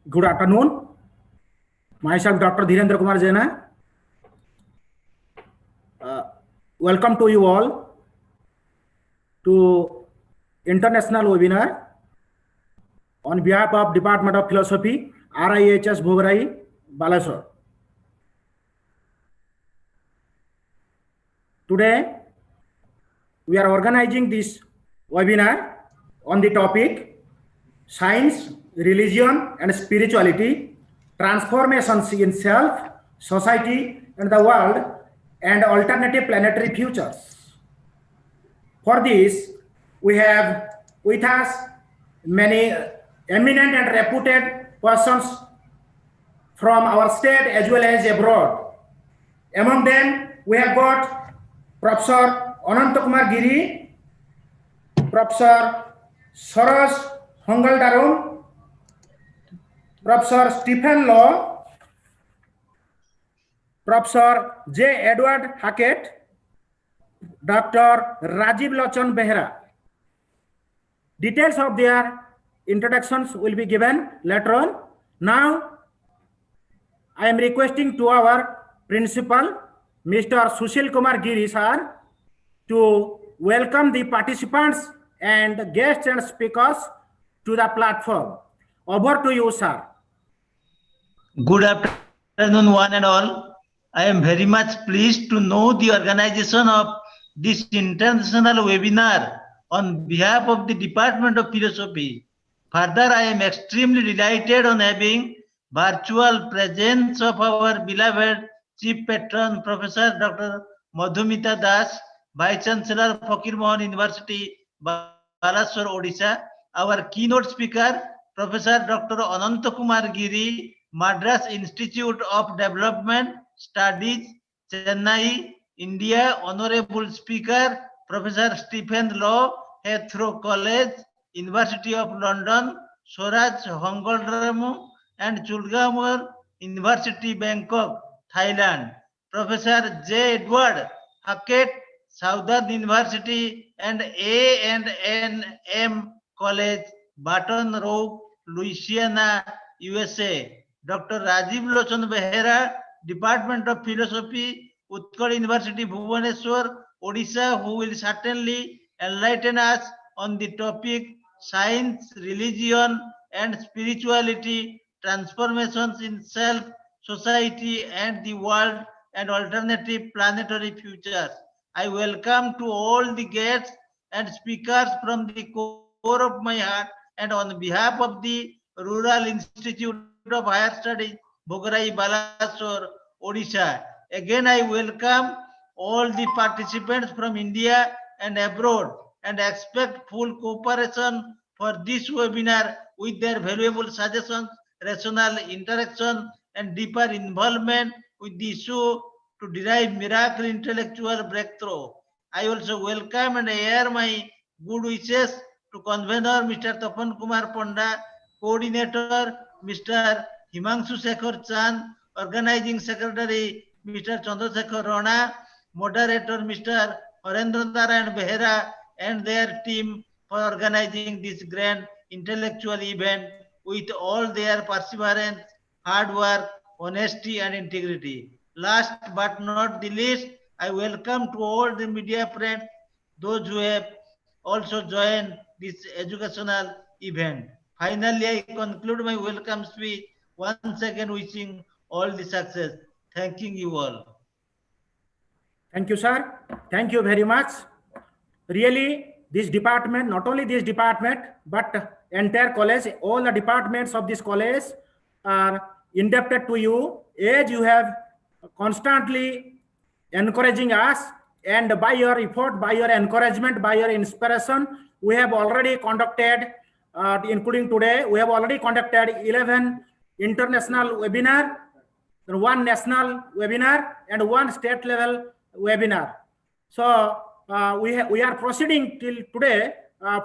Good afternoon. Myself, Dr. Dhirendra Kumar Jaina. Welcome to you all to international webinar on behalf of Department of Philosophy, RIHS Bhogarai, Balasore. Today, we are organizing this webinar on the topic Science, Religion and Spirituality, Transformations in Self, Society and the World, and Alternative Planetary Futures. For this, we have with us many eminent and reputed persons from our state as well as abroad. Among them, we have got Professor Ananta Kumar Giri, Professor Saroj Hongaldarum, Professor Stephen Law, Professor J. Edward Hackett, Dr. Rajiv Lochan Behra. Details of their introductions will be given later on. Now, I am requesting to our principal, Mr. Sushil Kumar Giri sir, to welcome the participants and guests and speakers to the platform. Over to you, sir. Good afternoon, one and all. I am very much pleased to know the organization of this international webinar on behalf of the Department of Philosophy. Further, I am extremely delighted on having virtual presence of our beloved Chief Patron, Professor Dr. Madhumita Das, Vice Chancellor, Fakir Mohan University, Balasore, Odisha. Our keynote speaker, Professor Dr. Ananta Kumar Giri, Madras Institute of Development Studies, Chennai, India. Honorable Speaker, Professor Stephen Law, Heathrow College, University of London, Saroj Hongaldarum, and Chulalongkorn University, Bangkok, Thailand. Professor J. Edward Hackett, Southern University and A&M College, Baton Rouge, Louisiana, USA. Dr. Rajiv Lochan Behra, Department of Philosophy, Utkal University, Bhubaneswar, Odisha, who will certainly enlighten us on the topic Science, Religion and Spirituality, Transformations in Self, Society and the World, and Alternative Planetary Futures. I welcome to all the guests and speakers from the core of my heart, and on behalf of the Rural Institute of Higher Studies, Bhogarai, Balasore, Odisha. Again, I welcome all the participants from India and abroad and expect full cooperation for this webinar with their valuable suggestions, rational interaction, and deeper involvement with the issue to derive miracle intellectual breakthrough. I also welcome and air my good wishes to convener Mr. Tapan Kumar Panda, coordinator Mr. Himanshu Shekhar Chand, organizing secretary Mr. Chandrasekhar Rana, moderator Mr. Harendra Narayan Behra, and their team for organizing this grand intellectual event with all their perseverance, hard work, honesty, and integrity. Last but not the least, I welcome to all the media friends, those who have also joined this educational event. Finally, I conclude my welcome speech, once again wishing all the success. Thanking you all. Thank you, sir. Thank you very much. Really, this department, not only this department, but entire college, all the departments of this college are indebted to you, as you have constantly encouraging us, and by your effort, by your encouragement, by your inspiration, we have already conducted, including today, we have already conducted 11 international webinar, 1 national webinar, and 1 state level webinar. So we are proceeding till today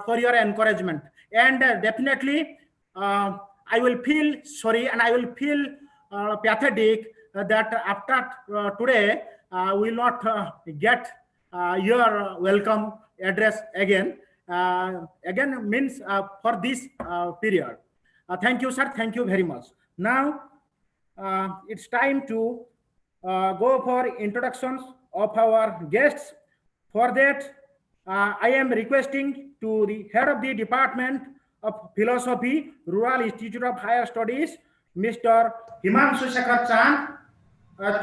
for your encouragement, and definitely I will feel sorry and I will feel pathetic that after today we will not get your welcome address again. Again means for this period. Thank you, sir. Thank you very much. Now, it's time to go for introductions of our guests. For that, I am requesting to the head of the Department of Philosophy, Rural Institute of Higher Studies, Mr. Himanshu Shekhar Chand,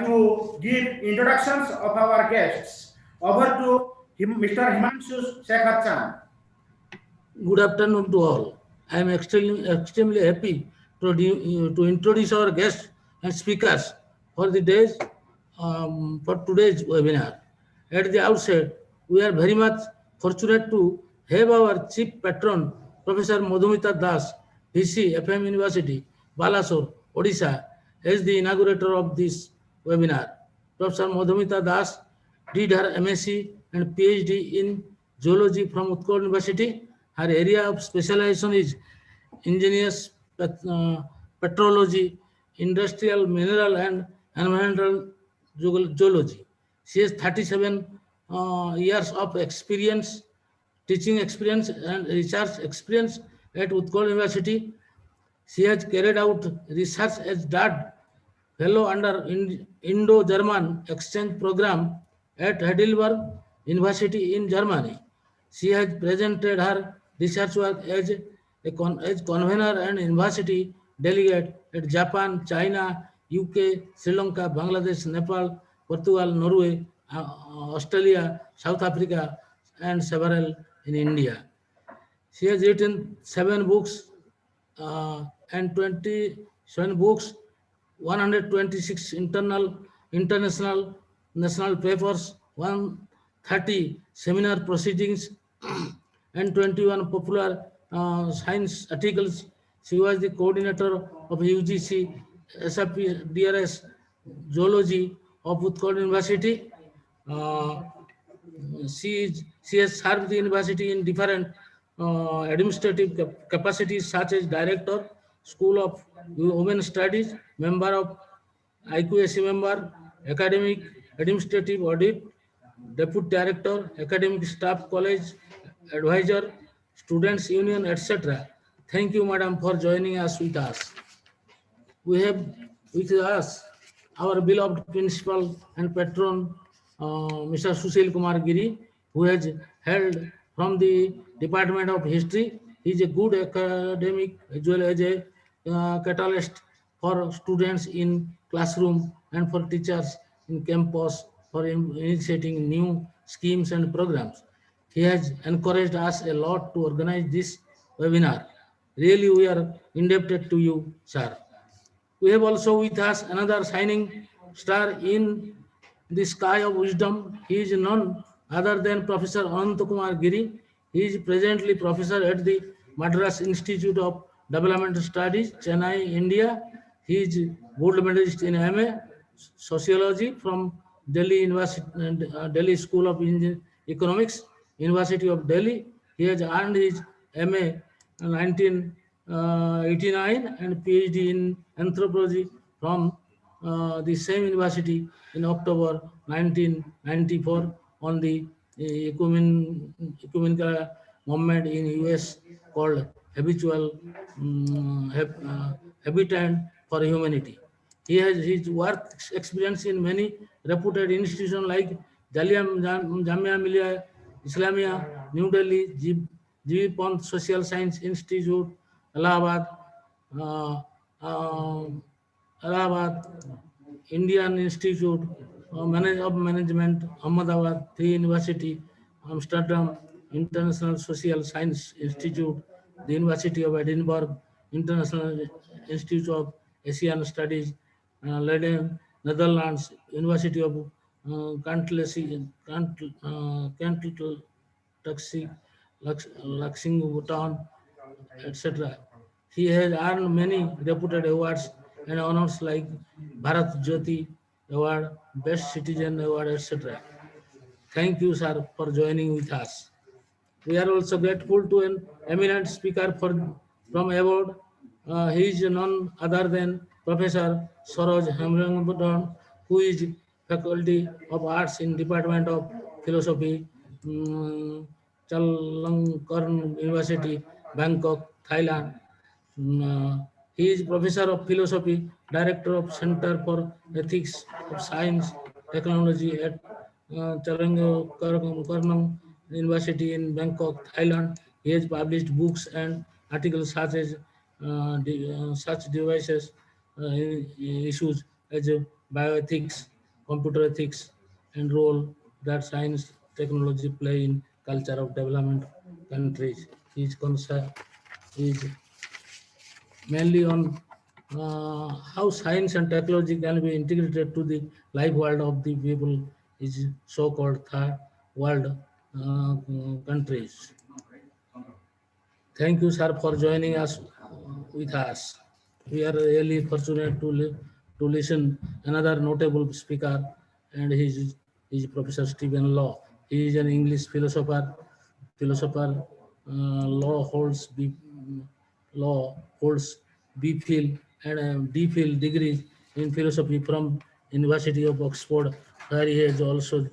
to give introductions of our guests. Over to Mr. Himanshu Shekhar Chand. Good afternoon to all. I am extremely happy to introduce our guests and speakers for today's webinar. At the outset, we are very much fortunate to have our chief patron, Professor Madhumita Das, VC, FM University, Balasore, Odisha, as the inaugurator of this webinar. Professor Madhumita Das did her MSc and PhD in zoology from Utkal University. Her area of specialization is engineers, petrology, industrial, mineral, and environmental zoology. She has 37 years of experience, teaching experience, and research experience at Utkal University. She has carried out research as DAD fellow under Indo-German exchange program at Heidelberg University in Germany. She has presented her research work as convener and university delegate at Japan, China, UK, Sri Lanka, Bangladesh, Nepal, Portugal, Norway, Australia, South Africa, and several in India. She has written 7 books and 27 books, 126 international national papers, 130 seminar proceedings, and 21 popular science articles. She was the coordinator of UGC SAP DRS Zoology of Utkal University. She has served the university in different administrative capacities such as director, School of Women Studies, member of IQAC member, academic administrative audit, deputy director, academic staff college, advisor, students union, etc. Thank you, madam, for joining us with us. We have with us our beloved principal and patron, Mr. Sushil Kumar Giri, who has held from the Department of History. He is a good academic as well as a catalyst for students in classroom and for teachers in campus for initiating new schemes and programs. He has encouraged us a lot to organize this webinar. Really, we are indebted to you, sir. We have also with us another shining star in the sky of wisdom. He is none other than Professor Ananta Kumar Giri. He is presently professor at the Madras Institute of Developmental Studies, Chennai, India. He is gold medalist in MA Sociology from Delhi University, Delhi School of Economics, University of Delhi. He has earned his MA 1989 and PhD in anthropology from the same university in October 1994 on the ecumenical movement in US called Habitat for Humanity. He has his work experience in many reputed institutions like Jamia Millia Islamia, New Delhi, G.V. Pant Social Science Institute, Allahabad, Indian Institute of Management, Ahmedabad, 3 University, Amsterdam, International Social Science Institute, the University of Edinburgh, International Institute of Asian Studies, Leiden, Netherlands, University of Luxembourg, etc. He has earned many reputed awards and honors like Bharat Jyoti Award, Best Citizen Award, etc. Thank you, sir, for joining with us. We are also grateful to an eminent speaker from abroad. He is none other than Professor Saroj Hemrangbuddon, who is Faculty of Arts in Department of Philosophy, Chulalongkorn University, Bangkok, Thailand. He is Professor of Philosophy, Director of Center for Ethics of Science Technology at Chulalongkorn University in Bangkok, Thailand. He has published books and articles such as such devices issues as bioethics, computer ethics, and role that science technology play in culture of development countries. His concept is mainly on how science and technology can be integrated to the life world of the people is so-called third world countries. Thank you, sir, for joining us with us. We are really fortunate to listen another notable speaker, and his Professor Stephen Law. He is an English philosopher. Law holds B.Phil and D.Phil degrees in philosophy from University of Oxford, where he is also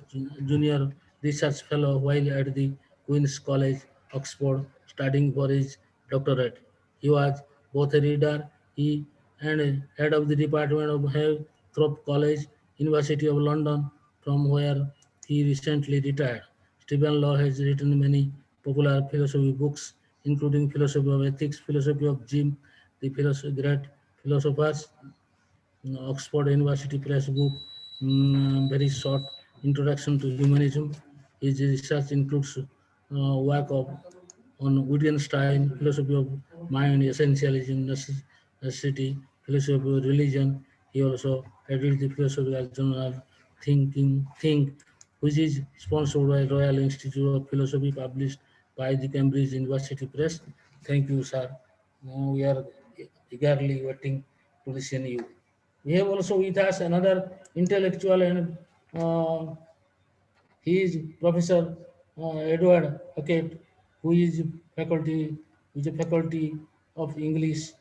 junior research fellow while at the Queen's College, Oxford, studying for his doctorate. He was both a reader he and head of the Department of Heathrow College, University of London, from where he recently retired. Stephen Law has written many popular philosophy books, including Philosophy of Ethics, Philosophy of Jim, the Great Philosophers, Oxford University Press book, very short introduction to humanism. His research includes work of on Wittgenstein, philosophy of mind, essentialism, necessity, philosophy of religion. He also edited the philosophical journal Think, which is sponsored by Royal Institute of Philosophy, published by the Cambridge University Press. Thank you, sir. Now we are eagerly waiting to listen to you. We have also with us another intellectual and he is Professor Edward Hackett, who is a faculty of English,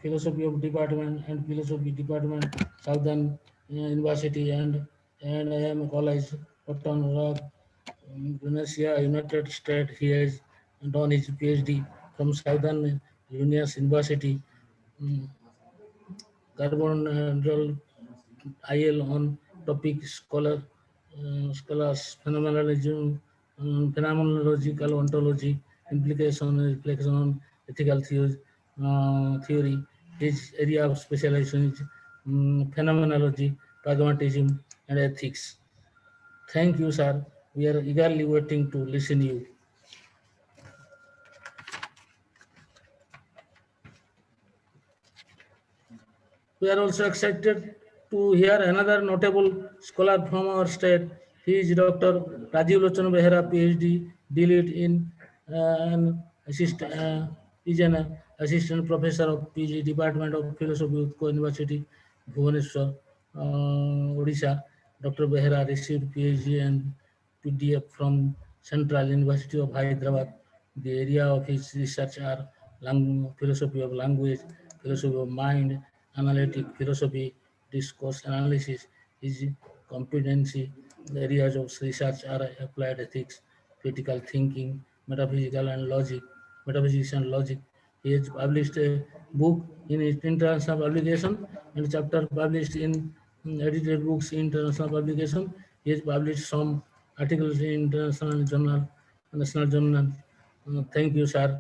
Philosophy of Department and Philosophy Department, Southern University and I am College, Cotton Rock, Indonesia, United States. He has done his PhD from Southern University, mm, Carbon IL on topic scholars phenomenological ontology, implication, reflection on ethical theory. His area of specialization is phenomenology, pragmatism, and ethics. Thank you, sir. We are eagerly waiting to listen you. We are also excited to hear another notable scholar from our state. He is Dr. Rajiv Lochan Behera, PhD, DLIT in an is an assistant professor of PG Department of Philosophy, Utko University, Bhubaneswar, Odisha. Dr. Behera received PhD and PDF from Central University of Hyderabad. The area of his research are philosophy of language, philosophy of mind, analytic philosophy, discourse analysis. His competency areas of research are applied ethics, critical thinking, metaphysics and logic. He has published a book in international publication and chapter published in edited books in international publication. He has published some articles in international journal, national journal. Thank you, sir.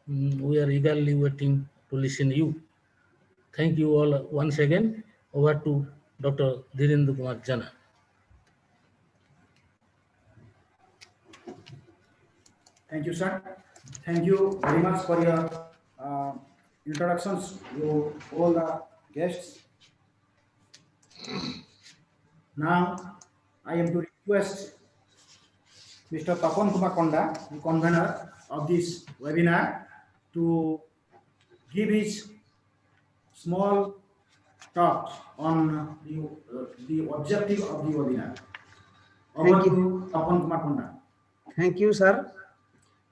We are eagerly waiting to listen to you. Thank you all once again. Over to Dr. Dhirendra Kumar Jana. Thank you, sir. Thank you very much for your introductions to all the guests. Now, I am to request Mr. Tapan Kumar Konda, the convener of this webinar, to give his small talk on the objective of the webinar. Over to Tapan Kumar Konda. Thank you, sir.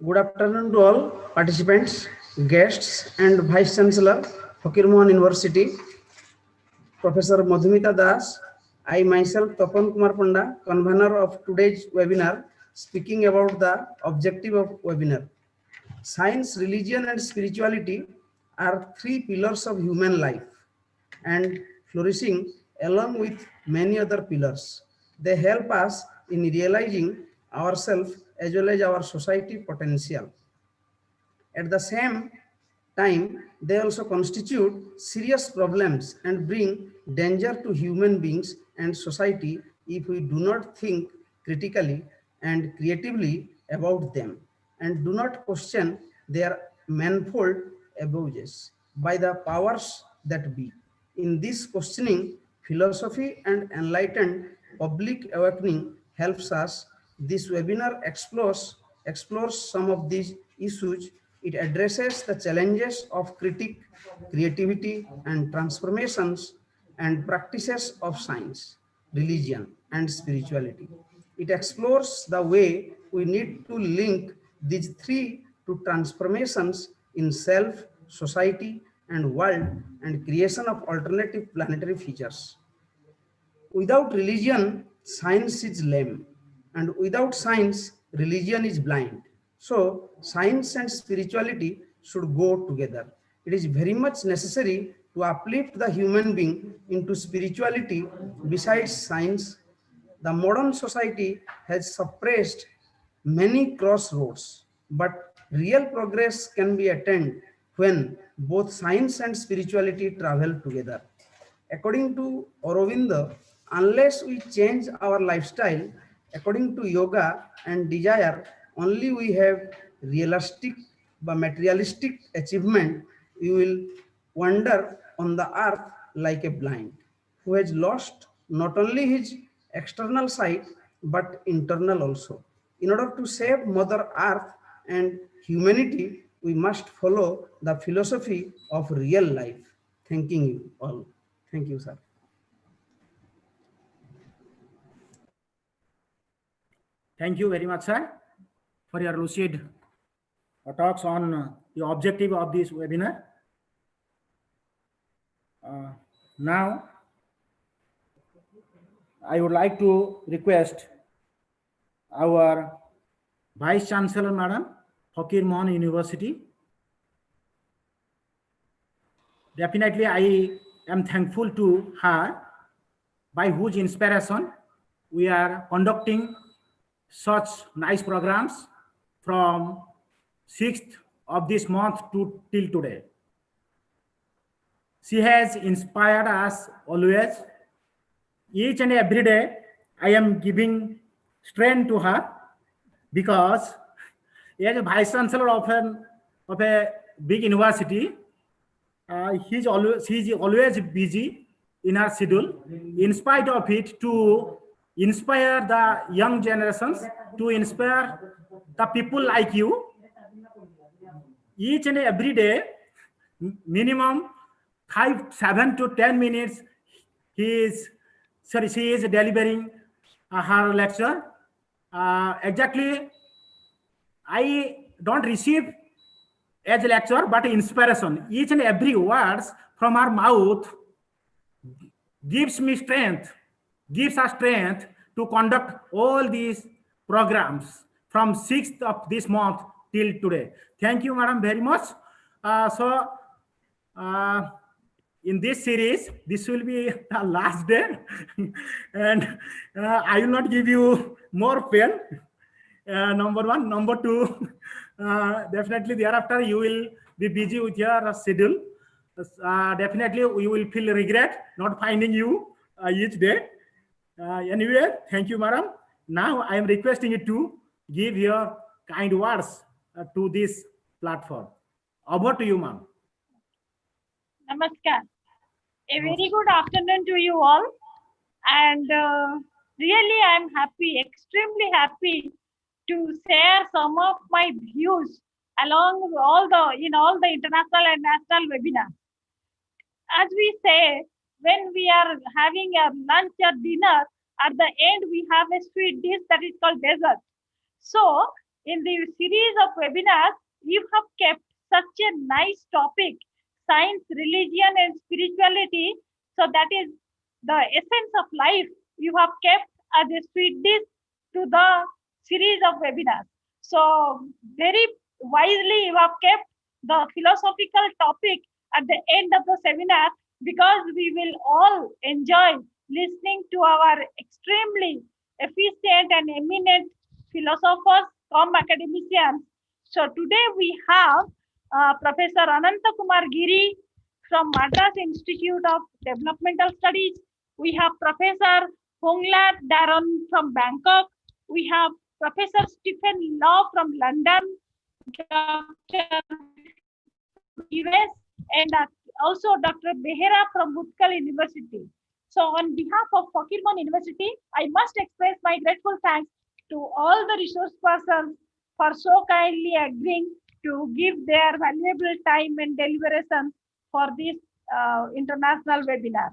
Good afternoon to all participants, guests, and Vice Chancellor, Fakir-Mohon University, Professor Madhumita Das. I myself, Tapan Kumar Panda, convener of today's webinar, speaking about the objective of webinar. Science, religion, and spirituality are three pillars of human life and flourishing along with many other pillars. They help us in realizing ourselves as well as our society potential. At the same time, they also constitute serious problems and bring danger to human beings and society if we do not think critically and creatively about them and do not question their manifold abuses by the powers that be. In this questioning, philosophy and enlightened public awakening helps us. This webinar explores some of these issues. It addresses the challenges of critique, creativity, and transformations and practices of science, religion, and spirituality. It explores the way we need to link these three to transformations in self, society, and world and creation of alternative planetary features. Without religion, science is lame, and without science, religion is blind. So, science and spirituality should go together. It is very much necessary to uplift the human being into spirituality besides science. The modern society has suppressed many crossroads, but real progress can be attained when both science and spirituality travel together. According to Aurobindo, unless we change our lifestyle according to yoga and desire, only we have realistic but materialistic achievement, we will wander on the earth like a blind, who has lost not only his external sight but internal also. In order to save Mother Earth and humanity, we must follow the philosophy of real life. Thanking you all. Thank you, sir. Thank you very much, sir, for your lucid talks on the objective of this webinar. Now, I would like to request our Vice Chancellor, Madam, Fakir Mohon University. Definitely, I am thankful to her, by whose inspiration we are conducting such nice programs from 6th of this month till today. She has inspired us always. Each and every day, I am giving strength to her because as a Vice Chancellor of a big university, she's always busy in her schedule. In spite of it, to inspire the young generations, to inspire the people like you, each and every day, minimum 7 to 10 minutes, she is delivering her lecture. Exactly, I don't receive as a lecture, but inspiration. Each and every words from her mouth gives me strength, gives us strength to conduct all these programs from 6th of this month till today. Thank you, madam, very much. In this series, this will be the last day, and I will not give you more pain. Number one. Number two, definitely thereafter you will be busy with your schedule. Definitely you will feel regret not finding you each day. Anyway, thank you, madam. Now I am requesting you to give your kind words to this platform. Over to you, ma'am. Namaskar. A very good afternoon to you all. And really, I'm happy, extremely happy to share some of my views along all the international and national webinars. As we say, when we are having a lunch or dinner, at the end we have a sweet dish that is called dessert. So, in the series of webinars, you have kept such a nice topic, science, religion, and spirituality. So that is the essence of life. You have kept as a sweet dish to the series of webinars. So very wisely you have kept the philosophical topic at the end of the seminar, because we will all enjoy listening to our extremely efficient and eminent philosophers from academicians. So today we have Professor Ananta Kumar Giri from Madras Institute of Developmental Studies. We have Professor Honglat Daron from Bangkok. We have Professor Stephen Law from London, Dr. US, and also Dr. Behera from Utkal University. So on behalf of Fakirmon University, I must express my grateful thanks to all the resource persons for so kindly agreeing to give their valuable time and deliberation for this international webinar.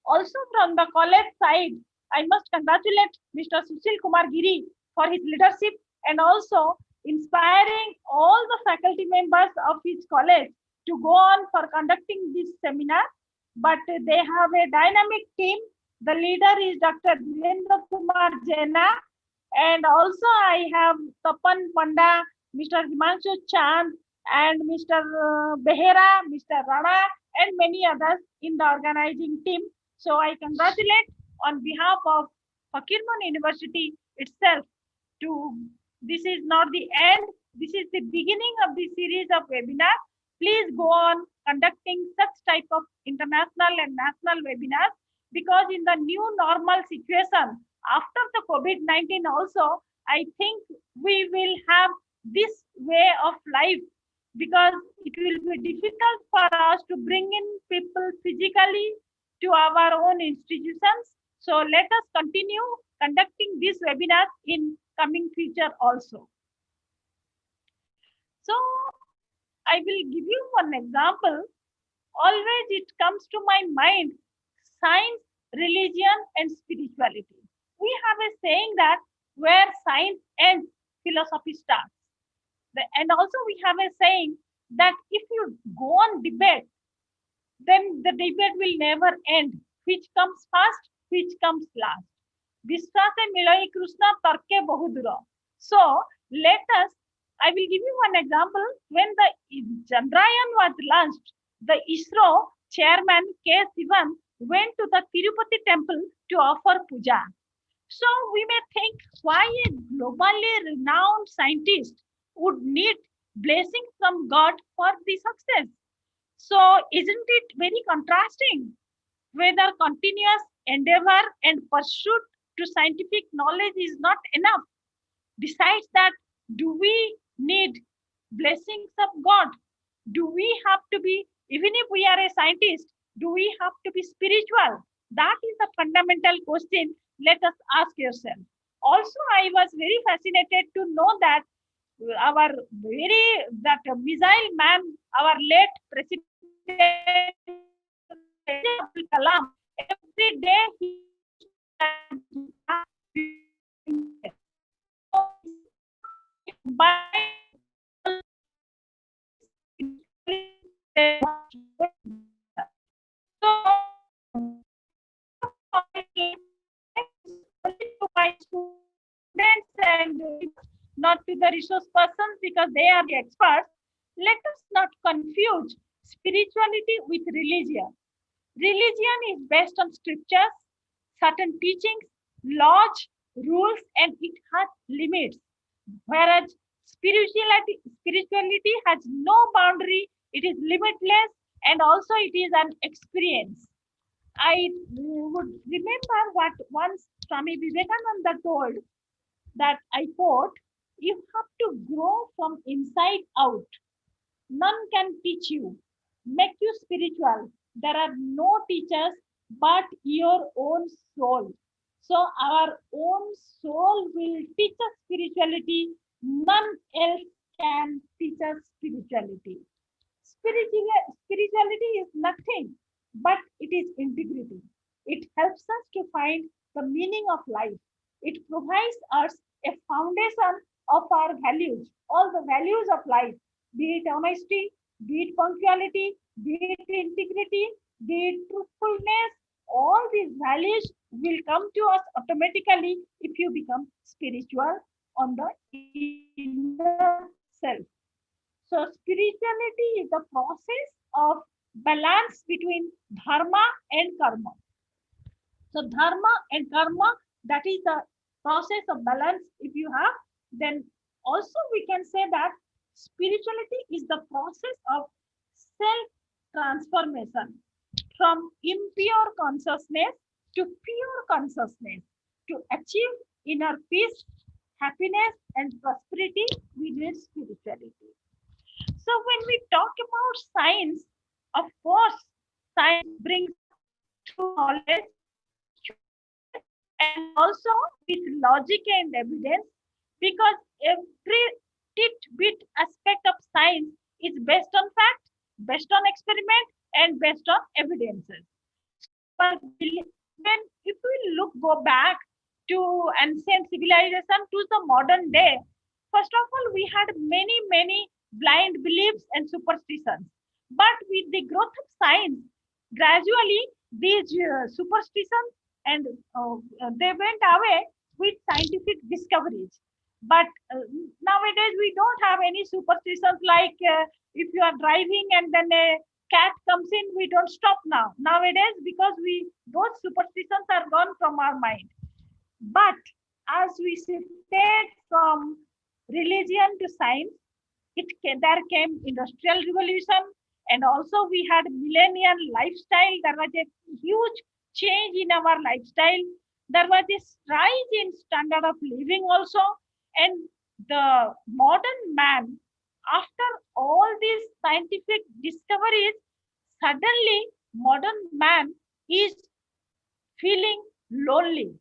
Also from the college side, I must congratulate Mr. Sushil Kumar Giri for his leadership and also inspiring all the faculty members of his college to go on for conducting this seminar. But they have a dynamic team. The leader is Dr. Dhirendra Kumar Jena, and also I have Tapan Panda, Mr. Himanshu Chand, and Mr. Behera, Mr. Rana, and many others in the organizing team. So I congratulate on behalf of Fakirmon University itself this is not the end, this is the beginning of the series of webinars. Please go on conducting such type of international and national webinars, because in the new normal situation after the COVID-19 also, I think we will have this way of life, because it will be difficult for us to bring in people physically to our own institutions. So let us continue conducting these webinars in coming future also. So I will give you one example. Always it comes to my mind, science, religion, and spirituality. We have a saying that where science ends, philosophy starts. And also we have a saying that if you go on debate, then the debate will never end. Which comes first, which comes last. Vishwase milai Krishna tarke bahudura. So let us, I will give you one example. When the Chandrayaan was launched, the ISRO chairman K. Sivan went to the Tirupati temple to offer puja. So we may think, why a globally renowned scientist would need blessings from God for the success? So isn't it very contrasting? Whether continuous endeavor and pursuit to scientific knowledge is not enough. Besides that, do we need blessings of God? Do we have to be, even if we are a scientist, do we have to be spiritual? That is the fundamental question. Let us ask yourself. Also, I was very fascinated to know that our missile man, our late President Abdul Kalam, every day he to my students and not to the resource persons, because they are the experts. Let us not confuse spirituality with religion. Religion is based on scriptures, certain teachings, laws, rules, and it has limits. Whereas spirituality has no boundary, it is limitless, and also it is an experience. I would remember what once Swami Vivekananda told, that I quote, "You have to grow from inside out. None can teach you, make you spiritual. There are no teachers but your own soul." So our own soul will teach us spirituality. None else can teach us spirituality. Spirituality is nothing but it is integrity. It helps us to find the meaning of life. It provides us a foundation of our values, all the values of life, be it honesty, be it punctuality, be it integrity, be it truthfulness. All these values will come to us automatically if you become spiritual on the inner self. So spirituality is the process of balance between dharma and karma. So dharma and karma, that is the process of balance. If you have, then also we can say that spirituality is the process of self-transformation from impure consciousness to pure consciousness to achieve inner peace, happiness, and prosperity. We need spirituality. So when we talk about science, of course, science brings true knowledge and also with logic and evidence, because every bit aspect of science is based on fact, based on experiment, and based on evidences. But when if we go back to ancient civilization to the modern day, first of all, we had many blind beliefs and superstitions. But with the growth of science, gradually these superstitions and they went away with scientific discoveries. But nowadays we don't have any superstitions like if you are driving and then a cat comes in, we don't stop now nowadays, because those superstitions are gone from our mind. But as we shifted from religion to science, there came industrial revolution, and also we had millennial lifestyle. There was a huge change in our lifestyle. There was a rise in standard of living also, and the modern man, after all these scientific discoveries, suddenly modern man is feeling lonely,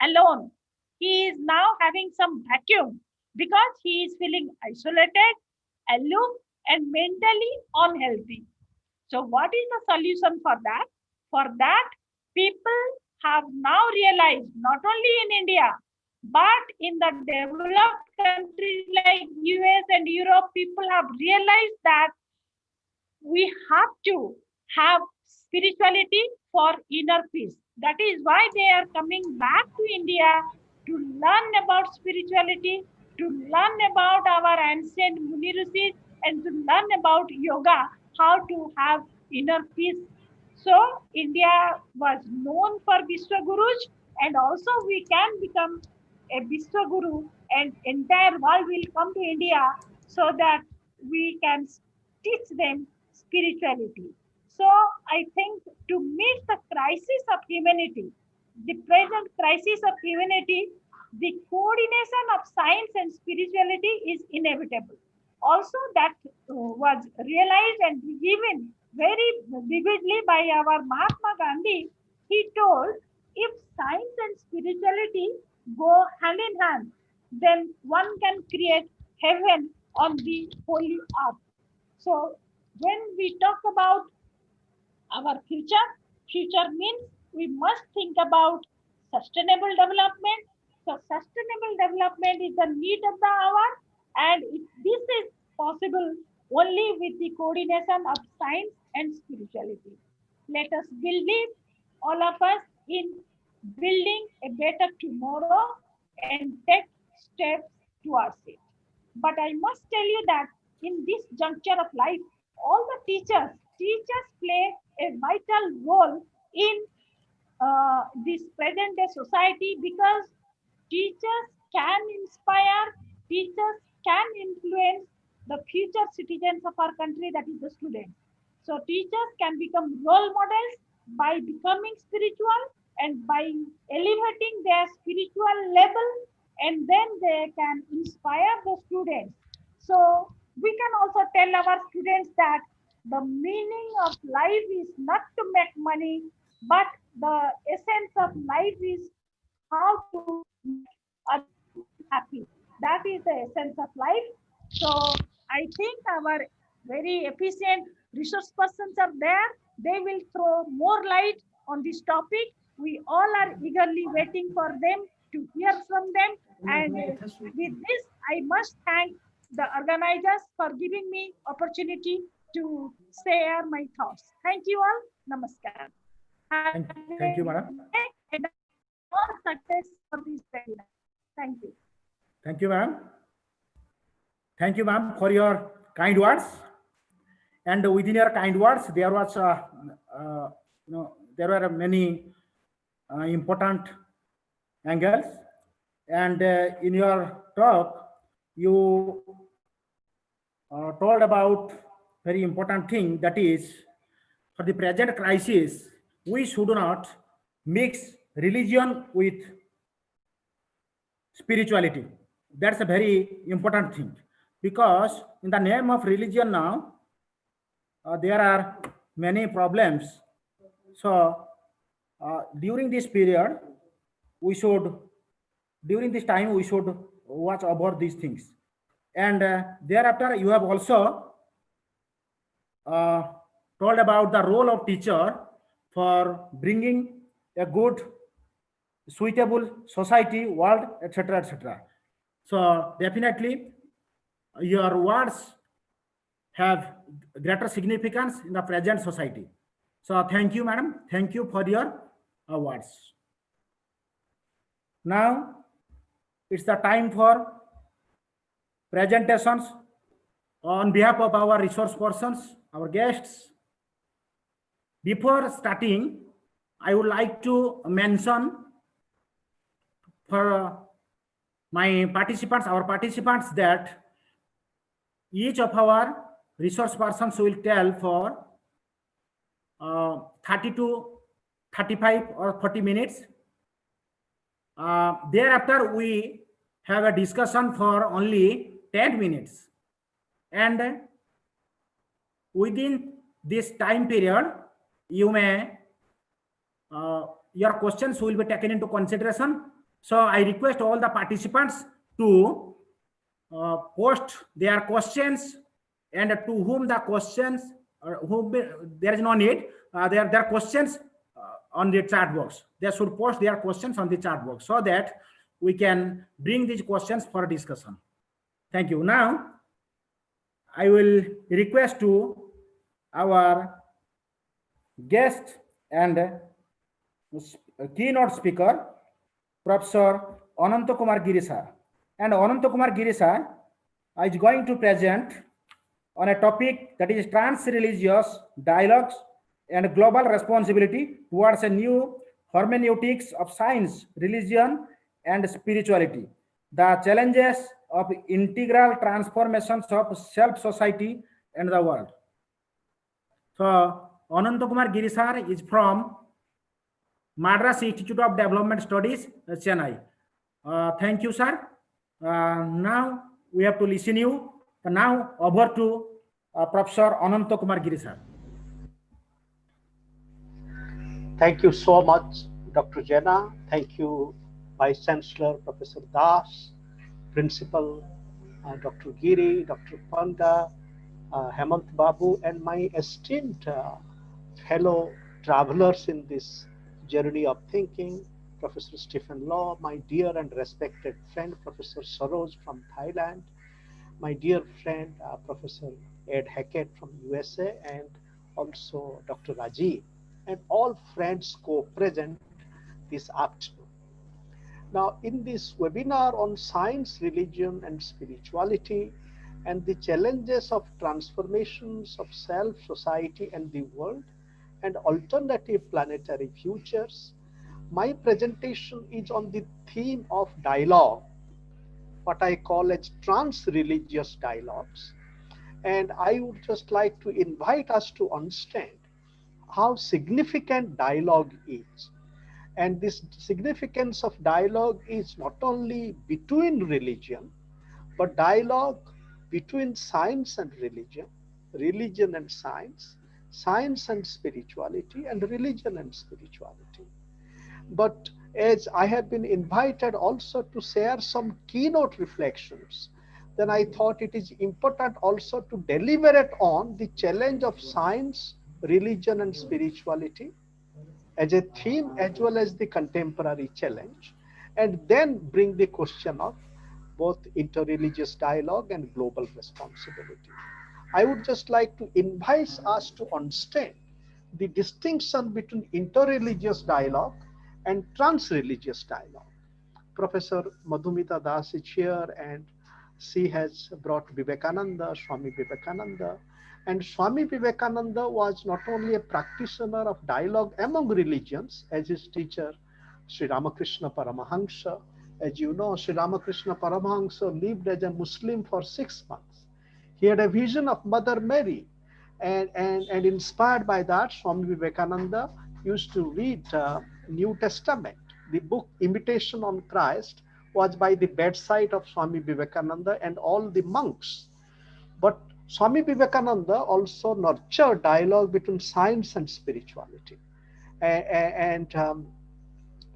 alone. He is now having some vacuum because he is feeling isolated, aloof, and mentally unhealthy. So, what is the solution for that? For that, people have now realized, not only in India, but in the developed countries like US and Europe, people have realized that we have to have spirituality for inner peace. That is why they are coming back to India to learn about spirituality, to learn about our ancient Muni Rishis, and to learn about yoga, how to have inner peace. So India was known for Vishwagurus, and also we can become a Vishwaguru, and entire world will come to India so that we can teach them spirituality. So I think to meet the crisis of humanity, the present crisis of humanity, the coordination of science and spirituality is inevitable. Also, that was realized and given very vividly by our Mahatma Gandhi. He told, if science and spirituality go hand in hand, then one can create heaven on the holy earth. So when we talk about our future means we must think about sustainable development. So sustainable development is the need of the hour, and this is possible only with the coordination of science and spirituality. Let us believe, all of us, in building a better tomorrow and take steps towards it. But I must tell you that in this juncture of life, all the teachers play a vital role in this present day society, because teachers can inspire, teachers can influence the future citizens of our country, that is the students. So teachers can become role models by becoming spiritual and by elevating their spiritual level, and then they can inspire the students. So we can also tell our students that the meaning of life is not to make money, but the essence of life is how to make others happy. That is the essence of life. So I think our very efficient resource persons are there. They will throw more light on this topic. We all are eagerly waiting for them to hear from them. And with this, I must thank the organizers for giving me opportunity to share my thoughts. Thank you all. Namaskar. Thank you, madam. And all success for this webinar. Thank you. Thank you, ma'am. Thank you, ma'am, for your kind words, and within your kind words, there was, there were many important angles, and in your talk, you told about very important thing, that is, for the present crisis, we should not mix religion with spirituality. That's a very important thing, because in the name of religion now, there are many problems. So during this period, we should, during this time, we should watch about these things. And thereafter, you have also told about the role of teacher for bringing a good, suitable society, world, etc., etc. So definitely, your words have greater significance in the present society. So thank you, madam. Thank you for your words. Now it's the time for presentations on behalf of our resource persons, our guests. Before starting, I would like to mention for my participants, our participants, that each of our resource persons will tell for 30 to 35 or 40 minutes. Thereafter, we have a discussion for only 10 minutes. And within this time period, you may, your questions will be taken into consideration. So I request all the participants to post their questions, and to whom the questions, there is no need, their questions on the chat box. They should post their questions on the chat box, so that we can bring these questions for discussion. Thank you. Now, I will request to our guest and keynote speaker, Professor Ananta Kumar Giri sir. And Ananta Kumar Giri sir is going to present on a topic that is trans-religious dialogues and global responsibility towards a new hermeneutics of science, religion, and spirituality. The challenges of integral transformations of self-society and the world. So Ananta Kumar Giri sir is from Madras Institute of Development Studies, Chennai. Thank you, sir. Now we have to listen you. Now over to Professor Ananta Kumar Giri sir. Thank you so much, Dr. Jena. Thank you, Vice Chancellor Professor Das, Principal Dr. Giri, Dr. Panda, Hemant Babu, and my esteemed fellow travelers in this journey of thinking, Professor Stephen Law, my dear and respected friend, Professor Saroj from Thailand, my dear friend, Professor Ed Hackett from USA, and also Dr. Rajiv, and all friends co-present this afternoon. Now, in this webinar on science, religion, and spirituality, and the challenges of transformations of self, society, and the world, and alternative planetary futures, my presentation is on the theme of dialogue, what I call as trans-religious dialogues. And I would just like to invite us to understand how significant dialogue is. And this significance of dialogue is not only between religion, but dialogue between science and religion, religion and science, science and spirituality, and religion and spirituality. But as I have been invited also to share some keynote reflections, then I thought it is important also to deliberate on the challenge of science, religion, and spirituality as a theme, as well as the contemporary challenge, and then bring the question of both interreligious dialogue and global responsibility. I would just like to invite us to understand the distinction between interreligious dialogue and trans-religious dialogue. Professor Madhumita Das is here, and She has brought Vivekananda, Swami Vivekananda. And Swami Vivekananda was not only a practitioner of dialogue among religions, as his teacher, Sri Ramakrishna Paramahansa. As you know, Sri Ramakrishna Paramahansa lived as a Muslim for 6 months. He had a vision of Mother Mary. And inspired by that, Swami Vivekananda used to read New Testament. The book Imitation on Christ was by the bedside of Swami Vivekananda and all the monks. But Swami Vivekananda also nurtured dialogue between science and spirituality. And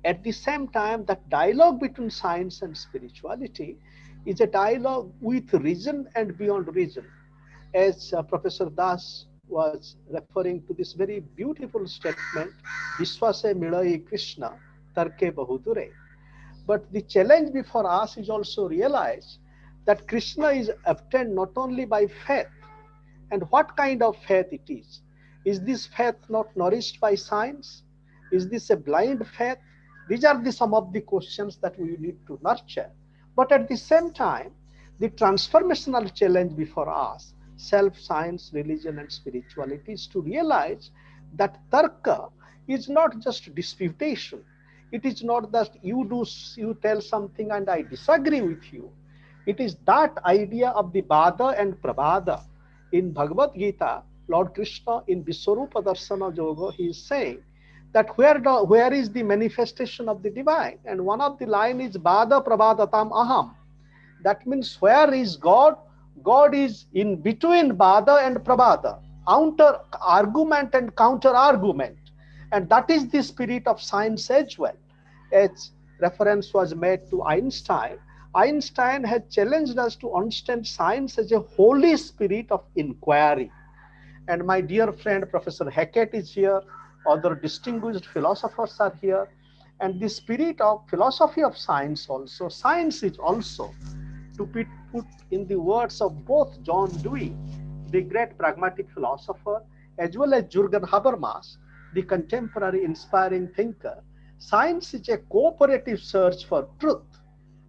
at the same time, that dialogue between science and spirituality is a dialogue with reason and beyond reason. As Professor Das was referring to this very beautiful statement, Vishwase Milai Krishna, Tarke Bahudure. But the challenge before us is also realize that Krishna is obtained not only by faith, and what kind of faith it is. Is this faith not nourished by science? Is this a blind faith? These are some of the questions that we need to nurture. But at the same time, the transformational challenge before us, self, science, religion, and spirituality, is to realize that tarka is not just disputation. It is not that you tell something and I disagree with you. It is that idea of the Vada and Prabhada. In Bhagavad Gita, Lord Krishna in Vishwarupa Darsana Yoga, he is saying that where is the manifestation of the divine? And one of the line is Vada Prabhadatam Aham. That means where is God? God is in between Vada and Prabhada, counter argument and counter argument. And that is the spirit of science as well. As reference was made to Einstein, Einstein had challenged us to understand science as a holy spirit of inquiry. And my dear friend, Professor Hackett is here, other distinguished philosophers are here. And the spirit of philosophy of science also, science is also, to be put in the words of both John Dewey, the great pragmatic philosopher, as well as Jürgen Habermas, the contemporary inspiring thinker, science is a cooperative search for truth.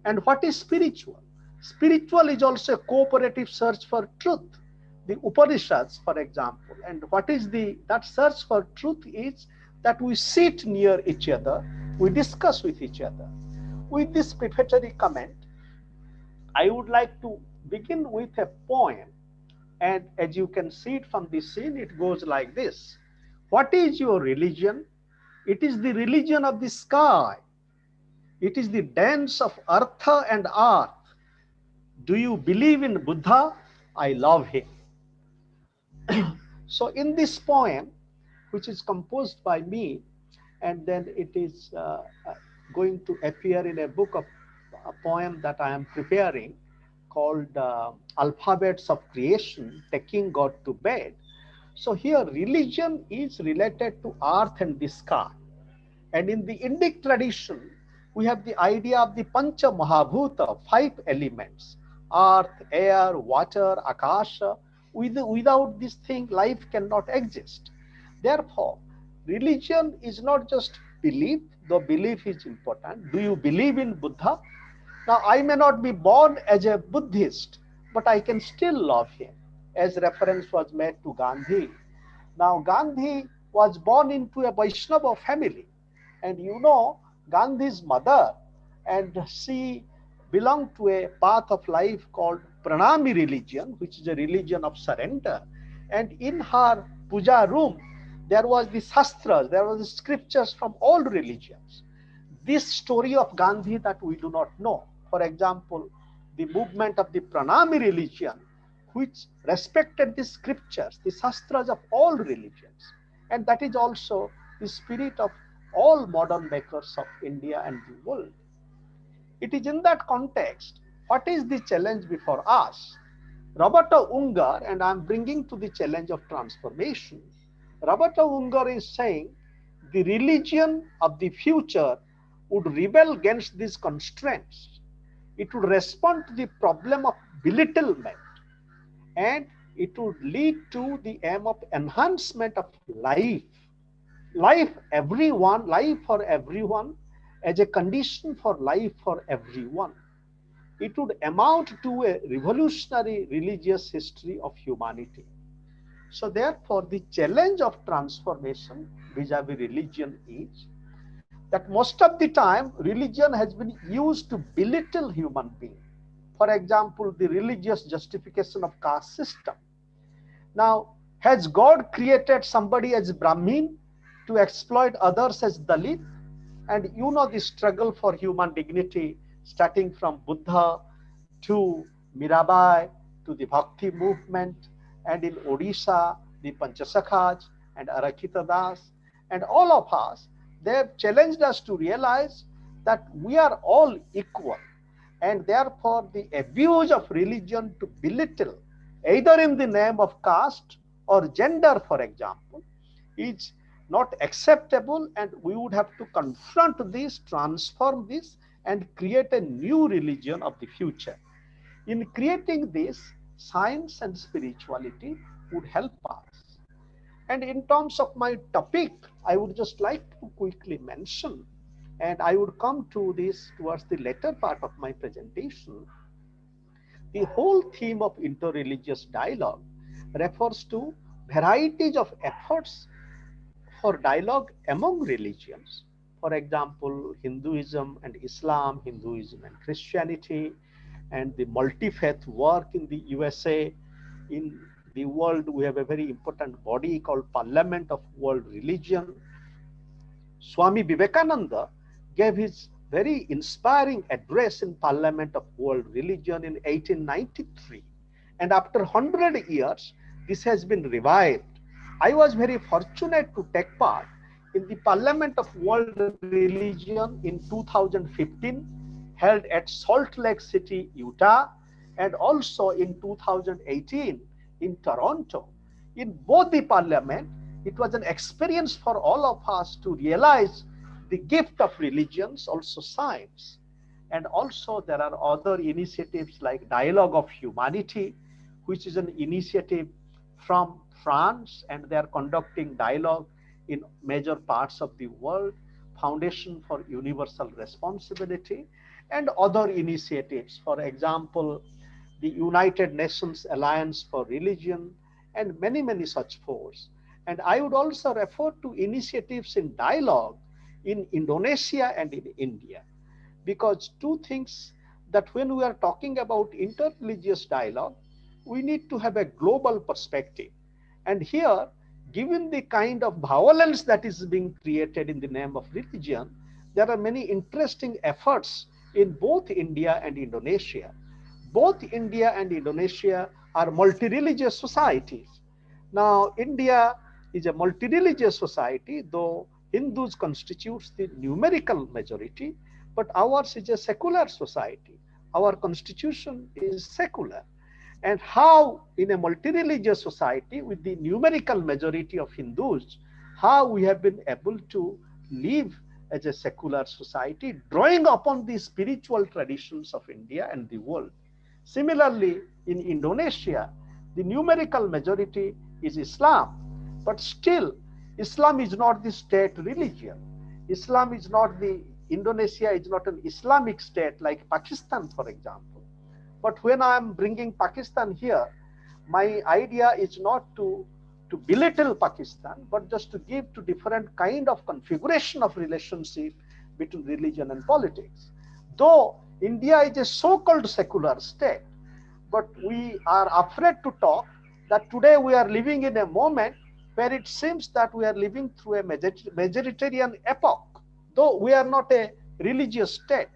And what is spiritual? Spiritual is also a cooperative search for truth. The Upanishads, for example, and what is that search for truth is that we sit near each other, we discuss with each other. With this prefatory comment, I would like to begin with a poem, and as you can see it from the scene, it goes like this. What is your religion? It is the religion of the sky. It is the dance of earth and earth. Do you believe in Buddha? I love him. So in this poem, which is composed by me, and then it is going to appear in a book of a poem that I am preparing called Alphabets of Creation, Taking God to Bed. So here religion is related to earth and the sky. And in the Indic tradition, we have the idea of the Pancha Mahabhuta, 5 elements, earth, air, water, akasha. Without this thing, life cannot exist. Therefore, religion is not just belief, though belief is important. Do you believe in Buddha? Now, I may not be born as a Buddhist, but I can still love him, as reference was made to Gandhi. Now, Gandhi was born into a Vaishnava family. And you know, Gandhi's mother, and she belonged to a path of life called Pranami religion, which is a religion of surrender. And in her puja room, there was the Shastras, there was the scriptures from all religions. This story of Gandhi that we do not know. For example, the movement of the Pranami religion, which respected the scriptures, the Shastras of all religions. And that is also the spirit of all modern makers of India and the world. It is in that context, what is the challenge before us? Roberto Unger, and I am bringing to the challenge of transformation. Roberto Unger is saying the religion of the future would rebel against these constraints. It would respond to the problem of belittlement, and it would lead to the aim of enhancement of life. Life for everyone as a condition for life for everyone. it would amount to a revolutionary religious history of humanity. So therefore, the challenge of transformation vis-a-vis religion is that most of the time religion has been used to belittle human beings. For example, the religious justification of caste system. Now, has God created somebody as Brahmin to exploit others as Dalit? And you know the struggle for human dignity, starting from Buddha to Mirabai to the Bhakti movement, and in Odisha, the Panchasakhas and Arakshita Das, and all of us, they have challenged us to realize that we are all equal, and therefore the abuse of religion to belittle, either in the name of caste or gender, for example, is not acceptable, and we would have to confront this, transform this, and create a new religion of the future. In creating this, science and spirituality would help us. And in terms of my topic, I would just like to quickly mention, and I would come to this towards the later part of my presentation, the whole theme of interreligious dialogue refers to varieties of efforts for dialogue among religions. For example, Hinduism and Islam, Hinduism and Christianity, and the multi-faith work in the USA. In the world, we have a very important body called Parliament of World Religion. Swami Vivekananda gave his very inspiring address in Parliament of World Religion in 1893. And after 100 years, this has been revived. I was very fortunate to take part in the Parliament of World Religion in 2015, held at Salt Lake City, Utah, and also in 2018 in Toronto. In both the parliament, it was an experience for all of us to realize the gift of religions, also science. And also there are other initiatives like Dialogue of Humanity, which is an initiative from France, and they are conducting dialogue in major parts of the world, Foundation for Universal Responsibility, and other initiatives, for example, the United Nations Alliance for Religion, and many, many such forces. And I would also refer to initiatives in dialogue in Indonesia and in India, because two things that when we are talking about interreligious dialogue, we need to have a global perspective. And here, given the kind of violence that is being created in the name of religion, there are many interesting efforts in both India and Indonesia. Both India and Indonesia are multi-religious societies. Now, India is a multi-religious society, though Hindus constitutes the numerical majority, but ours is a secular society. Our constitution is secular. And how in a multi-religious society with the numerical majority of Hindus, how we have been able to live as a secular society, drawing upon the spiritual traditions of India and the world. Similarly, in Indonesia, the numerical majority is Islam, but still Islam is not the state religion. Islam is not the, Indonesia is not an Islamic state like Pakistan, for example. But when I am bringing Pakistan here, my idea is not to belittle Pakistan, but just to give to different kind of configuration of relationship between religion and politics. Though India is a so-called secular state, but we are afraid to talk that today we are living in a moment where it seems that we are living through a majoritarian epoch. Though we are not a religious state,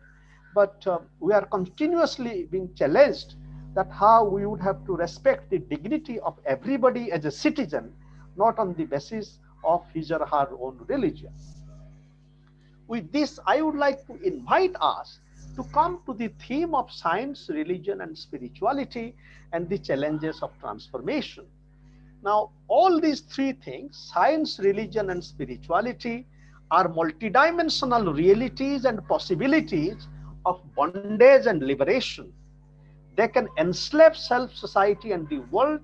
but we are continuously being challenged that how we would have to respect the dignity of everybody as a citizen, not on the basis of his or her own religion. With this, I would like to invite us to come to the theme of science, religion, and spirituality and the challenges of transformation. Now, all these three things, science, religion, and spirituality, are multidimensional realities and possibilities of bondage and liberation. They can enslave self, society, and the world,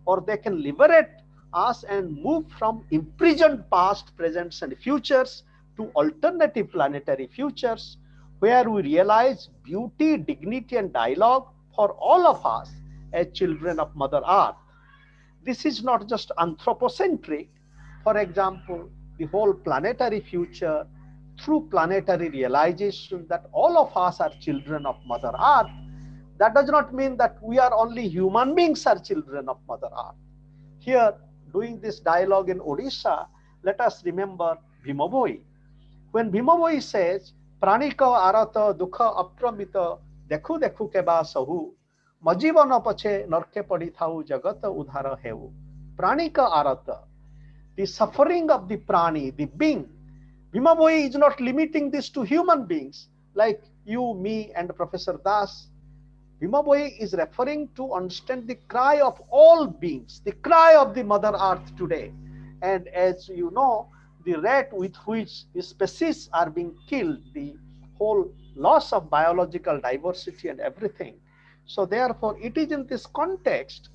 or they can liberate us and move from imprisoned past, presents, and futures to alternative planetary futures, where we realize beauty, dignity, and dialogue for all of us as children of Mother Earth. This is not just anthropocentric. For example, the whole planetary future through planetary realization that all of us are children of Mother Earth. That does not mean that we are only human beings are children of Mother Earth. Here, doing this dialogue in Odisha, let us remember Bhima Bhoi. When Bhima Bhoi says, Praniko arata dukha apramita dekhu dekhu keba sahu, majivana pache narke padi thau jagata udhara heu. Pranika arata, the suffering of the prani, the being. Bhima Bhoi is not limiting this to human beings like you, me, and Professor Das. Bhima Bhoi is referring to understand the cry of all beings, the cry of the Mother Earth today. And as you know, the rate with which the species are being killed, the whole loss of biological diversity and everything. So therefore, it is in this context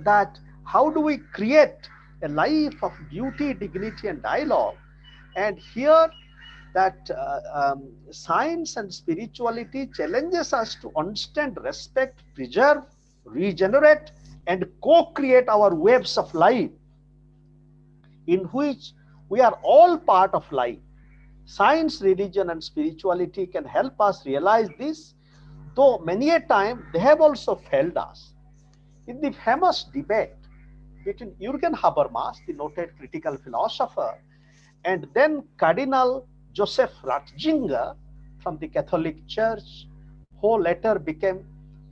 that how do we create a life of beauty, dignity, and dialogue? And here that science and spirituality challenges us to understand, respect, preserve, regenerate, and co-create our waves of life in which we are all part of life. Science, religion, and spirituality can help us realize this, though many a time they have also failed us. In the famous debate between Jürgen Habermas, the noted critical philosopher, and then Cardinal Joseph Ratzinger from the Catholic Church, who later became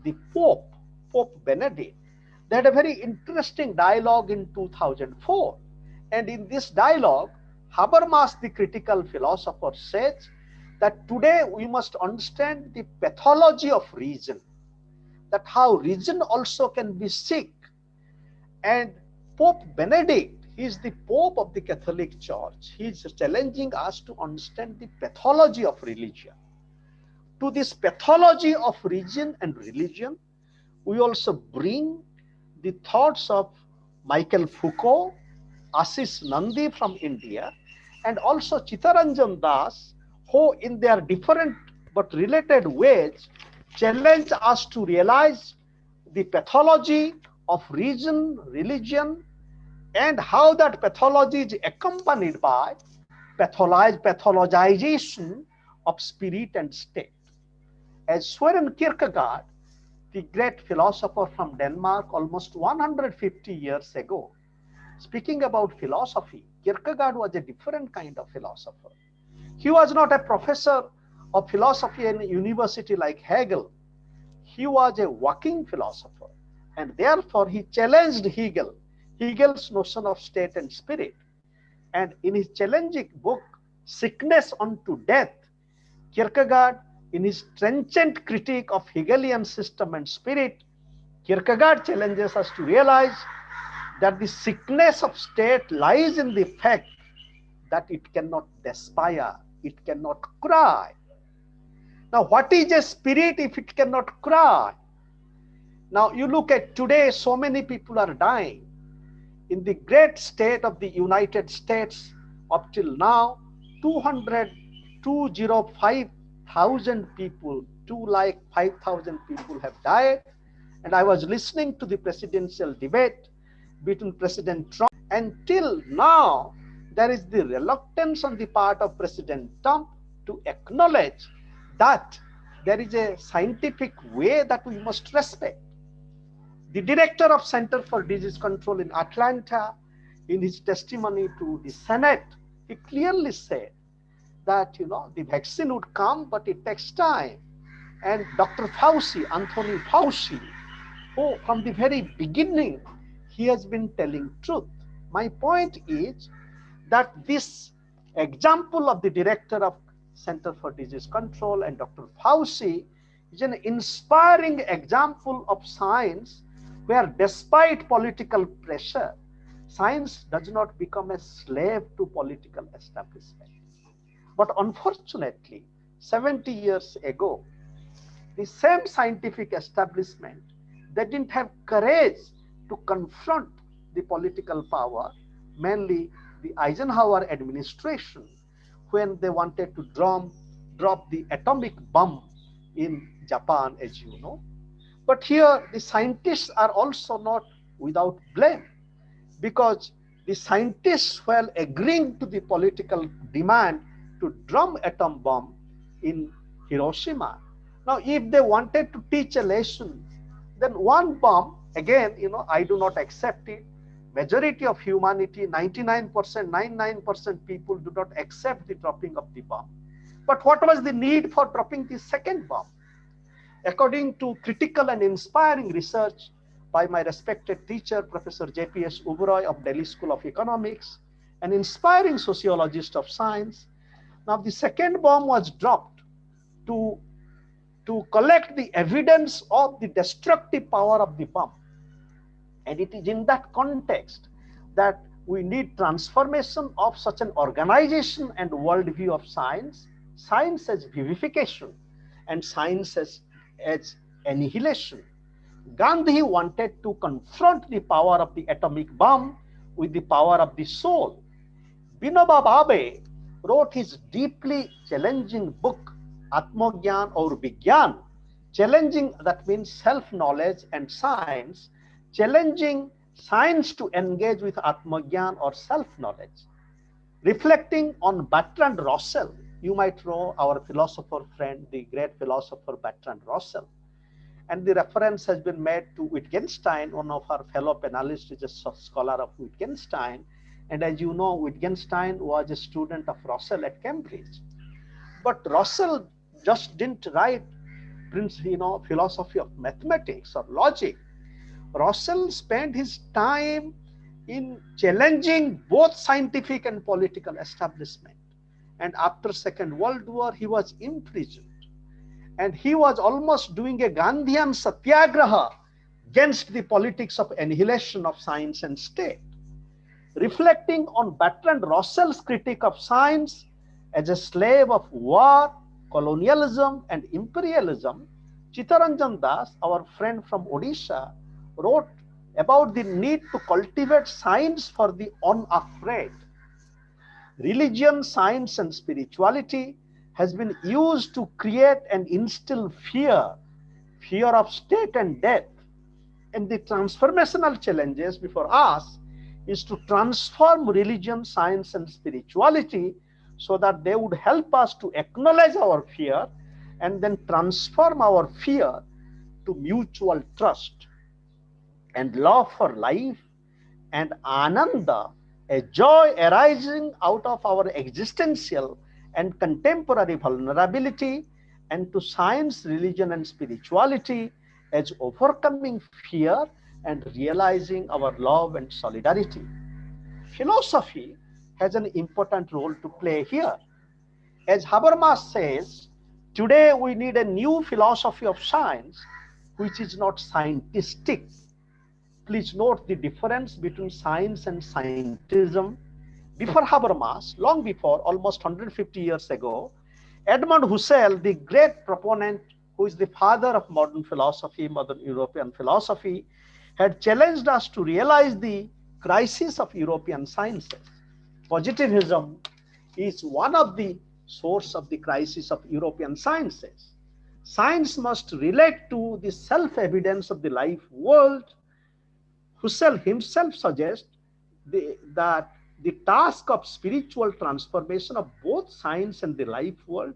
the Pope, Pope Benedict. They had a very interesting dialogue in 2004. And in this dialogue, Habermas, the critical philosopher, says that today we must understand the pathology of reason, that how reason also can be sick. And Pope Benedict, he is the Pope of the Catholic Church. He is challenging us to understand the pathology of religion. To this pathology of reason and religion, we also bring the thoughts of Michael Foucault, Ashish Nandi from India, and also Chittaranjan Das, who in their different but related ways challenge us to realize the pathology of reason, religion, and how that pathology is accompanied by pathologization of spirit and state. As Søren Kierkegaard, the great philosopher from Denmark almost 150 years ago, speaking about philosophy, Kierkegaard was a different kind of philosopher. He was not a professor of philosophy in a university like Hegel. He was a working philosopher, and therefore he challenged Hegel's notion of state and spirit. And in his challenging book, Sickness unto Death, Kierkegaard, in his trenchant critique of Hegelian system and spirit, Kierkegaard challenges us to realize that the sickness of state lies in the fact that it cannot despair, it cannot cry. Now, what is a spirit if it cannot cry? Now, you look at today, so many people are dying. In the great state of the United States, up till now, 205,000 people, 205,000 people have died. And I was listening to the presidential debate between President Trump. Until now, there is the reluctance on the part of President Trump to acknowledge that there is a scientific way that we must respect. The director of Center for Disease Control in Atlanta, in his testimony to the Senate, he clearly said that, the vaccine would come, but it takes time. And Dr. Fauci, Anthony Fauci, who from the very beginning, he has been telling truth. My point is that this example of the director of Center for Disease Control and Dr. Fauci is an inspiring example of science where despite political pressure, science does not become a slave to political establishment. But unfortunately, 70 years ago, the same scientific establishment, they didn't have courage to confront the political power, mainly the Eisenhower administration, when they wanted to drum drop the atomic bomb in Japan, as you know. But here the scientists are also not without blame, because the scientists, while agreeing to the political demand to drop atom bomb in Hiroshima, now if they wanted to teach a lesson, then one bomb, again, I do not accept it. Majority of humanity, 99% people do not accept the dropping of the bomb. But what was the need for dropping the second bomb? According to critical and inspiring research by my respected teacher, Professor J.P.S. Oberoi of Delhi School of Economics, an inspiring sociologist of science, now the second bomb was dropped to collect the evidence of the destructive power of the bomb. And it is in that context that we need transformation of such an organization and worldview of science, science as vivification and science as annihilation. Gandhi wanted to confront the power of the atomic bomb with the power of the soul. Vinoba Bhave wrote his deeply challenging book, Atmogyan or Vigyan, challenging, that means self-knowledge and science, challenging science to engage with Atmogyan or self-knowledge. Reflecting on Bertrand Russell, you might know our philosopher friend, the great philosopher Bertrand Russell. And the reference has been made to Wittgenstein. One of our fellow panelists is a scholar of Wittgenstein. And as you know, Wittgenstein was a student of Russell at Cambridge. But Russell just didn't write, philosophy of mathematics or logic. Russell spent his time in challenging both scientific and political establishment. And after Second World War, he was imprisoned. And he was almost doing a Gandhian satyagraha against the politics of annihilation of science and state. Reflecting on Bertrand Russell's critique of science as a slave of war, colonialism, and imperialism, Chittaranjan Das, our friend from Odisha, wrote about the need to cultivate science for the unafraid. Religion, science, and spirituality has been used to create and instill fear of state and death. And the transformational challenges before us is to transform religion, science, and spirituality so that they would help us to acknowledge our fear and then transform our fear to mutual trust and love for life and ananda, a joy arising out of our existential and contemporary vulnerability, and to science, religion, and spirituality as overcoming fear and realizing our love and solidarity. Philosophy has an important role to play here. As Habermas says, today we need a new philosophy of science which is not scientistic. Please note the difference between science and scientism. Before Habermas, long before, almost 150 years ago, Edmund Husserl, the great proponent who is the father of modern philosophy, modern European philosophy, had challenged us to realize the crisis of European sciences. Positivism is one of the source of the crisis of European sciences. Science must relate to the self-evidence of the life world. Husserl himself suggests that the task of spiritual transformation of both science and the life world,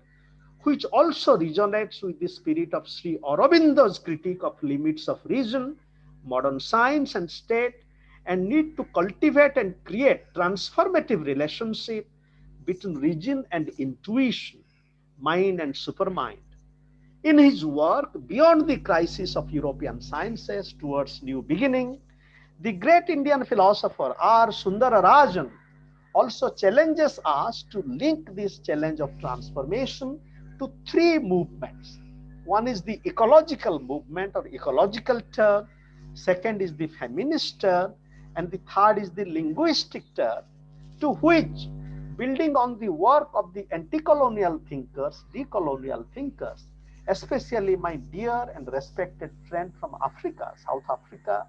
which also resonates with the spirit of Sri Aurobindo's critique of limits of reason, modern science and state, and need to cultivate and create transformative relationship between reason and intuition, mind and supermind. In his work, Beyond the Crisis of European Sciences Towards New Beginning, the great Indian philosopher R. Sundararajan also challenges us to link this challenge of transformation to three movements. One is the ecological movement or ecological turn, second is the feminist turn, and the third is the linguistic turn, to which, building on the work of the anti-colonial thinkers, decolonial thinkers, especially my dear and respected friend from Africa, South Africa,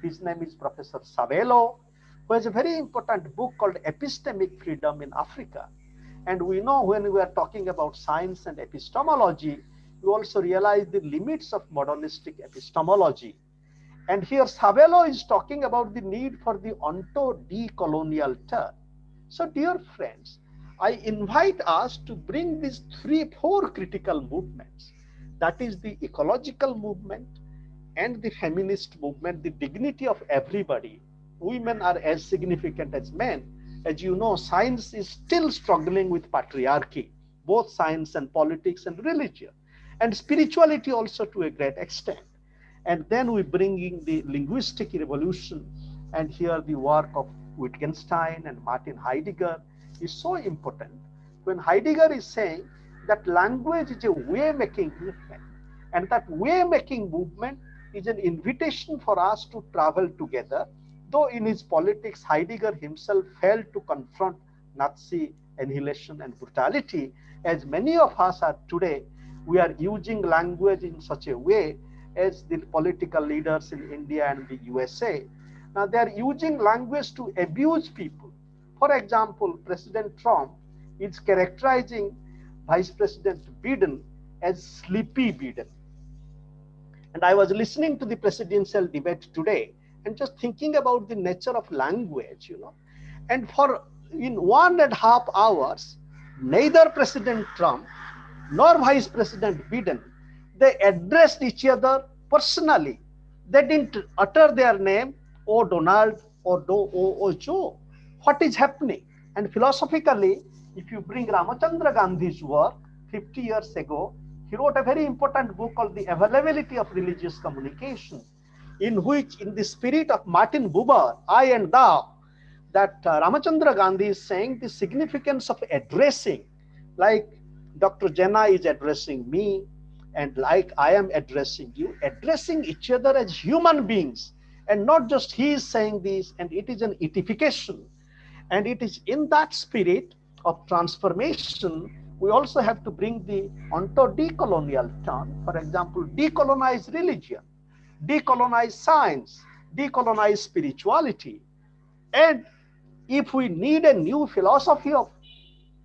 his name is Professor Sabelo, who has a very important book called Epistemic Freedom in Africa. And we know when we are talking about science and epistemology, we also realize the limits of modernistic epistemology. And here Sabelo is talking about the need for the onto-decolonial turn. So dear friends, I invite us to bring these four critical movements. That is the ecological movement and the feminist movement, the dignity of everybody. Women are as significant as men. As you know, science is still struggling with patriarchy, both science and politics and religion, and spirituality also to a great extent. And then we bring in the linguistic revolution, and here the work of Wittgenstein and Martin Heidegger is so important. When Heidegger is saying that language is a way-making movement, and that way-making movement is an invitation for us to travel together, though in his politics, Heidegger himself failed to confront Nazi annihilation and brutality, as many of us are today. We are using language in such a way as the political leaders in India and the USA. Now they are using language to abuse people. For example, President Trump is characterizing Vice President Biden as Sleepy Biden. And I was listening to the presidential debate today and just thinking about the nature of language, you know. And for in 1.5 hours, neither President Trump nor Vice President Biden, they addressed each other personally. They didn't utter their name, oh Donald or oh Joe. What is happening? And philosophically, if you bring Ramachandra Gandhi's work 50 years ago, he wrote a very important book called The Availability of Religious Communication, in which, in the spirit of Martin Buber, I and thou, that Ramachandra Gandhi is saying the significance of addressing, like Dr. Jena is addressing me, and like I am addressing you, addressing each other as human beings, and not just he is saying this, and it is an etification. And it is in that spirit of transformation, we also have to bring the onto-decolonial turn. For example, decolonize religion, decolonize science, decolonize spirituality. And if we need a new philosophy of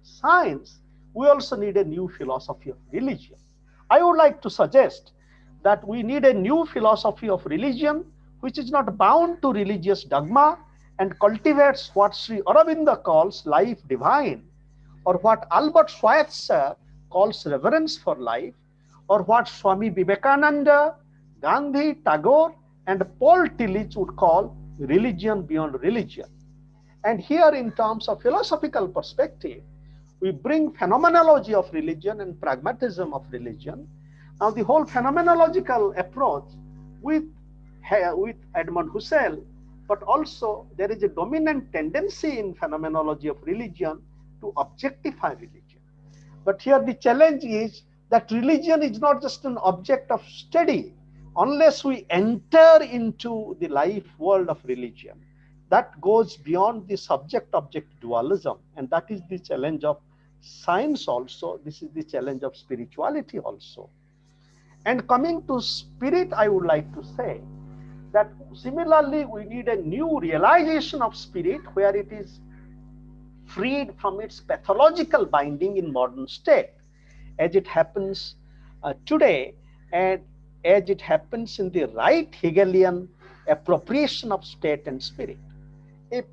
science, we also need a new philosophy of religion. I would like to suggest that we need a new philosophy of religion, which is not bound to religious dogma and cultivates what Sri Aurobindo calls life divine, or what Albert Schweitzer calls reverence for life, or what Swami Vivekananda, Gandhi, Tagore, and Paul Tillich would call religion beyond religion. And here, in terms of philosophical perspective, we bring phenomenology of religion and pragmatism of religion. Now, the whole phenomenological approach with Edmund Husserl, but also there is a dominant tendency in phenomenology of religion to objectify religion. But here the challenge is that religion is not just an object of study unless we enter into the life world of religion. That goes beyond the subject-object dualism, and that is the challenge of science also. This is the challenge of spirituality also. And coming to spirit, I would like to say that similarly we need a new realization of spirit where it is freed from its pathological binding in modern state, as it happens today, and as it happens in the right Hegelian appropriation of state and spirit. If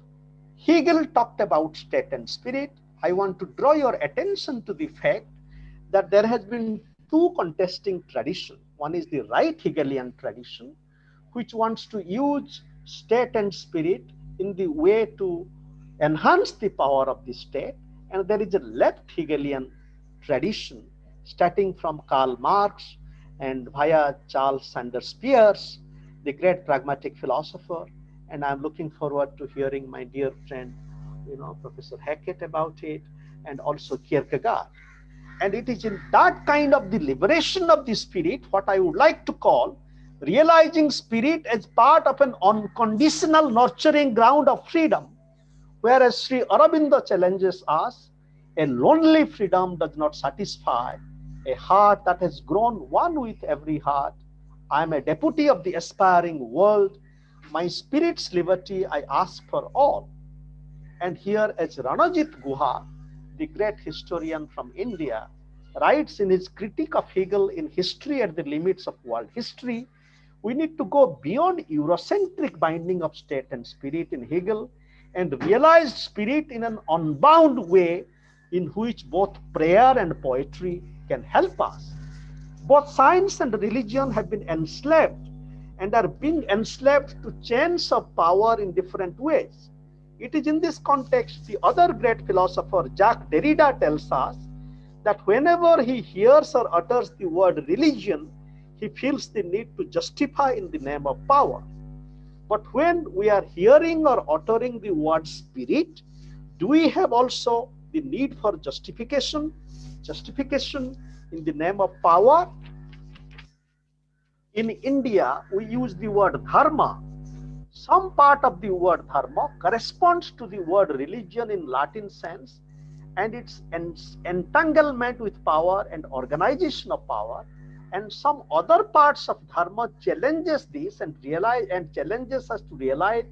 Hegel talked about state and spirit, I want to draw your attention to the fact that there has been two contesting traditions. One is the right Hegelian tradition, which wants to use state and spirit in the way to enhance the power of the state. And there is a left Hegelian tradition, starting from Karl Marx and via Charles Sanders Peirce, the great pragmatic philosopher. And I'm looking forward to hearing my dear friend, Professor Hackett about it, and also Kierkegaard. And it is in that kind of the liberation of the spirit, what I would like to call realizing spirit as part of an unconditional nurturing ground of freedom. Whereas Sri Aurobindo challenges us, a lonely freedom does not satisfy a heart that has grown one with every heart. I am a deputy of the aspiring world. My spirit's liberty I ask for all. And here, as Ranajit Guha the great historian from India, writes in his critique of Hegel in History at the Limits of World History, we need to go beyond Eurocentric binding of state and spirit in Hegel and realize spirit in an unbound way in which both prayer and poetry can help us. Both science and religion have been enslaved and are being enslaved to chains of power in different ways. It is in this context the other great philosopher Jacques Derrida tells us that whenever he hears or utters the word religion, he feels the need to justify in the name of power. But when we are hearing or uttering the word spirit, do we have also the need for justification? Justification in the name of power? In India, we use the word dharma. Some part of the word dharma corresponds to the word religion in Latin sense, and its entanglement with power and organization of power, and some other parts of dharma challenges this and challenges us to realize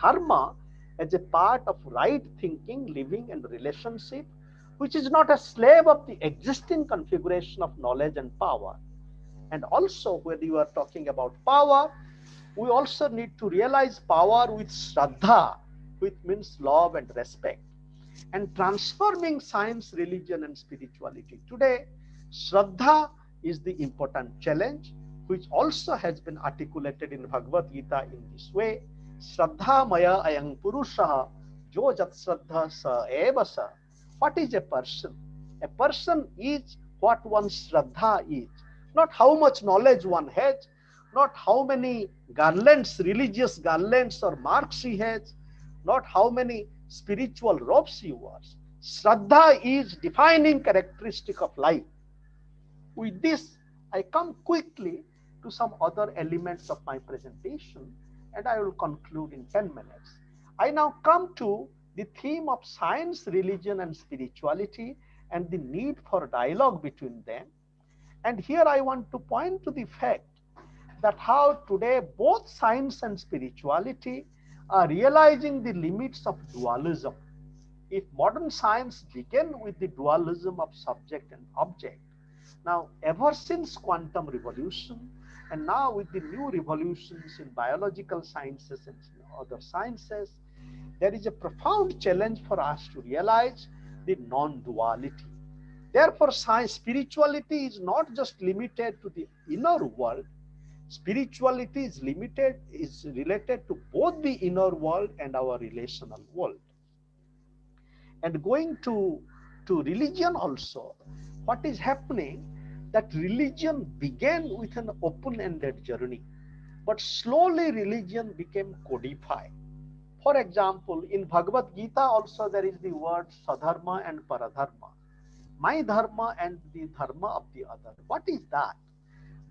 dharma as a part of right thinking, living, and relationship, which is not a slave of the existing configuration of knowledge and power. And also, when you are talking about power, we also need to realize power with Shraddha, which means love and respect. And transforming science, religion, and spirituality. Today, Shraddha is the important challenge, which also has been articulated in Bhagavad Gita in this way. Shraddha maya ayang purusha jo jat shraddha sa eva sa. What is a person? A person is what one's Shraddha is. Not how much knowledge one has, not how many garlands, religious garlands or marks he has, not how many spiritual robes he wears. Shraddha is defining characteristic of life. With this, I come quickly to some other elements of my presentation, and I will conclude in 10 minutes. I now come to the theme of science, religion, and spirituality, and the need for dialogue between them. And here I want to point to the fact that how today both science and spirituality are realizing the limits of dualism. If modern science began with the dualism of subject and object, now ever since quantum revolution, and now with the new revolutions in biological sciences and other sciences, there is a profound challenge for us to realize the non-duality. Therefore, spirituality is not just limited to the inner world. Spirituality is related to both the inner world and our relational world. And going to religion also, what is happening, that religion began with an open-ended journey, but slowly religion became codified. For example, in Bhagavad Gita also there is the word Sadharma and Paradharma. My dharma and the dharma of the other. What is that?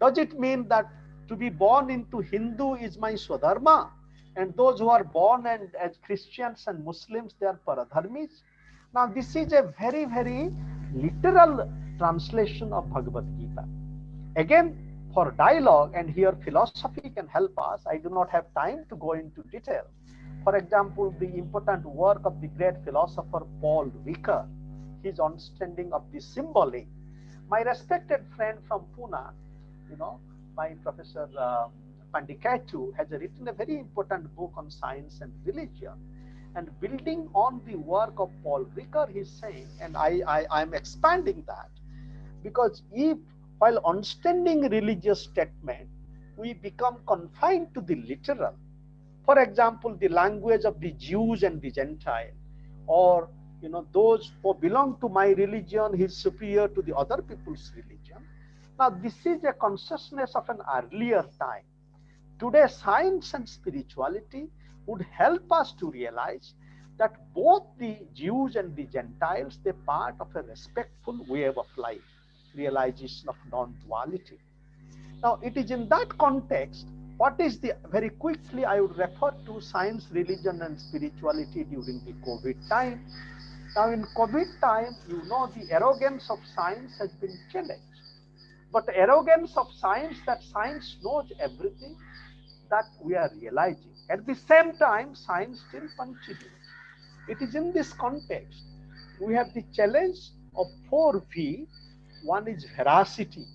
Does it mean that to be born into Hindu is my Swadharma, and those who are born and as Christians and Muslims, they are Paradharmis? Now this is a very, very literal translation of Bhagavad Gita. Again, for dialogue, and here philosophy can help us. I do not have time to go into detail. For example, the important work of the great philosopher Paul Ricoeur, his understanding of the symbolic. My respected friend from Pune, my Professor Pandikaitu has written a very important book on science and religion. And building on the work of Paul Ricoeur, he's saying, and I'm expanding that, because if while understanding religious statement, we become confined to the literal, for example, the language of the Jews and the Gentile, or those who belong to my religion, he is superior to the other people's religion. Now, this is a consciousness of an earlier time. Today, science and spirituality would help us to realize that both the Jews and the Gentiles, they're part of a respectful way of life, realization of non-duality. Now, it is in that context, very quickly, I would refer to science, religion, and spirituality during the COVID time. Now, in COVID time, the arrogance of science has been challenged. But the arrogance of science, that science knows everything, that we are realizing. At the same time, science still continues. It is in this context we have the challenge of 4V. One is veracity,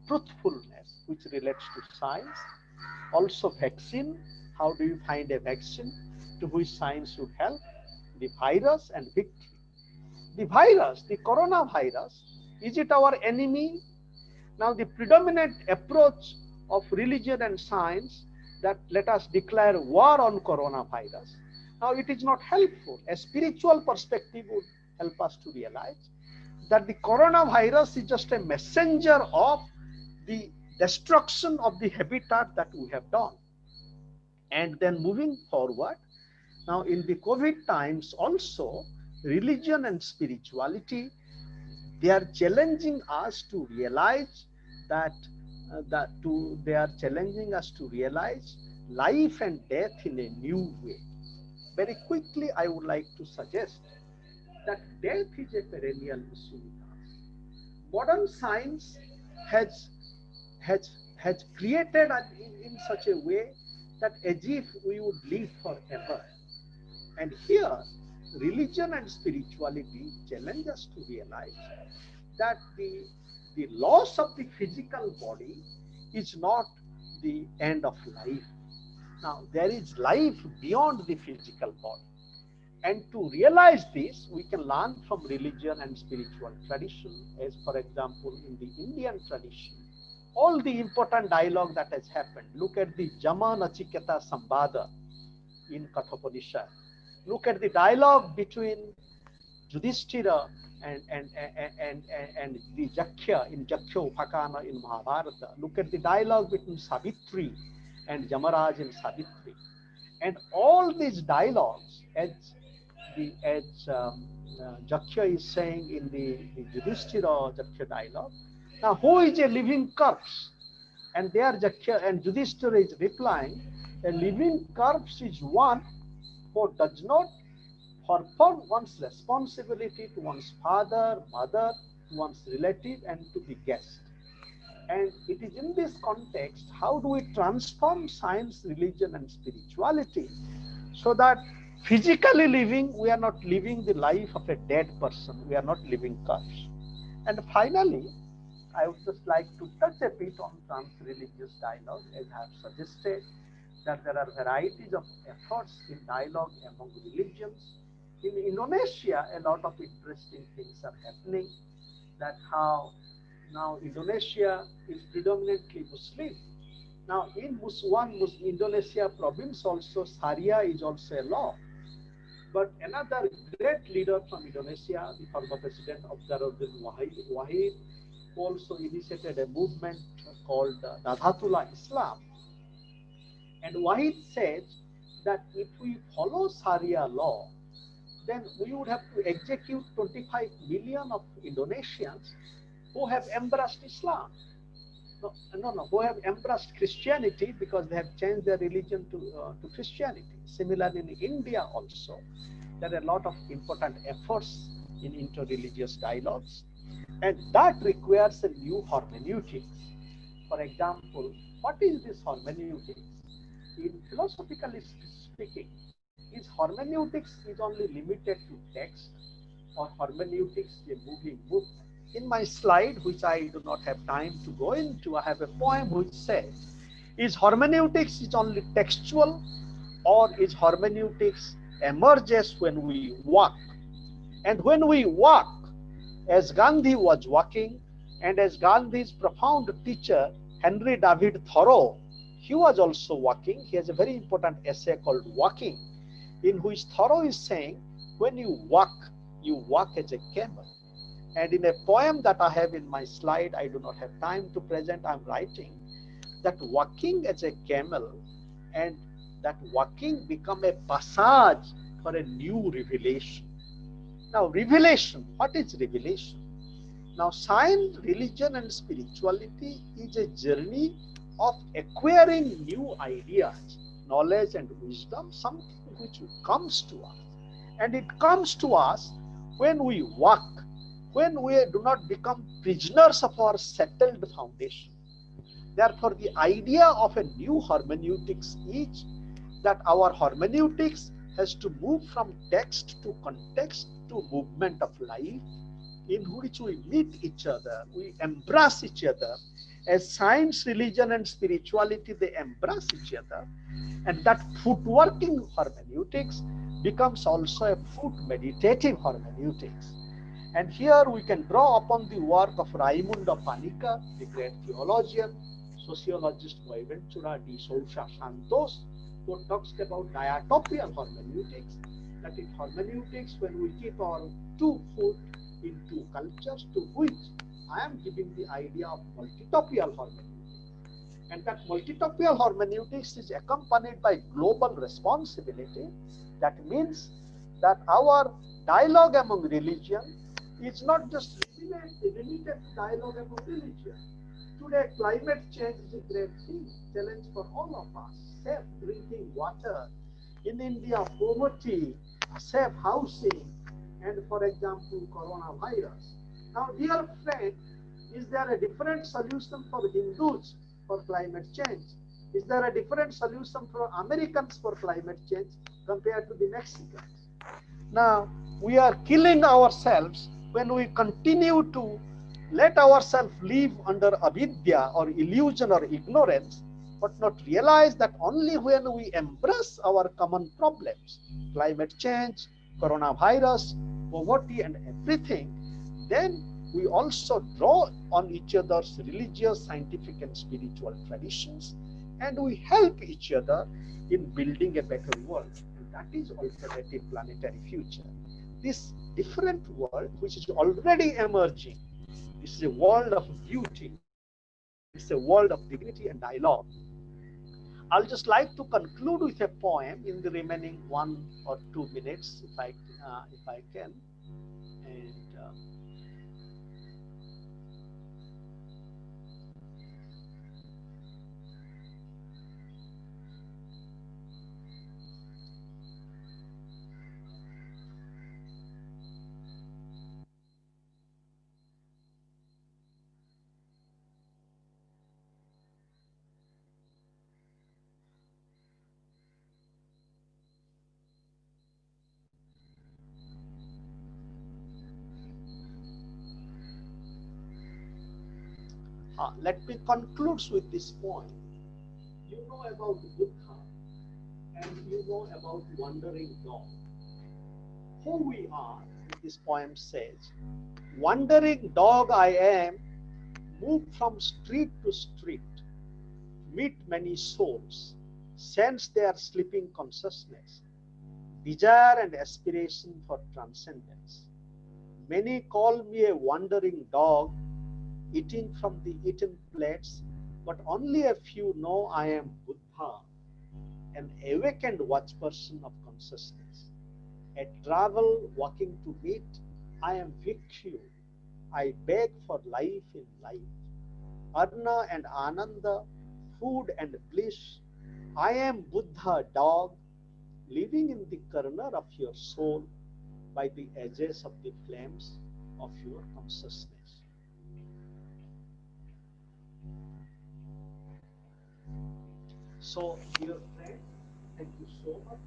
truthfulness, which relates to science. Also vaccine, how do you find a vaccine to which science should help? The virus and victory. The virus, the coronavirus, is it our enemy? Now the predominant approach of religion and science that let us declare war on coronavirus. Now it is not helpful. A spiritual perspective would help us to realize that the coronavirus is just a messenger of the destruction of the habitat that we have done. And then moving forward, now in the COVID times also, religion and spirituality, they are challenging us to realize that they are challenging us to realize life and death in a new way. Very quickly, I would like to suggest that death is a perennial issue with us. Modern science has created in such a way that as if we would live forever. And here, religion and spirituality challenge us to realize that the loss of the physical body is not the end of life. Now, there is life beyond the physical body. And to realize this, we can learn from religion and spiritual tradition, as for example, in the Indian tradition, all the important dialogue that has happened. Look at the Jama Nachiketa Sambada in Kathopanishad. Look at the dialogue between Yudhishthira and the Jakhya in Jakhya Upakana in Mahabharata. Look at the dialogue between Savitri and Yamaraj in Savitri. And all these dialogues, as Jakhya is saying in the Yudhishthira Jakhya dialogue, now who is a living corpse? And there Jakhya and Yudhishthira is replying, a living corpse is one who does not perform one's responsibility to one's father, mother, to one's relative, and to the guest. And it is in this context, how do we transform science, religion, and spirituality so that physically living, we are not living the life of a dead person, we are not living corpse. And finally, I would just like to touch a bit on trans-religious dialogue, as I have suggested that there are varieties of efforts in dialogue among religions. In Indonesia, a lot of interesting things are happening, that how now Indonesia is predominantly Muslim. Now in Indonesia province also, Sharia is also a law. But another great leader from Indonesia, the former president of Darul Wahid, also initiated a movement called Nahdlatul Islam. And Wahid says that if we follow Sharia law, then we would have to execute 25 million of Indonesians who have embraced Islam. Who have embraced Christianity because they have changed their religion to Christianity. Similarly, in India also, there are a lot of important efforts in interreligious dialogues, and that requires a new hermeneutics. For example, what is this hermeneutics? In philosophically speaking, is hermeneutics is only limited to text, or hermeneutics a moving book? In my slide, which I do not have time to go into, I have a poem which says, is hermeneutics is only textual, or is hermeneutics emerges when we walk? And when we walk, as Gandhi was walking, and as Gandhi's profound teacher, Henry David Thoreau, he was also walking. He has a very important essay called Walking, in which Thoreau is saying, when you walk as a camel. And in a poem that I have in my slide, I do not have time to present, I'm writing that walking as a camel, and that walking become a passage for a new revelation. Now, revelation, what is revelation? Now, science, religion, and spirituality is a journey of acquiring new ideas, knowledge, and wisdom, something which comes to us. And it comes to us when we walk, when we do not become prisoners of our settled foundation. Therefore, the idea of a new hermeneutics is that our hermeneutics has to move from text to context into movement of life in which we meet each other, we embrace each other. As science, religion, and spirituality, they embrace each other. And that footworking hermeneutics becomes also a foot meditative hermeneutics. And here we can draw upon the work of Raimundo Panica, the great theologian, sociologist Boaventura de Sousa Santos, who talks about diatopial hermeneutics, that in hermeneutics, when we keep our 2 foot in 2 cultures, to which I am giving the idea of multitopial hermeneutics. And that multitopial hermeneutics is accompanied by global responsibility. That means that our dialogue among religion is not just limited dialogue among religion. Today, climate change is a great thing, challenge for all of us. Safe drinking water. In India, poverty, safe housing, and for example, coronavirus. Now, dear friend, is there a different solution for Hindus for climate change? Is there a different solution for Americans for climate change compared to the Mexicans? Now, we are killing ourselves when we continue to let ourselves live under avidya or illusion or ignorance, but not realize that only when we embrace our common problems, climate change, coronavirus, poverty, and everything, then we also draw on each other's religious, scientific, and spiritual traditions, and we help each other in building a better world. And that is alternative planetary future. This different world, which is already emerging, this is a world of beauty. It's a world of dignity and dialogue. I'll just like to conclude with a poem in the remaining 1 or 2 minutes, if I can. And let me conclude with this point. You know about Buddha and you know about wandering dog. Who we are, this poem says, wandering dog I am, move from street to street, meet many souls, sense their sleeping consciousness, desire and aspiration for transcendence. Many call me a wandering dog, eating from the eaten plates, but only a few know I am Buddha, an awakened watch person of consciousness. A travel walking to meet, I am Bhikshu. I beg for life in life. Arna and Ananda, food and bliss. I am Buddha dog, living in the corner of your soul by the edges of the flames of your consciousness. So, dear friend, thank you so much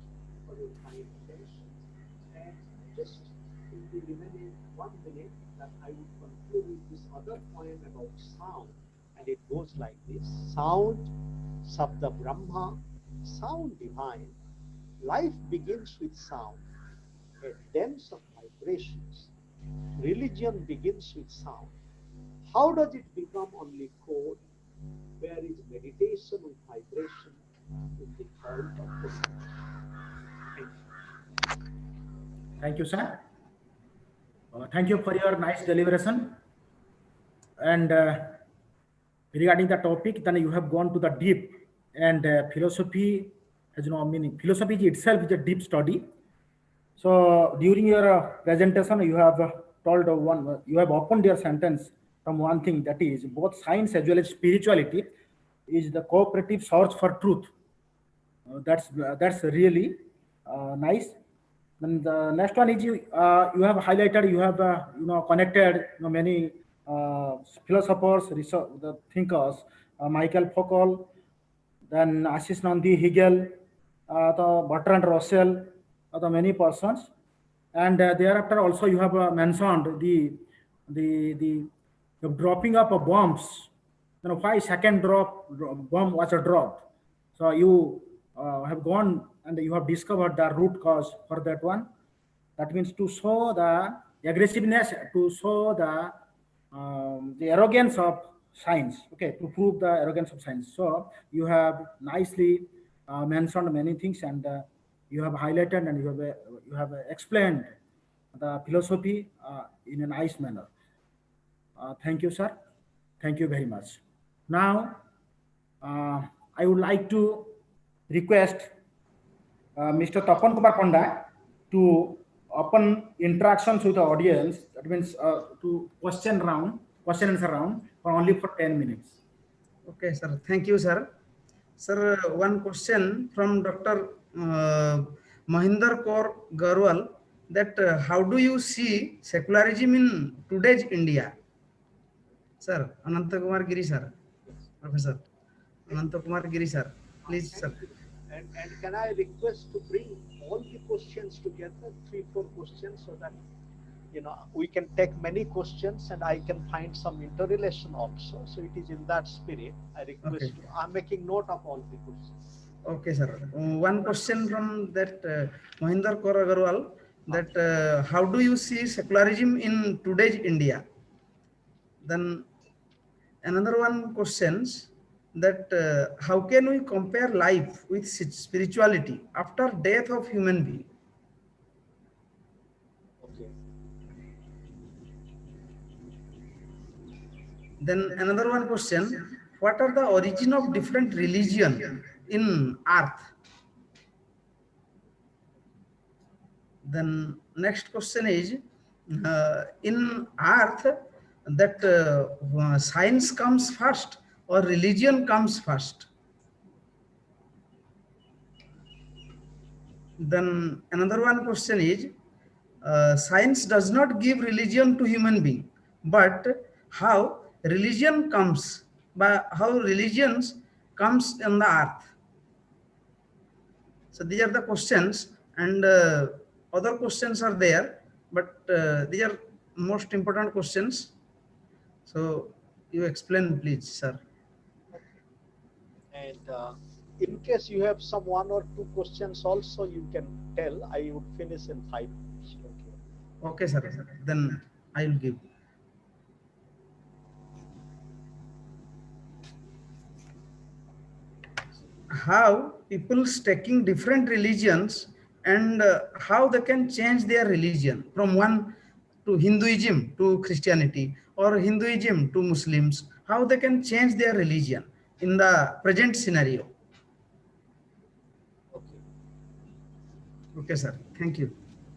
for your kind attention. And just in the remaining 1 minute, that I would conclude with this other poem about sound. And it goes like this: sound, Sabda Brahma, sound divine. Life begins with sound, a dance of vibrations. Religion begins with sound. How does it become only code? Where is meditation with vibration in the cult of the sound? Thank you, sir. Thank you for your nice deliberation. And regarding the topic, then you have gone to the deep, and philosophy has no meaning. Philosophy itself is a deep study. So during your presentation, you have told you have opened your sentence from one thing, that is both science as well as spirituality is the cooperative search for truth. That's really nice. Then the next one is you have highlighted, you have connected many philosophers, the thinkers, Michael Foucault, then Ashish Nandi, Hegel, the Bertrand Russell, the many persons. And thereafter also you have mentioned the dropping of bombs. You know, why second bomb was a drop. So you have gone and you have discovered the root cause for that one. That means to show the aggressiveness, to show the arrogance of science. Okay, to prove the arrogance of science. So you have nicely mentioned many things, and you have highlighted and you have explained the philosophy in a nice manner. Thank you, sir. Thank you very much. Now, I would like to request Mr. Tapan Kumar Panda to open interactions with the audience. That means to question answer round for only for 10 minutes. Okay, sir. Thank you, sir. Sir, one question from Dr. Mahinder Kaur Garwal, that how do you see secularism in today's India? Sir, Ananta Kumar Giri, sir. Professor Ananta Kumar Giri, sir. Please, sir. And can I request to bring all the questions together, 3-4 questions, so that we can take many questions and I can find some interrelation also. So it is in that spirit. I request Okay. I'm making note of all the questions. Okay, sir. One question from that Mahinder Kaur Agarwal, that how do you see secularism in today's India? Then another one questions that how can we compare life with spirituality after death of human being? Okay. Then another one question, what are the origin of different religion in earth? Then next question is, in earth, that science comes first or religion comes first? Then another one question is, science does not give religion to human being, but how religion comes, by how religions comes in the earth? So these are the questions, and other questions are there, but these are most important questions. So you explain, please, sir. And in case you have some 1 or 2 questions also, you can tell. I would finish in 5 minutes. Okay. Okay, sir. Then I will give. How people taking different religions and how they can change their religion from one to Hinduism to Christianity or Hinduism to Muslims, how they can change their religion in the present scenario. Okay. Okay, sir. Thank you.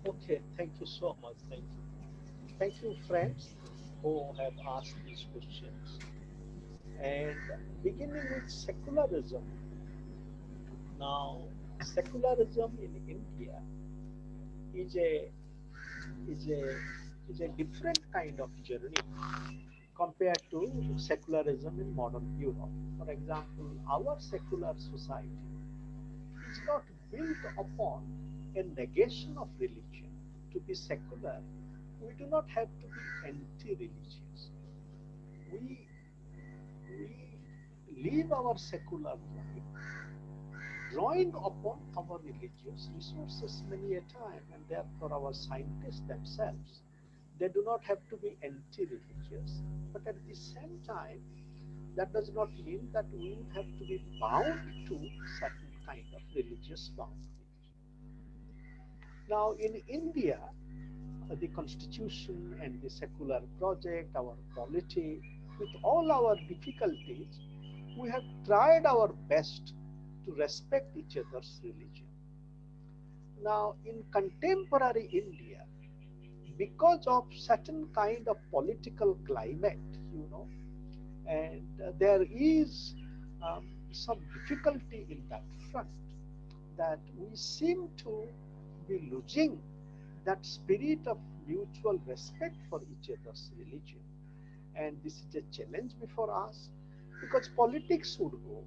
Okay. Thank you so much. Thank you. Thank you, friends, who have asked these questions. And beginning with secularism. Now, secularism in India is a different kind of journey compared to secularism in modern Europe. For example, our secular society is not built upon a negation of religion. To be secular, we do not have to be anti-religious. We live our secular life drawing upon our religious resources many a time, and therefore our scientists themselves, they do not have to be anti-religious, but at the same time, that does not mean that we would have to be bound to certain kind of religious boundaries. Now in India, the constitution and the secular project, our polity, with all our difficulties, we have tried our best to respect each other's religion. Now, in contemporary India, because of certain kind of political climate, and there is some difficulty in that front, that we seem to be losing that spirit of mutual respect for each other's religion. And this is a challenge before us, because politics would go,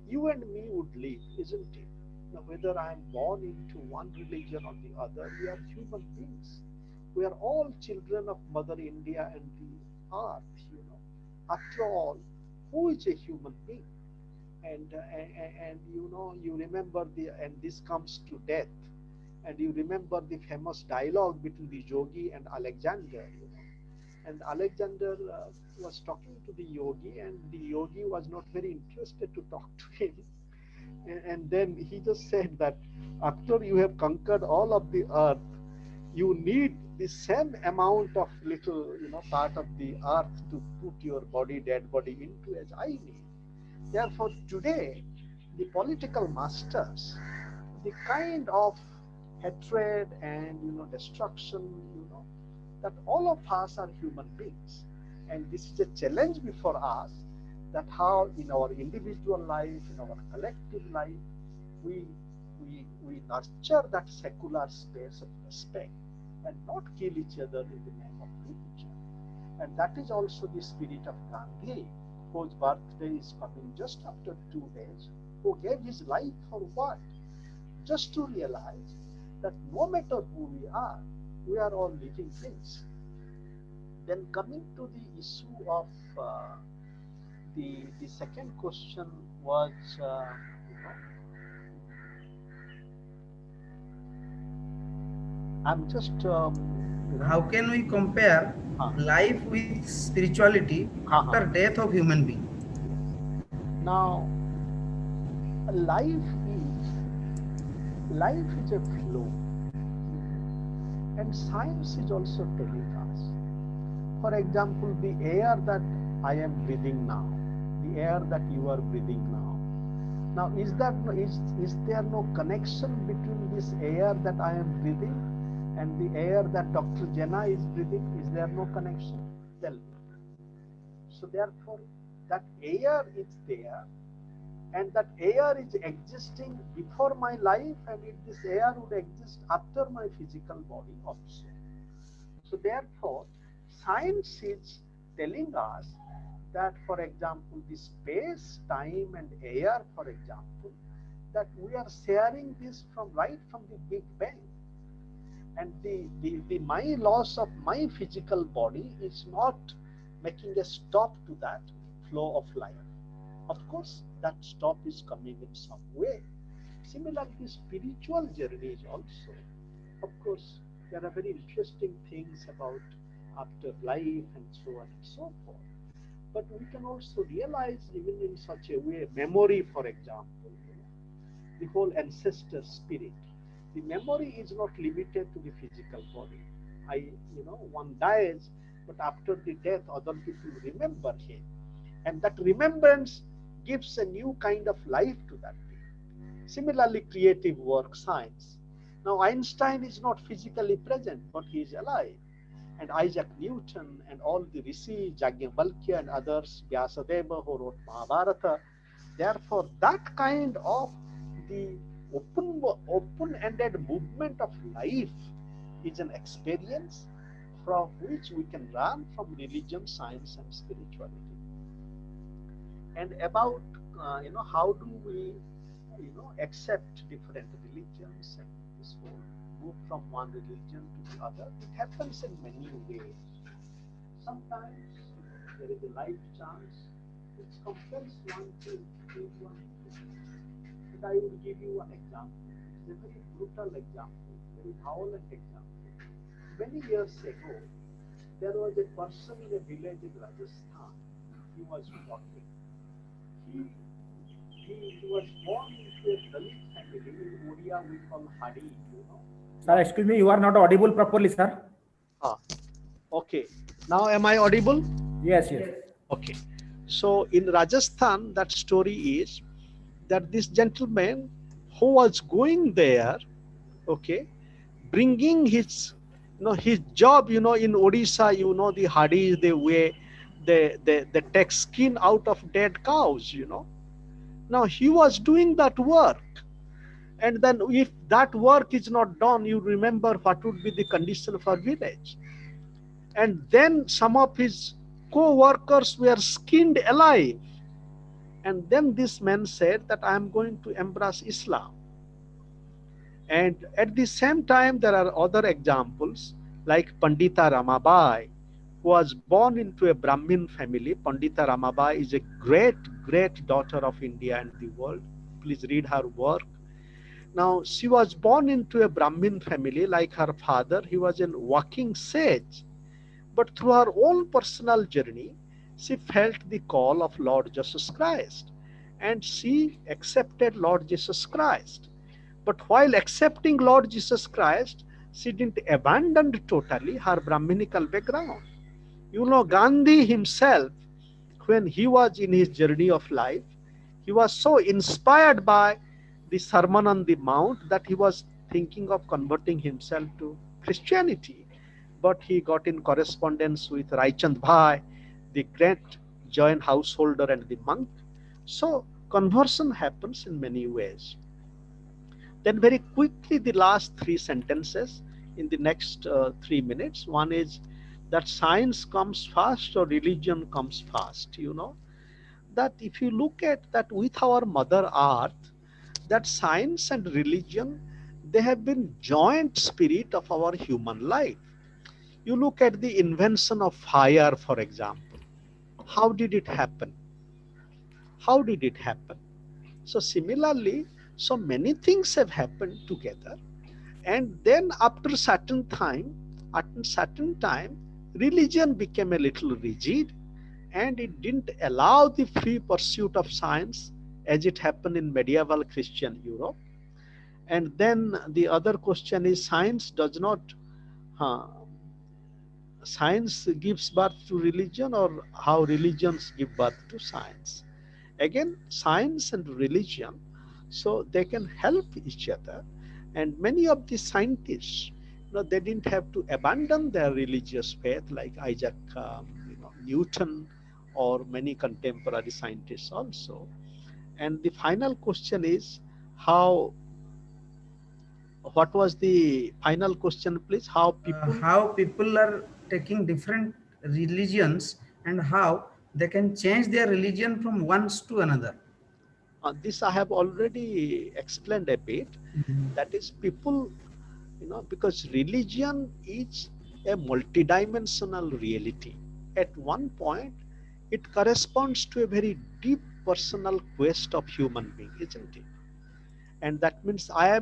you and me would live, isn't it? Now, whether I am born into one religion or the other, we are human beings. We are all children of Mother India and the earth, you know. After all, who is a human being? And you know, you remember and this comes to death, and you remember the famous dialogue between the yogi and Alexander, you know. And Alexander was talking to the yogi, and the yogi was not very interested to talk to him. And then he just said that after you have conquered all of the earth, you need the same amount of little, you know, part of the earth to put your body, dead body into as I need. Therefore, today, the political masters, the kind of hatred and, you know, destruction, you know, that all of us are human beings. And this is a challenge before us, that how in our individual life, in our collective life, we nurture that secular space of respect and not kill each other in the name of religion. And that is also the spirit of Gandhi, whose birthday is coming just after 2 days, who gave his life for what? Just to realize that no matter who we are all living beings. Then coming to the issue of the second question was, you know, I'm just, you know, How can we compare life with spirituality after death of human being? now life is a flow, and science is also telling us. For example, the air that I am breathing now, the air that you are breathing now. Now, is there no connection between this air that I am breathing and the air that Dr. Jena is breathing? Is there no connection? Tell me. So therefore, that air is there, and that air is existing before my life, and this air would exist after my physical body also. So therefore, science is telling us that, for example, the space, time, and air, for example, that we are sharing this right from the Big Bang. And my loss of my physical body is not making a stop to that flow of life. Of course, that stop is coming in some way. Similarly, spiritual journeys also. Of course, there are very interesting things about afterlife and so on and so forth. But we can also realize, even in such a way, memory, for example, you know, the whole ancestor spirit. The memory is not limited to the physical body. One dies, but after the death, other people remember him. And that remembrance gives a new kind of life to that thing. Similarly, creative work, science. Now, Einstein is not physically present, but he is alive. And Isaac Newton and all the Rishi, Yajnavalkya and others, Vyasadeva who wrote Mahabharata. Therefore, that kind of the open-ended movement of life is an experience from which we can learn from religion, science, and spirituality. And about how do we accept different religions and this whole move from one religion to the other? It happens in many ways. Sometimes there is a life chance which compels one to choose one religion. And I will give you one example. It's a very brutal example, very violent example. Many years ago, there was a person in a village in Rajasthan. He was walking. He was born into a Dalit family. In Odia we call Hari, Sir, excuse me, you are not audible properly, sir. Okay. Now am I audible? Yes. Okay. So in Rajasthan, that story is that this gentleman who was going there, okay, bringing his job, in Odisha, the Hadis, they take skin out of dead cows, Now he was doing that work. And then if that work is not done, you remember what would be the condition of our village. And then some of his co-workers were skinned alive. And then this man said that I am going to embrace Islam. And at the same time, there are other examples like Pandita Ramabai, who was born into a Brahmin family. Pandita Ramabai is a great, great daughter of India and the world. Please read her work. Now, she was born into a Brahmin family like her father. He was a walking sage. But through her own personal journey, she felt the call of Lord Jesus Christ. And she accepted Lord Jesus Christ. But while accepting Lord Jesus Christ, she didn't abandon totally her Brahminical background. You know, Gandhi himself, when he was in his journey of life, he was so inspired by the Sermon on the Mount that he was thinking of converting himself to Christianity. But he got in correspondence with Raichand Bhai, the great Jain householder and the monk. So conversion happens in many ways. Then very quickly, the last three sentences in the next 3 minutes. One is that science comes first or religion comes first. You know, that if you look at that with our mother earth, that science and religion, they have been joint spirit of our human life. You look at the invention of fire, for example. How did it happen? How did it happen? So similarly, so many things have happened together. And then after certain time, religion became a little rigid, and it didn't allow the free pursuit of science as it happened in medieval Christian Europe. And then the other question is, uh, science gives birth to religion, or how religions give birth to science? Again, science and religion, so they can help each other. And many of the scientists, they didn't have to abandon their religious faith, like Isaac Newton, or many contemporary scientists also. And the final question is, how what was the final question, please? How people are taking different religions and how they can change their religion from one to another. This I have already explained a bit. That is, people, because religion is a multidimensional reality. At one point, it corresponds to a very deep personal quest of human being, isn't it? And that means I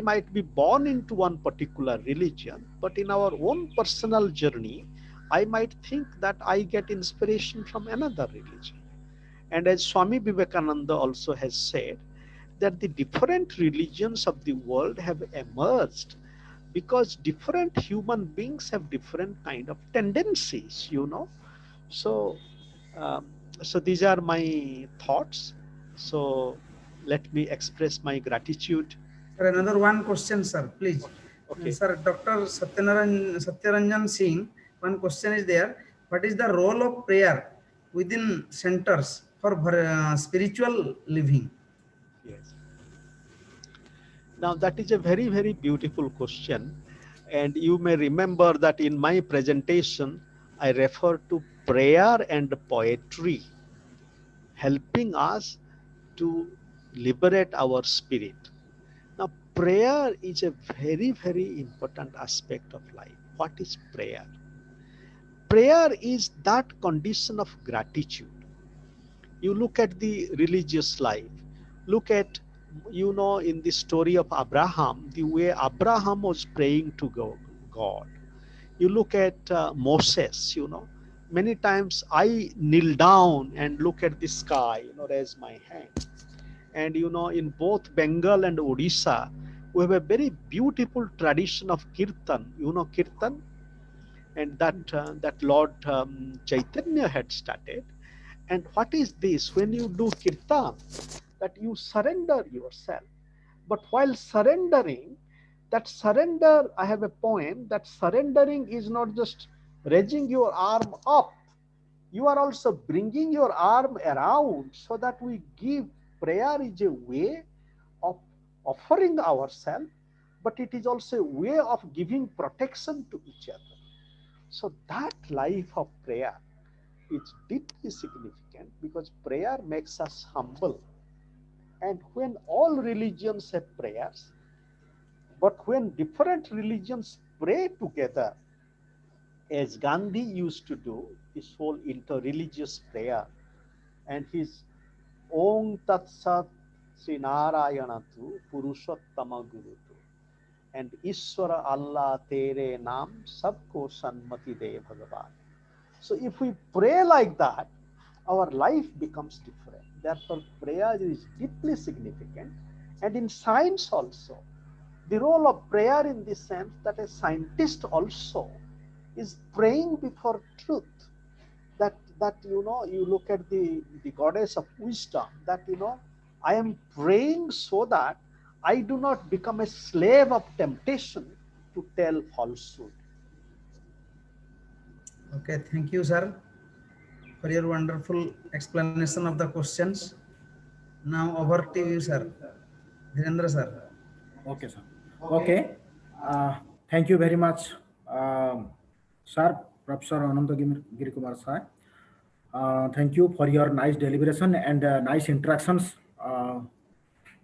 might be born into one particular religion, but in our own personal journey, I might think that I get inspiration from another religion. And as Swami Vivekananda also has said, that the different religions of the world have emerged because different human beings have different kind of tendencies. So um, so these are my thoughts. So let me express my gratitude. Sir, another one question, sir, please. Okay. Sir, Dr. Satyaranjan Singh, one question is there. What is the role of prayer within centers for spiritual living? Yes. Now that is a very, very beautiful question. And you may remember that in my presentation, I refer to prayer and poetry helping us to liberate our spirit. Now, prayer is a very, very important aspect of life. What is prayer? Prayer is that condition of gratitude. You look at the religious life, look at, in the story of Abraham, the way Abraham was praying to God. You look at Moses, many times I kneel down and look at the sky, raise my hand. And in both Bengal and Odisha, we have a very beautiful tradition of kirtan. Kirtan, and that Lord Chaitanya had started. And what is this? When you do kirtan, that you surrender yourself. But while surrendering, that surrender, I have a poem that surrendering is not just raising your arm up. You are also bringing your arm around, so that we give. Prayer is a way of offering ourselves, but it is also a way of giving protection to each other. So that life of prayer is deeply significant, because prayer makes us humble. And when all religions have prayers, But when different religions pray together, as Gandhi used to do, his whole inter-religious prayer, and his Om Tat Sat Sri Narayana Tu Purushottama Guru Tu, and Ishwara Allah Tere Naam Sabko Sanmati De Bhagavan. So if we pray like that, our life becomes different. Therefore, prayer is deeply significant. And in science also, the role of prayer in the sense that a scientist also is praying before truth. That you look at the goddess of wisdom, that I am praying so that I do not become a slave of temptation to tell falsehood. Okay, thank you, sir, for your wonderful explanation of the questions. Now over to you, sir. Dhirendra, sir. Okay, sir. Okay. Thank you very much, sir, Professor Ananta Giri Kumar sir. Thank you for your nice deliberation and nice interactions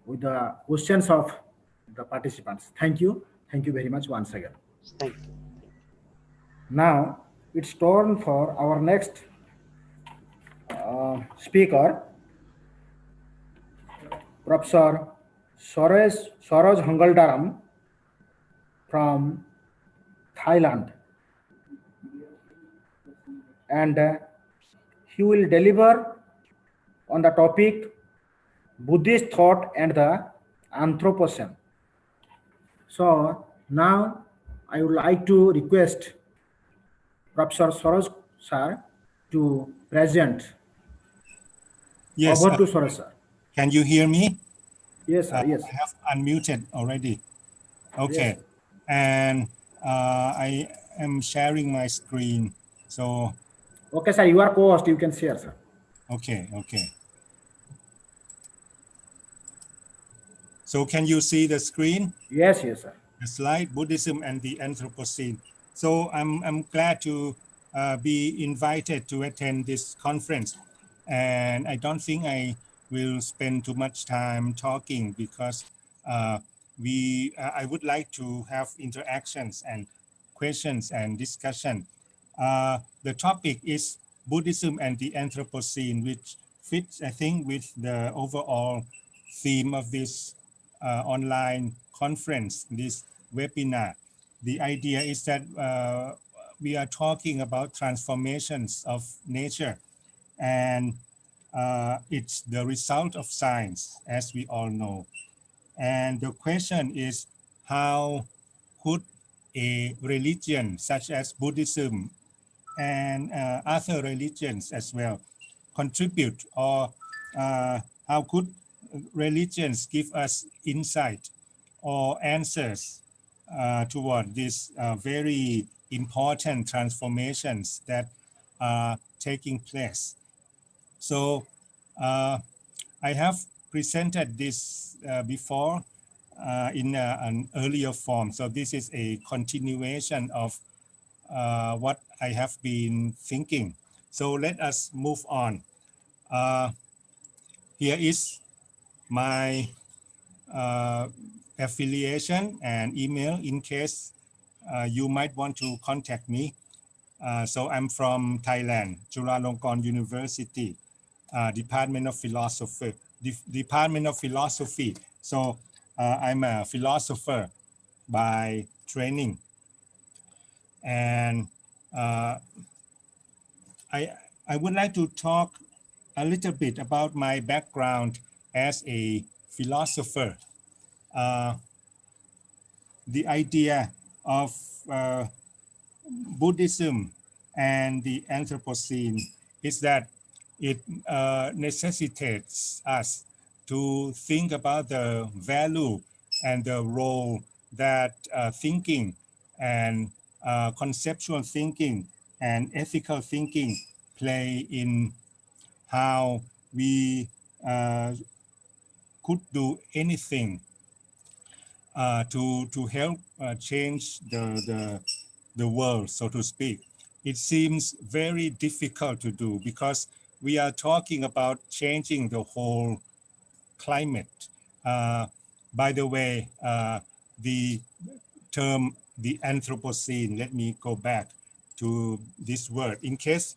with the questions of the participants. Thank you. Thank you very much once again. Thank you. Now it's turn for our next speaker, Professor Saroj Hangaldaram from Thailand, and he will deliver on the topic Buddhist thought and the Anthropocene. So now I would like to request Professor Saroj sir to present. Yes. Over to Saroj sir. Can you hear me? Yes, sir. Yes. I have unmuted already. Okay. Yes. And I am sharing my screen. So, Okay, sir. You are co-host. You can share, sir. okay. So can you see the screen? Yes, yes, sir. The slide, Buddhism and the Anthropocene. So I'm glad to be invited to attend this conference. And I don't think I will spend too much time talking because I would like to have interactions and questions and discussion. The topic is Buddhism and the Anthropocene, which fits, I think, with the overall theme of this online conference, this webinar. The idea is that we are talking about transformations of nature, and it's the result of science, as we all know. And the question is, how could a religion such as Buddhism and other religions as well contribute, or how could religions give us insight or answers toward these very important transformations that are taking place. So I have presented this before in an earlier form. So this is a continuation of what I have been thinking. So let us move on. Here is my affiliation and email in case you might want to contact me. So I'm from Thailand, Chulalongkorn University, Department of Philosophy. Department of Philosophy. So I'm a philosopher by training. And I would like to talk a little bit about my background as a philosopher. The idea of Buddhism and the Anthropocene is that it necessitates us to think about the value and the role that thinking and conceptual thinking and ethical thinking play in how we could do anything to help change the world, so to speak. It seems very difficult to do because we are talking about changing the whole climate. By the way, the term the Anthropocene. Let me go back to this word in case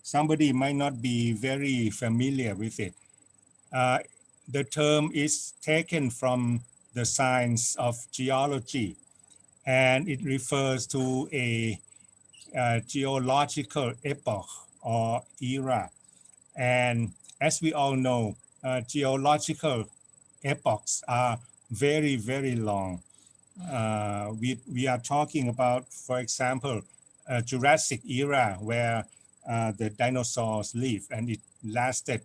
somebody might not be very familiar with it. The term is taken from the science of geology, and it refers to a geological epoch or era. And as we all know, geological epochs are very, very long. We are talking about, for example, Jurassic era, where the dinosaurs lived, and it lasted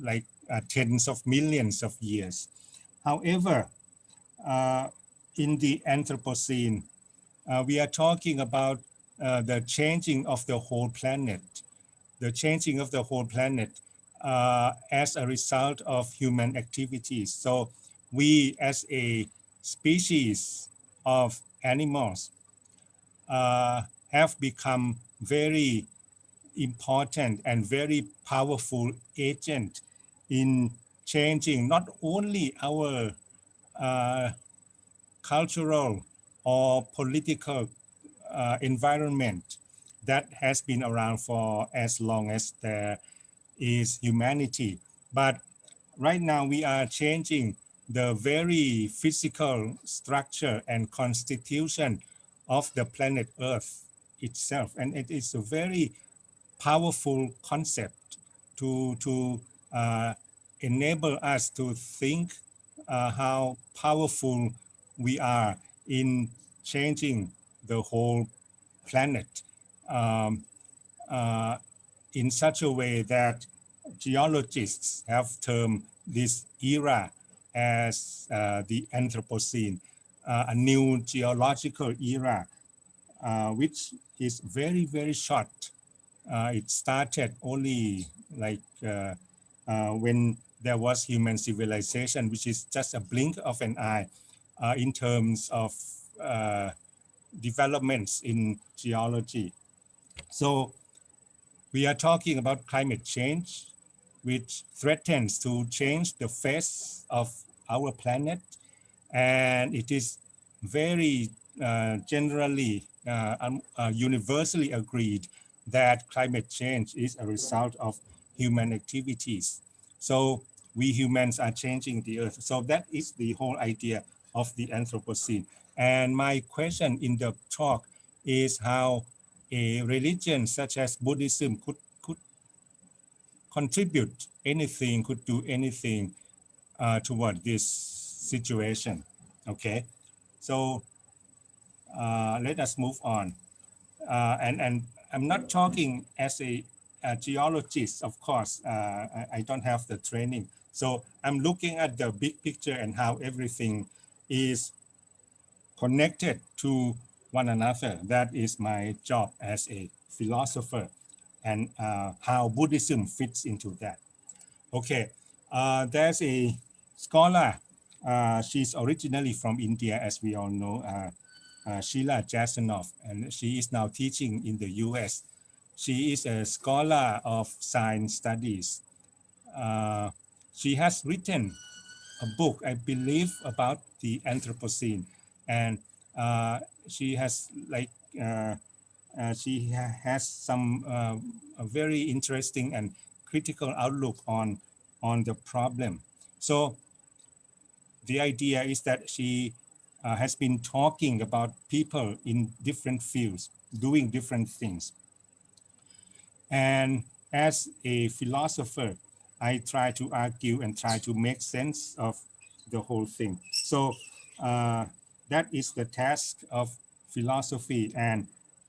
like tens of millions of years. However, in the Anthropocene, we are talking about the changing of the whole planet, as a result of human activities. So we as a species of animals have become very important and very powerful agent in changing not only our cultural or political environment that has been around for as long as there is humanity, but right now we are changing the very physical structure and constitution of the planet Earth itself. And it is a very powerful concept to enable us to think how powerful we are in changing the whole planet in such a way that geologists have termed this era as the Anthropocene, a new geological era, which is very, very short. It started only like when there was human civilization, which is just a blink of an eye in terms of developments in geology. So we are talking about climate change, which threatens to change the face of our planet. And it is very generally, universally agreed that climate change is a result of human activities. So we humans are changing the earth. So that is the whole idea of the Anthropocene. And my question in the talk is how a religion such as Buddhism could contribute anything, could do anything toward this situation. Okay, so let us move on. And I'm not talking as a geologist, of course. I don't have the training. So I'm looking at the big picture and how everything is connected to one another. That is my job as a philosopher, and how Buddhism fits into that. Okay, there's a scholar. She's originally from India, as we all know, Sheila Jasanoff, and she is now teaching in the US. She is a scholar of science studies. She has written a book, I believe, about the Anthropocene, and she has has some a very interesting and critical outlook on the problem. So the idea is that she has been talking about people in different fields doing different things. And as a philosopher, I try to argue and try to make sense of the whole thing. So that is the task of philosophy. And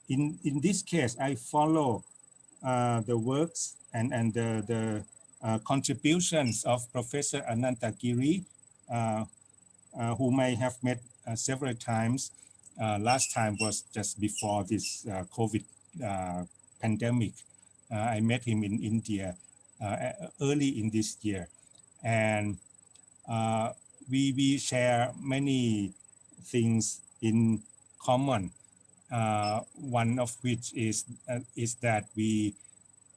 in this case, I follow the works and the contributions of Professor Ananta Giri, whom I have met several times. Last time was just before this COVID pandemic. I met him in India early in this year. And we share many things in common. One of which is that we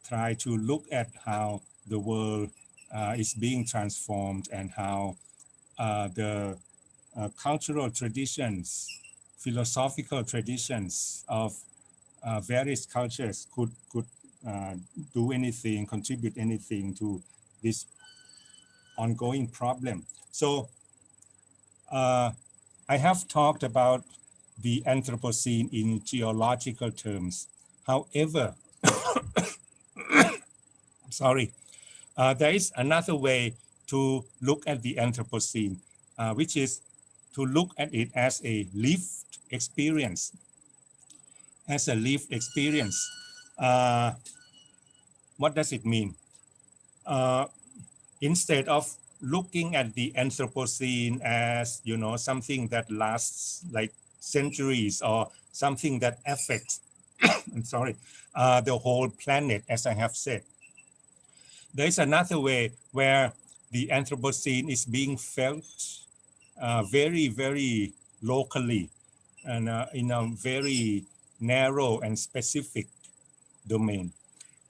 try to look at how the world is being transformed and how the cultural traditions, philosophical traditions of various cultures could do anything, contribute anything to this ongoing problem. So I have talked about the Anthropocene in geological terms. However, sorry, there is another way to look at the Anthropocene, which is to look at it as a lived experience. As a lived experience. What does it mean? Instead of looking at the Anthropocene as, you know, something that lasts like centuries or something that affects, I'm sorry, the whole planet, as I have said. There is another way where the Anthropocene is being felt very, very locally and in a very narrow and specific domain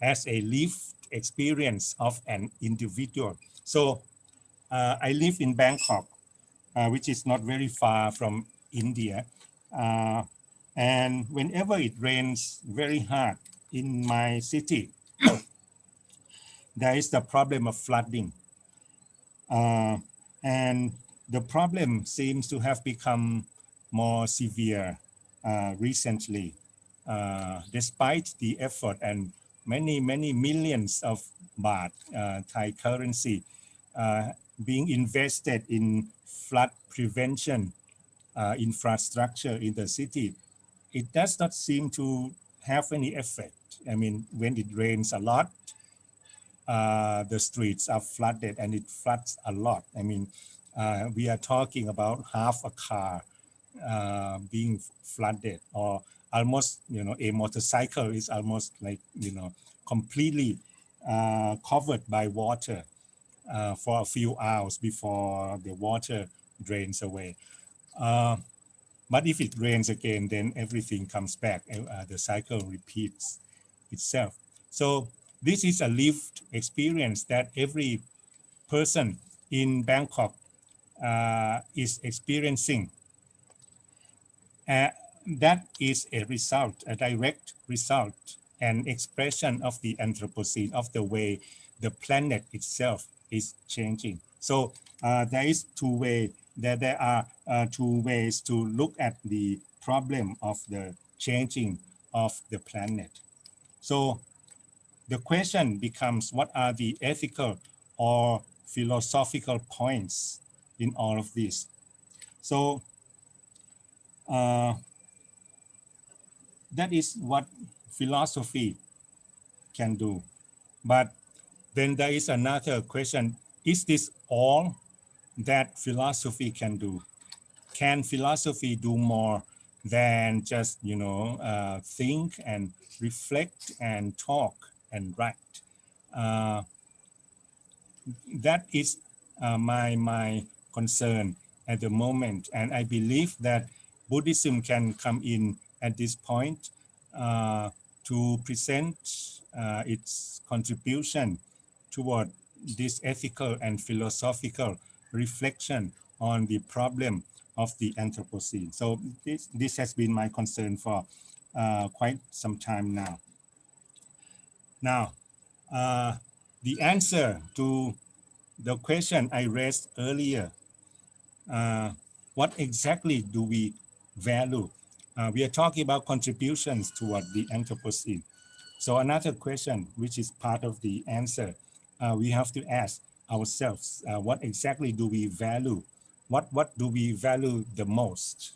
as a lived experience of an individual. So I live in Bangkok, which is not very far from India. And whenever it rains very hard in my city, there is the problem of flooding. And the problem seems to have become more severe recently, despite the effort and many millions of baht, Thai currency, being invested in flood prevention infrastructure in the city. It does not seem to have any effect. I mean, when it rains a lot, the streets are flooded and it floods a lot. I mean, we are talking about half a car being flooded, or almost, you know, a motorcycle is almost like, you know, completely covered by water for a few hours before the water drains away. But if it rains again, then everything comes back. The cycle repeats itself. So this is a lived experience that every person in Bangkok is experiencing. That is a result, a direct result, an expression of the Anthropocene, of the way the planet itself is changing. So there are two ways to look at the problem of the changing of the planet. So the question becomes, what are the ethical or philosophical points in all of this? So that is what philosophy can do. But then there is another question: is this all that philosophy can do? Can philosophy do more than just, you know, think and reflect and talk and write? That is my concern at the moment, and I believe that Buddhism can come in at this point to present its contribution toward this ethical and philosophical reflection on the problem of the Anthropocene. So this has been my concern for quite some time now. Now, the answer to the question I raised earlier, what exactly do we value? We are talking about contributions toward the Anthropocene. So another question, which is part of the answer, we have to ask ourselves, what exactly do we value? What do we value the most?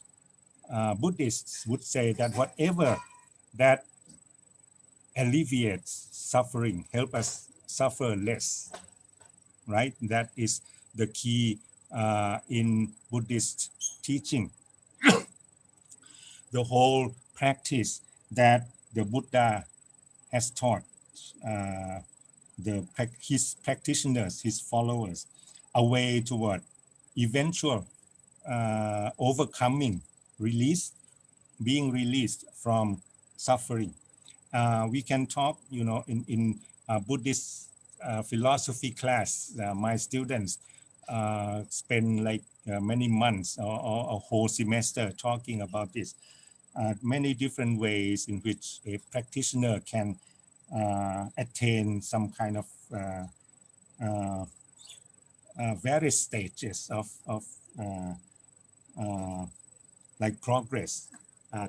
Buddhists would say that whatever that alleviates suffering, help us suffer less, right? That is the key in Buddhist teaching. The whole practice that the Buddha has taught his practitioners, his followers, a way toward eventual overcoming, being released from suffering. We can talk, you know, in Buddhist philosophy class, my students spend like many months or a whole semester talking about this. Many different ways in which a practitioner can attain some kind of various stages of like progress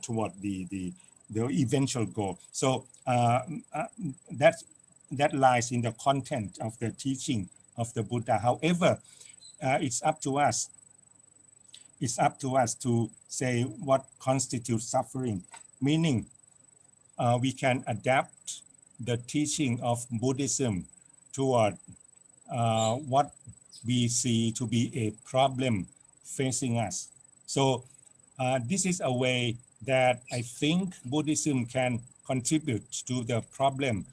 toward the eventual goal. So that lies in the content of the teaching of the Buddha. However, it's up to us. It's up to us to say what constitutes suffering, meaning we can adapt the teaching of Buddhism toward what we see to be a problem facing us. So this is a way that I think Buddhism can contribute to the problem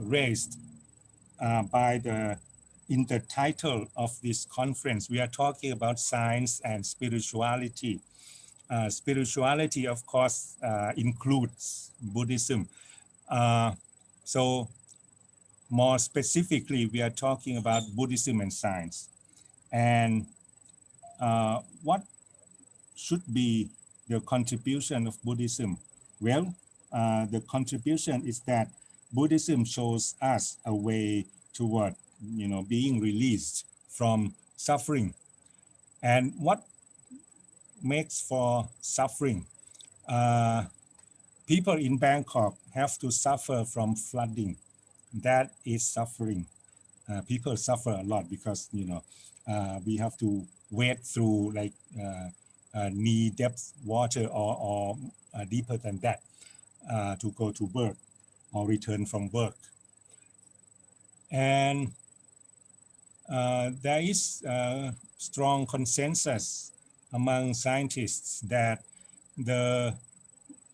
raised in the title of this conference. We are talking about science and spirituality. Spirituality, of course, includes Buddhism. So more specifically, we are talking about Buddhism and science. And what should be the contribution of Buddhism? Well, the contribution is that Buddhism shows us a way toward, being released from suffering. And what makes for suffering? People in Bangkok have to suffer from flooding. That is suffering. People suffer a lot because, we have to wade through like knee depth water or deeper than that to go to work or return from work. And there is a strong consensus among scientists that the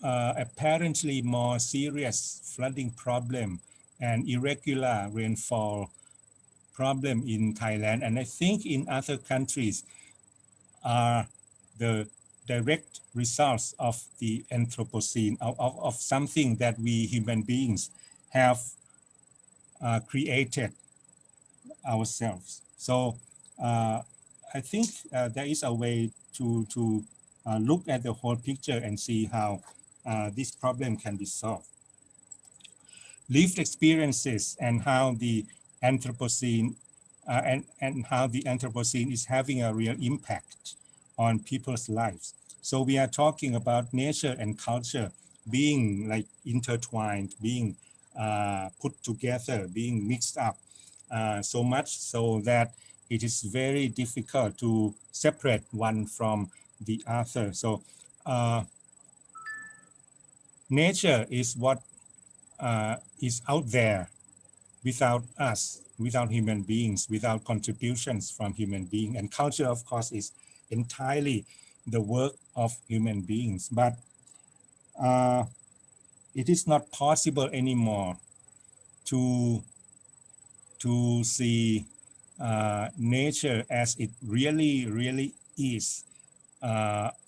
apparently more serious flooding problem and irregular rainfall problem in Thailand, and I think in other countries, are the direct results of the Anthropocene, of something that we human beings have created ourselves. So I think there is a way to look at the whole picture and see how this problem can be solved. Lived experiences and how the Anthropocene and how the Anthropocene is having a real impact on people's lives. So we are talking about nature and culture being like intertwined, being put together, being mixed up so much so that it is very difficult to separate one from the other. So nature is what is out there without us, without human beings, without contributions from human beings. And culture, of course, is entirely the work of human beings. But it is not possible anymore to see nature as it really is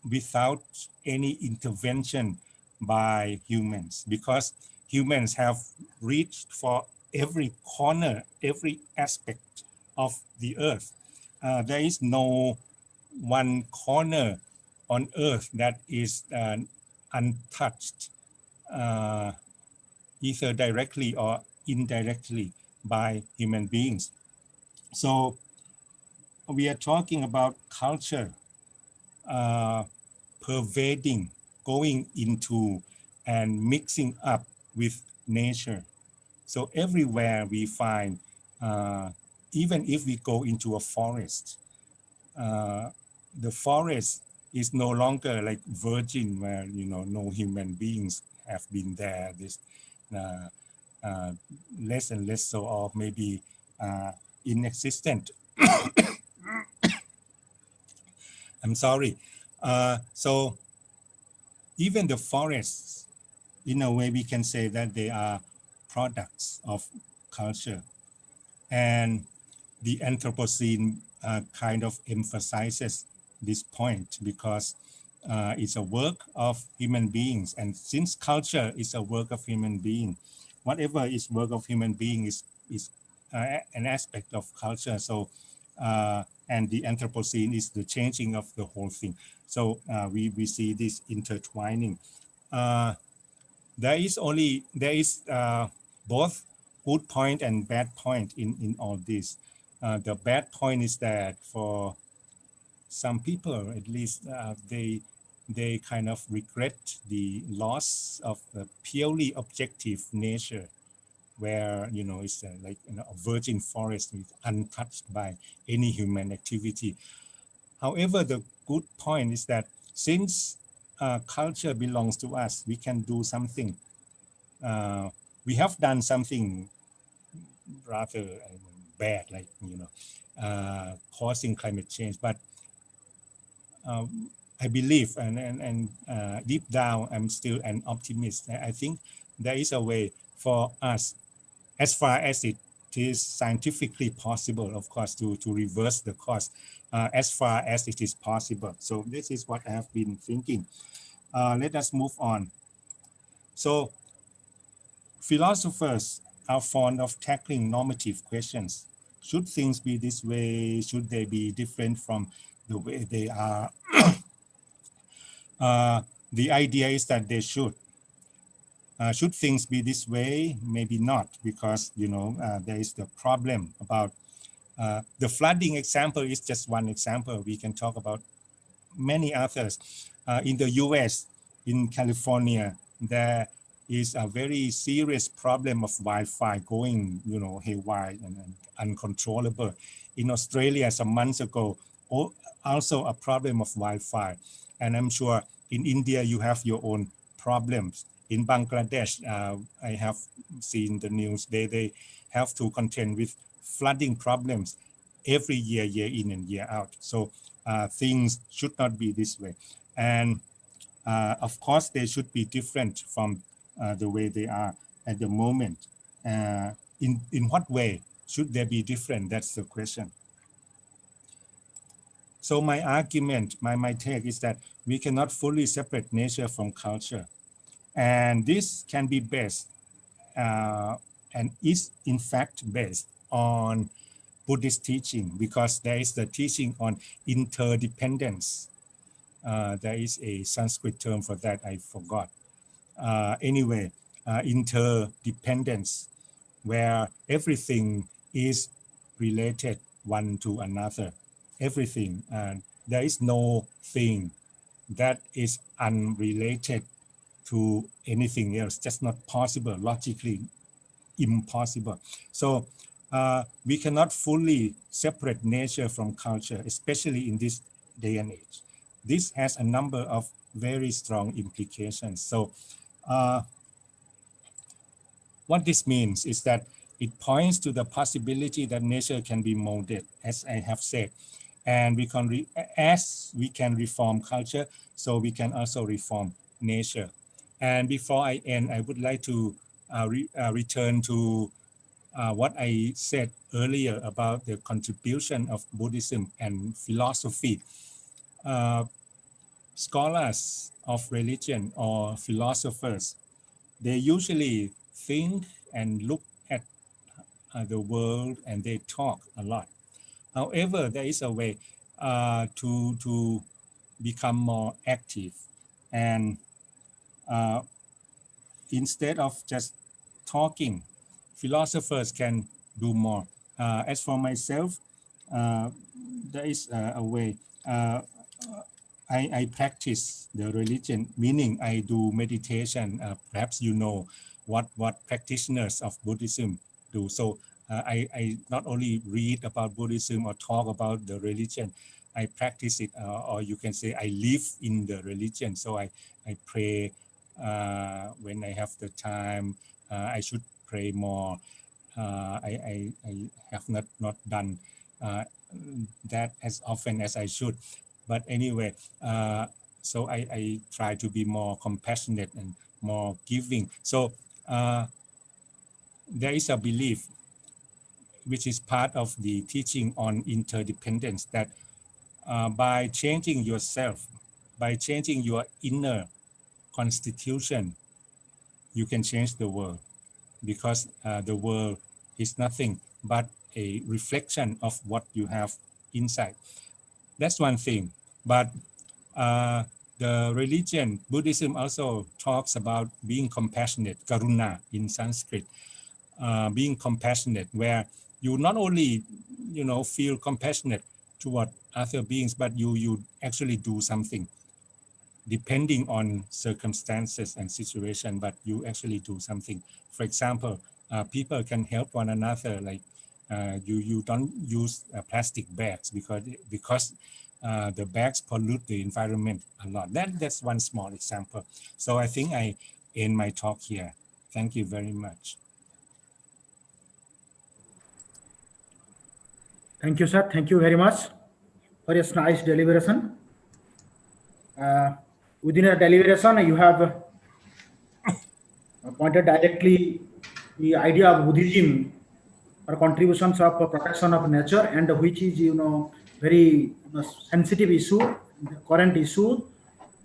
without any intervention by humans, because humans have reached for every corner, every aspect of the earth. There is no one corner on earth that is untouched, either directly or indirectly by human beings. So we are talking about culture pervading, going into and mixing up with nature. So everywhere we find, even if we go into a forest, the forest is no longer like virgin where, no human beings have been there. This less and less so, or maybe inexistent. I'm sorry. So even the forests, in a way, we can say that they are products of culture. And the Anthropocene kind of emphasizes this point because it's a work of human beings. And since culture is a work of human being, whatever is work of human being is an aspect of culture. So and the Anthropocene is the changing of the whole thing. So we see this intertwining. There is both good point and bad point in all this. The bad point is that for some people, at least, they kind of regret the loss of the purely objective nature, where it's like a virgin forest is untouched by any human activity. However, the good point is that since culture belongs to us, we can do something. We have done something rather bad, like causing climate change. But I believe, and deep down, I'm still an optimist. I think there is a way for us, as far as it is scientifically possible, of course, to reverse the cause, as far as it is possible. So this is what I have been thinking. Let us move on. So philosophers are fond of tackling normative questions. Should things be this way? Should they be different from the way they are? The idea is that they should. Should things be this way? Maybe not, because there is the problem about the flooding example is just one example. We can talk about many others. In the US, in California, there is a very serious problem of wildfire going, haywire and uncontrollable. In Australia, some months ago, also a problem of wildfire. And I'm sure in India, you have your own problems. In Bangladesh, I have seen the news, they have to contend with flooding problems every year, year in and year out. So things should not be this way. And of course, they should be different from the way they are at the moment. In what way should they be different? That's the question. So my argument, my take is that we cannot fully separate nature from culture. And this can be based and is in fact based on Buddhist teaching, because there is the teaching on interdependence. There is a Sanskrit term for that, I forgot. Anyway, interdependence, where everything is related one to another. Everything. There is no thing that is unrelated to anything else, just not possible, logically impossible. So we cannot fully separate nature from culture, especially in this day and age. This has a number of very strong implications. So what this means is that it points to the possibility that nature can be molded, as I have said. And we can as we can reform culture, so we can also reform nature. And before I end, I would like to return to what I said earlier about the contribution of Buddhism and philosophy. Scholars of religion or philosophers, they usually think and look at the world, and they talk a lot. However, there is a way to become more active, and instead of just talking, philosophers can do more. As for myself, there is a way. I practice the religion, meaning I do meditation. Perhaps you know what practitioners of Buddhism do. So I not only read about Buddhism or talk about the religion, I practice it, or you can say I live in the religion. So I pray when I have the time. I should pray more. I have not done that as often as I should. But anyway, so I try to be more compassionate and more giving. So there is a belief, which is part of the teaching on interdependence, that by changing yourself, by changing your inner constitution, you can change the world, because the world is nothing but a reflection of what you have inside. That's one thing. But the religion, Buddhism also talks about being compassionate, karuna in Sanskrit, being compassionate, where you not only, feel compassionate toward other beings, but you actually do something depending on circumstances and situation, but you actually do something. For example, people can help one another, like you don't use plastic bags because the bags pollute the environment a lot. That's one small example. So I think I end my talk here. Thank you very much. Thank you, sir. Thank you very much for your nice deliberation. Within your deliberation, you have pointed directly the idea of Buddhism or contributions of protection of nature, and which is very sensitive issue, the current issue,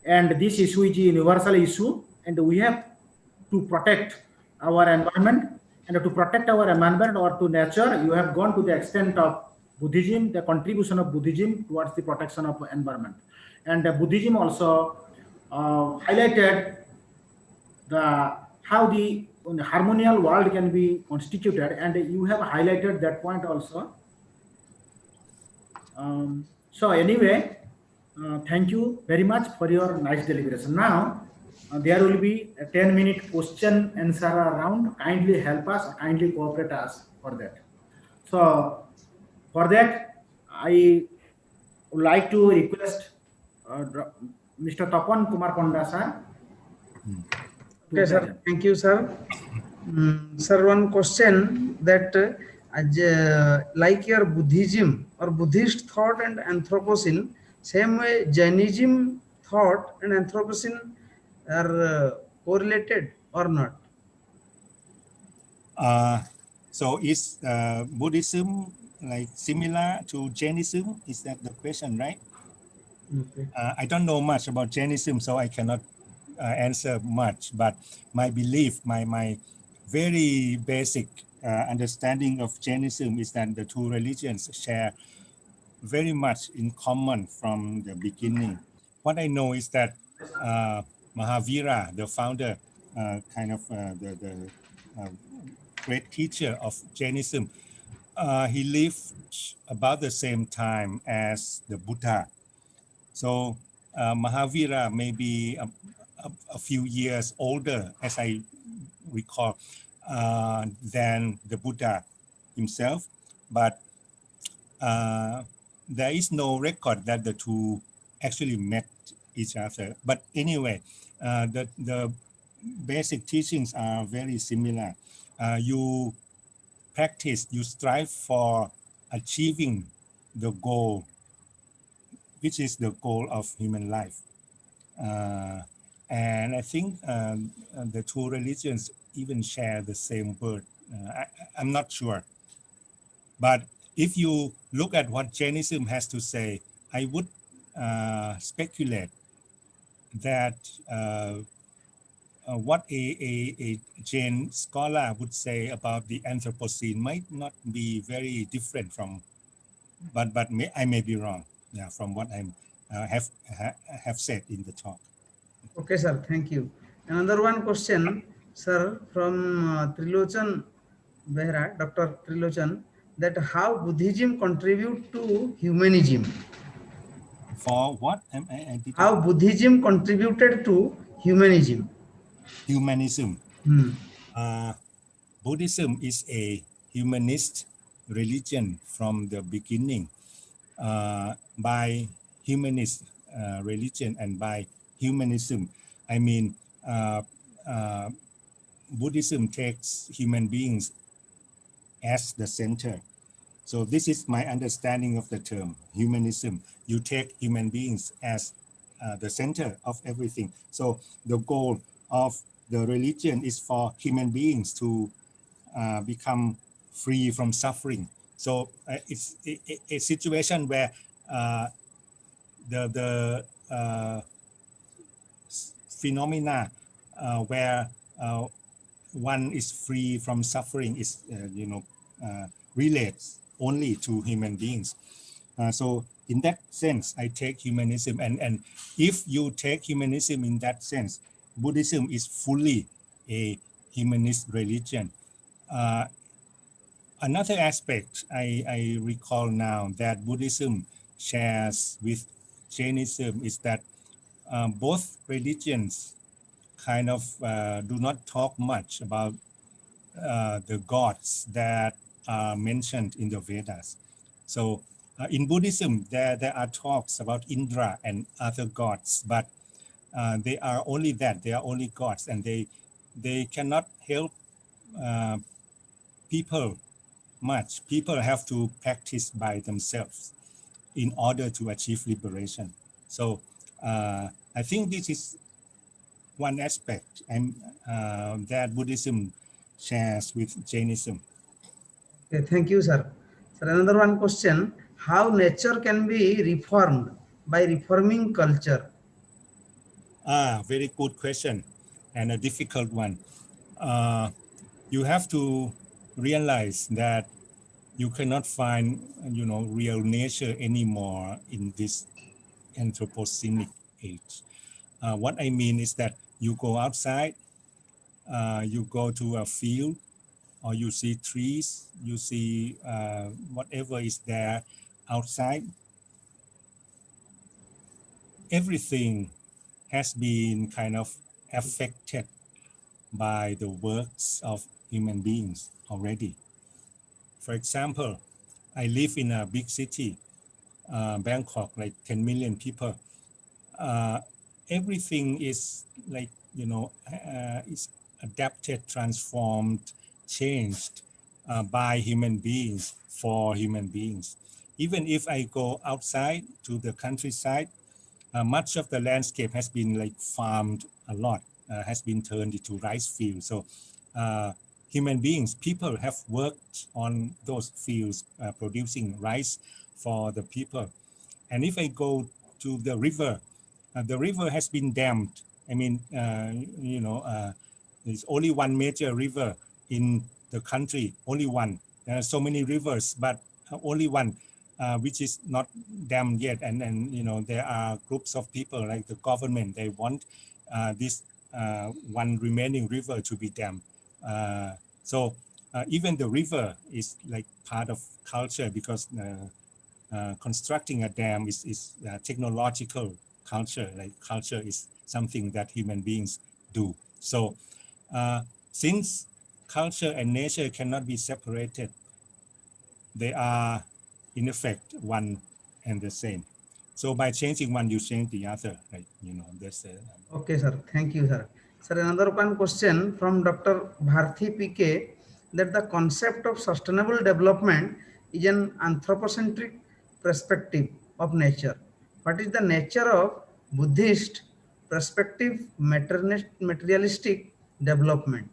and this issue is a universal issue, and we have to protect our environment, and to protect our environment or to nature, you have gone to the extent of Buddhism, the contribution of Buddhism towards the protection of environment. And Buddhism also highlighted how the harmonious world can be constituted, and you have highlighted that point also. So anyway, thank you very much for your nice deliberation. Now there will be a 10-minute question answer round. Kindly help us, kindly cooperate us for that. So for that, I would like to request Mr. Tapan Kumar Panda sir. Okay, sir. Thank you, sir. Sir, one question that like your Buddhism or Buddhist thought and Anthropocene, same way Jainism thought and Anthropocene are correlated or not? So is Buddhism like similar to Jainism? Is that the question, right? Okay. I don't know much about Jainism, so I cannot answer much, but my belief, my very basic understanding of Jainism is that the two religions share very much in common from the beginning. What I know is that Mahavira, the founder, the great teacher of Jainism, he lived about the same time as the Buddha. So Mahavira may be a few years older, as I recall, than the Buddha himself, but there is no record that the two actually met each other. But anyway, the basic teachings are very similar. You practice, you strive for achieving the goal, which is the goal of human life. And I think the two religions even share the same birth. I'm not sure. But if you look at what Jainism has to say, I would speculate that what a Jain scholar would say about the Anthropocene might not be very different from, but I may be wrong, yeah, from what I have said in the talk. Okay, sir. Thank you. Another one question, sir, from Trilochan Behra, Dr. Trilochan, that how Buddhism contribute to humanism? For what? How Buddhism contributed to humanism? Humanism. Buddhism is a humanist religion from the beginning. By humanist religion and by humanism, I mean Buddhism takes human beings as the center. So this is my understanding of the term humanism. You take human beings as the center of everything. So the goal of the religion is for human beings to become free from suffering. So it's a situation where the phenomena where one is free from suffering is relates only to human beings. So in that sense, I take humanism, and if you take humanism in that sense, Buddhism is fully a humanist religion. Another aspect I recall now that Buddhism shares with Jainism is that both religions kind of do not talk much about the gods that are mentioned in the Vedas. So in Buddhism, there are talks about Indra and other gods, but they are only that, they are only gods, and they cannot help people much. People have to practice by themselves in order to achieve liberation. So I think this is one aspect that Buddhism shares with Jainism. Okay, thank you, sir. Sir, another one question: how nature can be reformed by reforming culture? Very good question and a difficult one. You have to realize that you cannot find, real nature anymore in this Anthropocenic age. What I mean is that you go outside, you go to a field, or you see trees, you see whatever is there outside. Everything has been kind of affected by the works of human beings already. For example, I live in a big city, Bangkok, like 10 million people. Everything is like, is adapted, transformed, changed by human beings for human beings. Even if I go outside to the countryside, much of the landscape has been like farmed a lot, has been turned into rice fields. So human beings, people have worked on those fields producing rice for the people. And if I go to the river has been dammed. I mean, there's only one major river in the country, only one. There are so many rivers, but only one, which is not dammed yet. And there are groups of people like the government, they want this one remaining river to be dammed. So even the river is like part of culture, because constructing a dam is technological culture. Like culture is something that human beings do. So since culture and nature cannot be separated, they are in effect one and the same. So by changing one, you change the other, right? That's Okay, sir. Thank you, sir. Sir, another one question from Dr. Bharti PK, that the concept of sustainable development is an anthropocentric perspective of nature. What is the nature of Buddhist perspective materialistic development?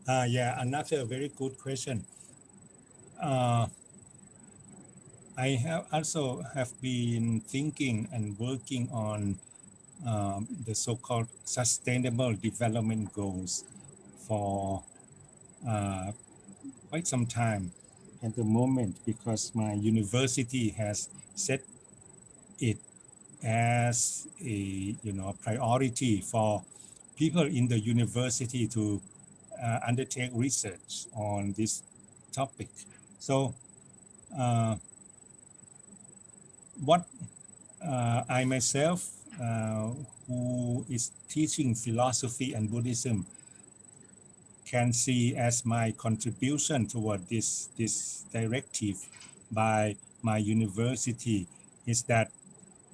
yeah, another very good question. I have also been thinking and working on the so-called sustainable development goals for quite some time at the moment, because my university has set it as a priority for people in the university to undertake research on this topic. So what I myself, who is teaching philosophy and Buddhism, can see as my contribution toward this directive by my university is that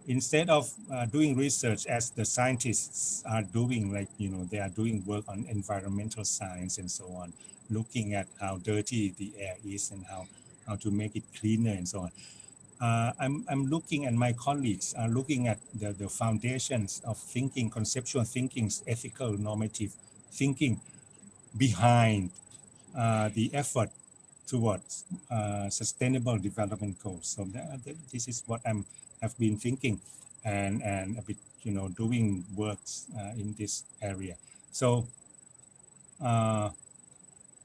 instead of doing research as the scientists are doing, like, they are doing work on environmental science and so on, looking at how dirty the air is and how to make it cleaner and so on. I'm looking, and my colleagues are looking at the foundations of thinking, conceptual thinking, ethical, normative thinking behind the effort towards sustainable development goals. So this is what have been thinking and a bit, doing works in this area. So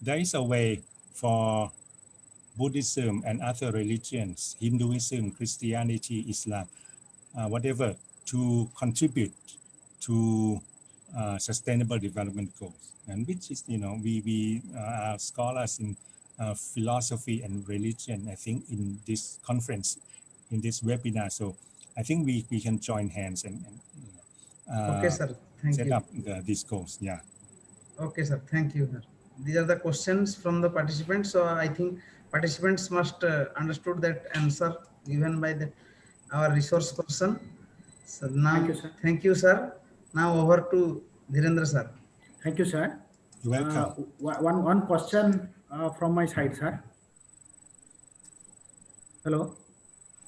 there is a way for Buddhism and other religions, Hinduism, Christianity, Islam, whatever, to contribute to sustainable development goals. And which is, we are scholars in philosophy and religion, I think, in this conference, in this webinar. So I think we can join hands and Okay, sir. Thank set you. up these goals. Yeah. Okay, sir. Thank you, sir. These are the questions from the participants. So I think participants must understood that answer given by our resource person. So now, Thank you, sir. Now over to Dhirendra, sir. Thank you, sir. You're welcome. One question from my side, sir. Hello,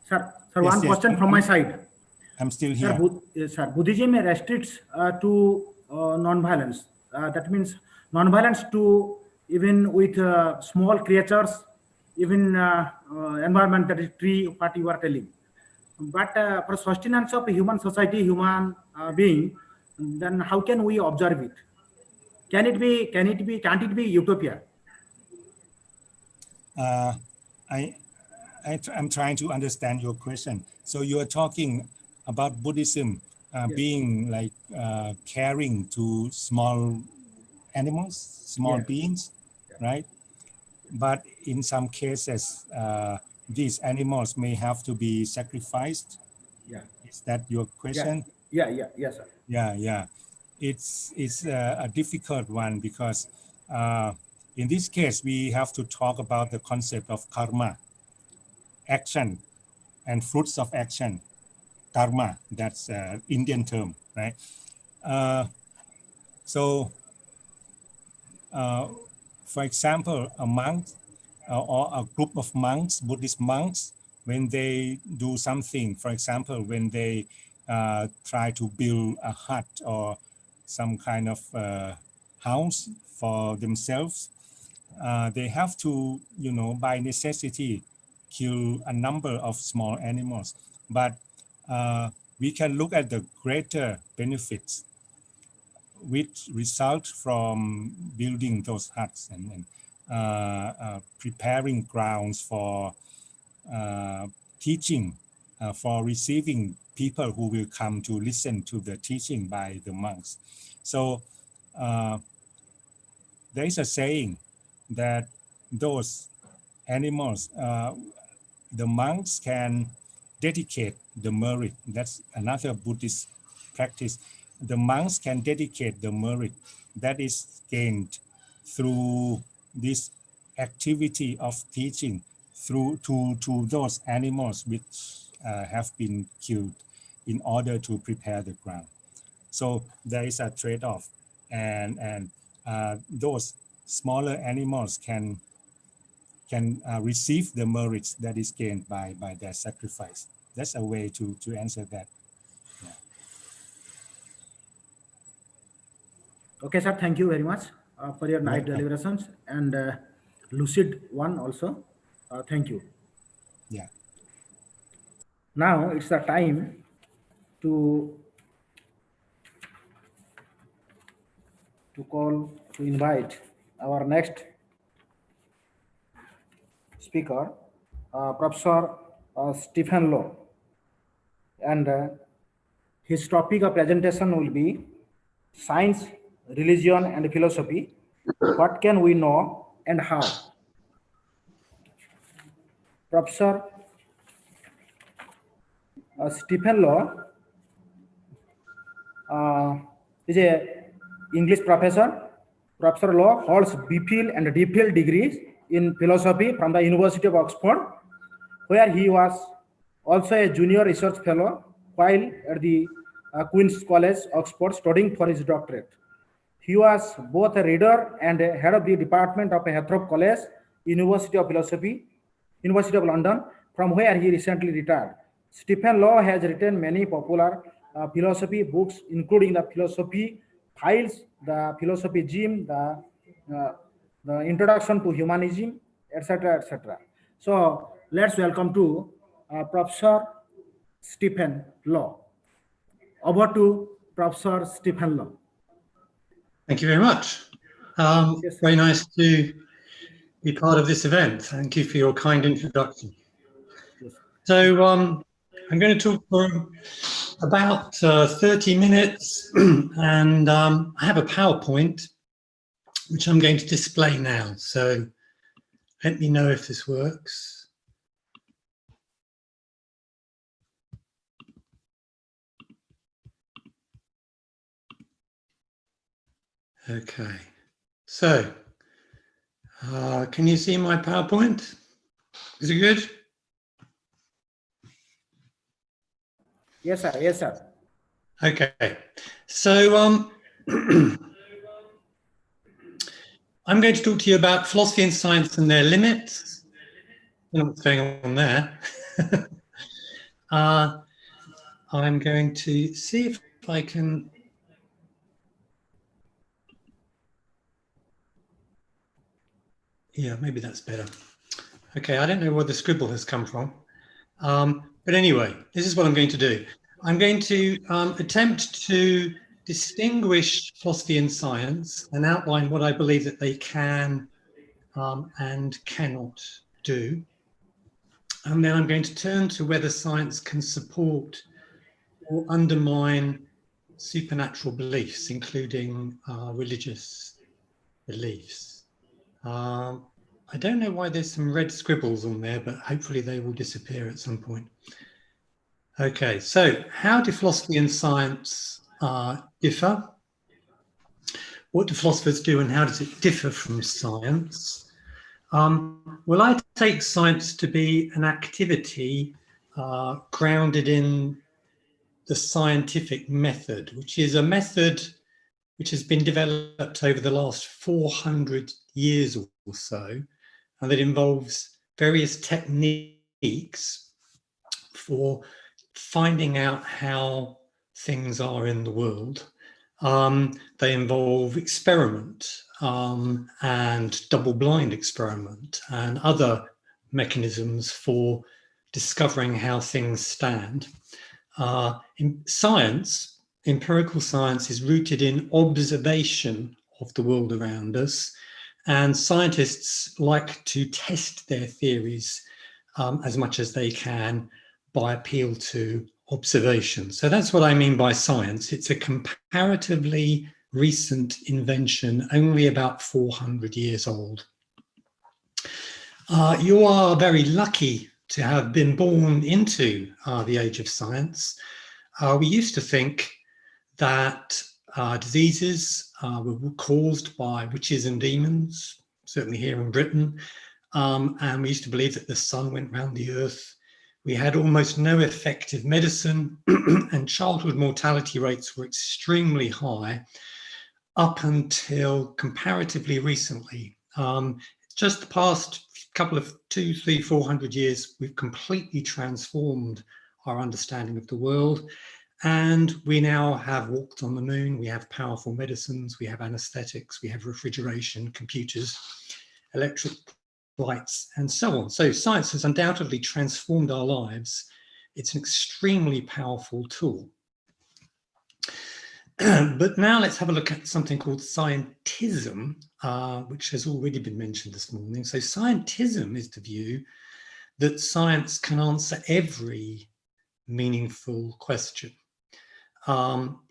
sir. Sir, Yes, one yes. question from my side. I'm still Sir, here. sir, Buddhism restricts to non-violence. That means non-violence to even with small creatures, even environment, that is tree, what you are telling. But for sustenance of human society, human being, then how can we observe it? Can't it be utopia? I'm trying to understand your question. So you are talking about Buddhism Yes. being like caring to small animals, small Yes. beings, right? But in some cases, these animals may have to be sacrificed. Yeah. Is that your question? Yes, sir. Yeah. It's a difficult one because in this case, we have to talk about the concept of karma, action, and fruits of action. Karma, that's an Indian term, right? For example, a monk or a group of monks, Buddhist monks, when they do something, for example, when they try to build a hut or some kind of house for themselves, they have to, by necessity, kill a number of small animals. But we can look at the greater benefits which result from building those huts and preparing grounds for teaching, for receiving people who will come to listen to the teaching by the monks. So there is a saying that those animals, the monks can dedicate the merit. That's another Buddhist practice. The monks can dedicate the merit that is gained through this activity of teaching to those animals which have been killed in order to prepare the ground. So there is a trade-off, and those smaller animals can receive the merits that is gained by their sacrifice. That's a way to answer that. Yeah. Okay, sir. Thank you very much for your nice Welcome. deliberations and lucid one also. Thank you. Yeah. Now it's the time to invite our next speaker, Professor Stephen Law, and his topic of presentation will be Science, Religion, and Philosophy. What can we know and how? Professor Stephen Law is a English professor. Professor Law holds BPhil and DPhil degrees in philosophy from the University of Oxford, where he was also a junior research fellow while at the Queen's College, Oxford, studying for his doctorate. He was both a reader and a head of the department of Hethrop College, University of Philosophy, University of London, from where he recently retired. Stephen Law has written many popular philosophy books, including the Philosophy Files, the Philosophy Gym, the Introduction to Humanism, etc., etc. So let's welcome to Professor Stephen Law. Over to Professor Stephen Law. Thank you very much. Yes, sir. Very nice to be part of this event. Thank you for your kind introduction. Yes. So I'm going to talk for about 30 minutes and I have a PowerPoint which I'm going to display now. So let me know if this works. Okay, so can you see my PowerPoint? Is it good? Yes, sir. Yes, sir. Okay, so I'm going to talk to you about philosophy and science and their limits. I don't know what's going on there. I'm going to see if I can. Yeah, maybe that's better. Okay, I don't know where the scribble has come from. But anyway, this is what I'm going to do. I'm going to attempt to distinguish philosophy and science and outline what I believe that they can and cannot do. And then I'm going to turn to whether science can support or undermine supernatural beliefs, including religious beliefs. I don't know why there's some red scribbles on there, but hopefully they will disappear at some point. Okay, so how do philosophy and science differ? What do philosophers do and how does it differ from science? Well, I take science to be an activity grounded in the scientific method, which is a method which has been developed over the last 400 years or so, and that involves various techniques for finding out how things are in the world. They involve experiment and double-blind experiment and other mechanisms for discovering how things stand. In science, empirical science is rooted in observation of the world around us, and scientists like to test their theories as much as they can by appeal to observation. So that's what I mean by science. It's a comparatively recent invention, only about 400 years old. You are very lucky to have been born into the age of science. We used to think that diseases were caused by witches and demons, certainly here in Britain, and we used to believe that the sun went round the earth. We had almost no effective medicine and childhood mortality rates were extremely high up until comparatively recently. Just the past couple of 200, 300, 400 years, we've completely transformed our understanding of the world. And we now have walked on the moon, we have powerful medicines, we have anesthetics, we have refrigeration, computers, electric lights, and so on. So science has undoubtedly transformed our lives. It's an extremely powerful tool. But now let's have a look at something called scientism, which has already been mentioned this morning. So scientism is the view that science can answer every meaningful question.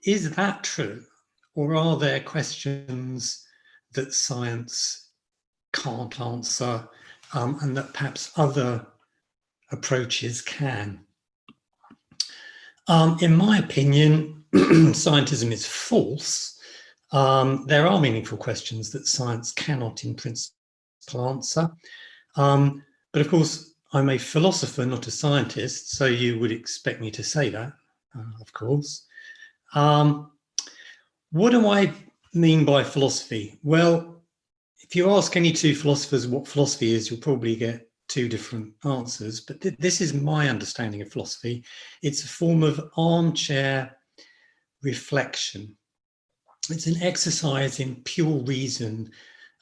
Is that true? Or are there questions that science can't answer and that perhaps other approaches can? In my opinion, scientism is false. There are meaningful questions that science cannot in principle answer. But of course, I'm a philosopher, not a scientist, so you would expect me to say that, of course. What do I mean by philosophy? Well, if you ask any two philosophers what philosophy is, you'll probably get two different answers, but this is my understanding of philosophy. It's a form of armchair reflection. It's an exercise in pure reason,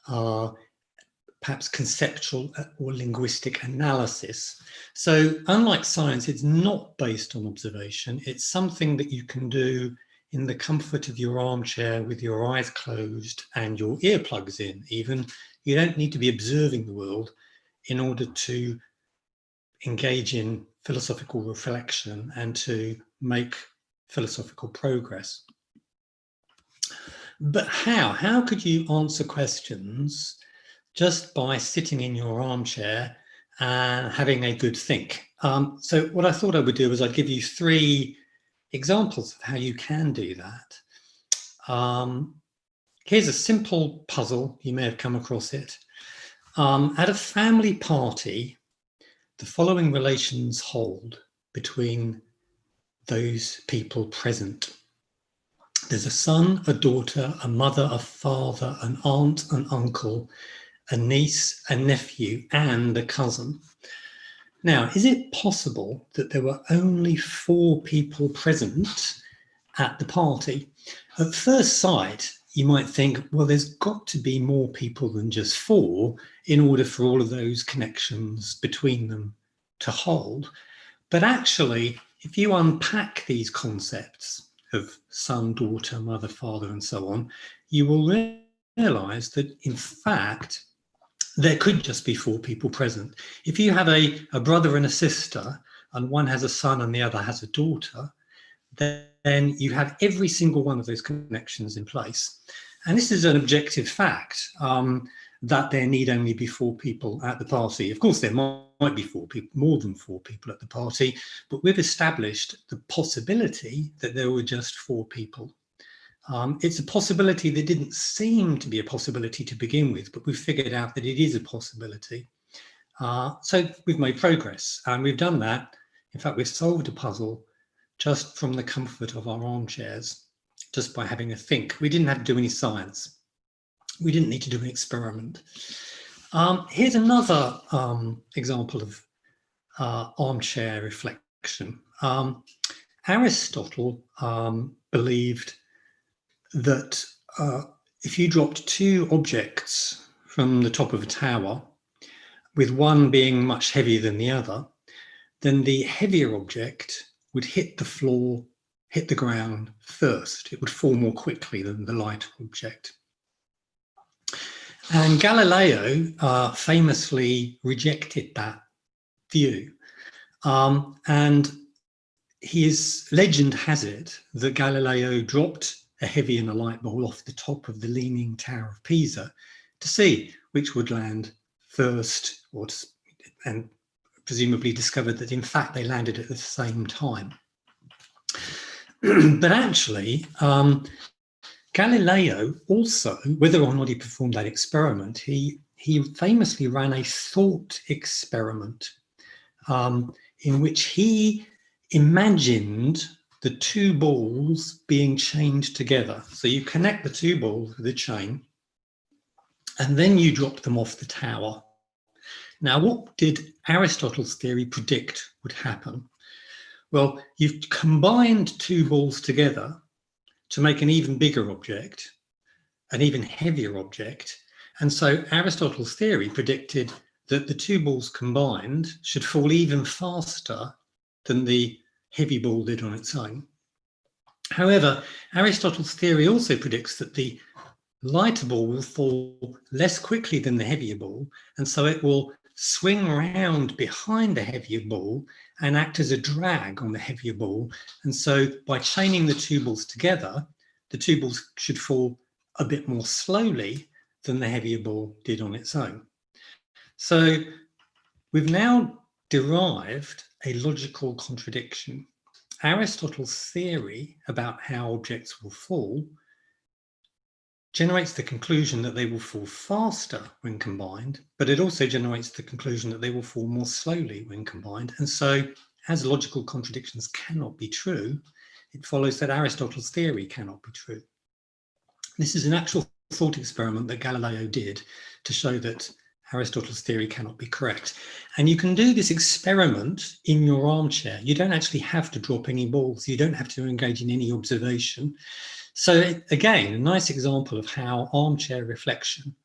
perhaps conceptual or linguistic analysis. So unlike science, it's not based on observation. It's something that you can do in the comfort of your armchair with your eyes closed and your earplugs in even. You don't need to be observing the world in order to engage in philosophical reflection and to make philosophical progress. But how could you answer questions just by sitting in your armchair and having a good think? So what I thought I would do is I'd give you 3 examples of how you can do that. Here's a simple puzzle. You may have come across it. At a family party, the following relations hold between those people present. There's a son, a daughter, a mother, a father, an aunt, an uncle, a niece, a nephew, and a cousin. Now, is it possible that there were only 4 people present at the party? At first sight, you might think, well, there's got to be more people than just 4 in order for all of those connections between them to hold. But actually, if you unpack these concepts of son, daughter, mother, father, and so on, you will realize that, in fact, there could just be 4 people present. If you have a brother and a sister, and one has a son and the other has a daughter, then you have every single one of those connections in place. And this is an objective fact, that there need only be 4 people at the party. Of course, there might be 4 people, more than 4 people at the party, but we've established the possibility that there were just 4 people. It's a possibility that didn't seem to be a possibility to begin with, but we've figured out that it is a possibility. So we've made progress, and we've done that. In fact, we've solved a puzzle just from the comfort of our armchairs, just by having a think. We didn't have to do any science. We didn't need to do an experiment. Here's another example of armchair reflection. Aristotle believed that if you dropped 2 objects from the top of a tower, with one being much heavier than the other, then the heavier object would hit the floor, hit the ground first. It would fall more quickly than the lighter object. And Galileo famously rejected that view. And his legend has it that Galileo dropped a heavy and a light ball off the top of the Leaning Tower of Pisa to see which would land first, and presumably discovered that in fact they landed at the same time. But actually, Galileo also, whether or not he performed that experiment, he famously ran a thought experiment in which he imagined the 2 balls being chained together. So you connect the 2 balls with a chain, and then you drop them off the tower. Now, what did Aristotle's theory predict would happen? Well, you've combined 2 balls together to make an even bigger object, an even heavier object. And so Aristotle's theory predicted that the 2 balls combined should fall even faster than the heavy ball did on its own. However, Aristotle's theory also predicts that the lighter ball will fall less quickly than the heavier ball, and so it will swing around behind the heavier ball and act as a drag on the heavier ball. And so by chaining the 2 balls together, the 2 balls should fall a bit more slowly than the heavier ball did on its own. So we've now derived a logical contradiction. Aristotle's theory about how objects will fall generates the conclusion that they will fall faster when combined, but it also generates the conclusion that they will fall more slowly when combined. And so, as logical contradictions cannot be true, it follows that Aristotle's theory cannot be true. This is an actual thought experiment that Galileo did to show that Aristotle's theory cannot be correct. And you can do this experiment in your armchair. You don't actually have to drop any balls. You don't have to engage in any observation. So again, a nice example of how armchair reflection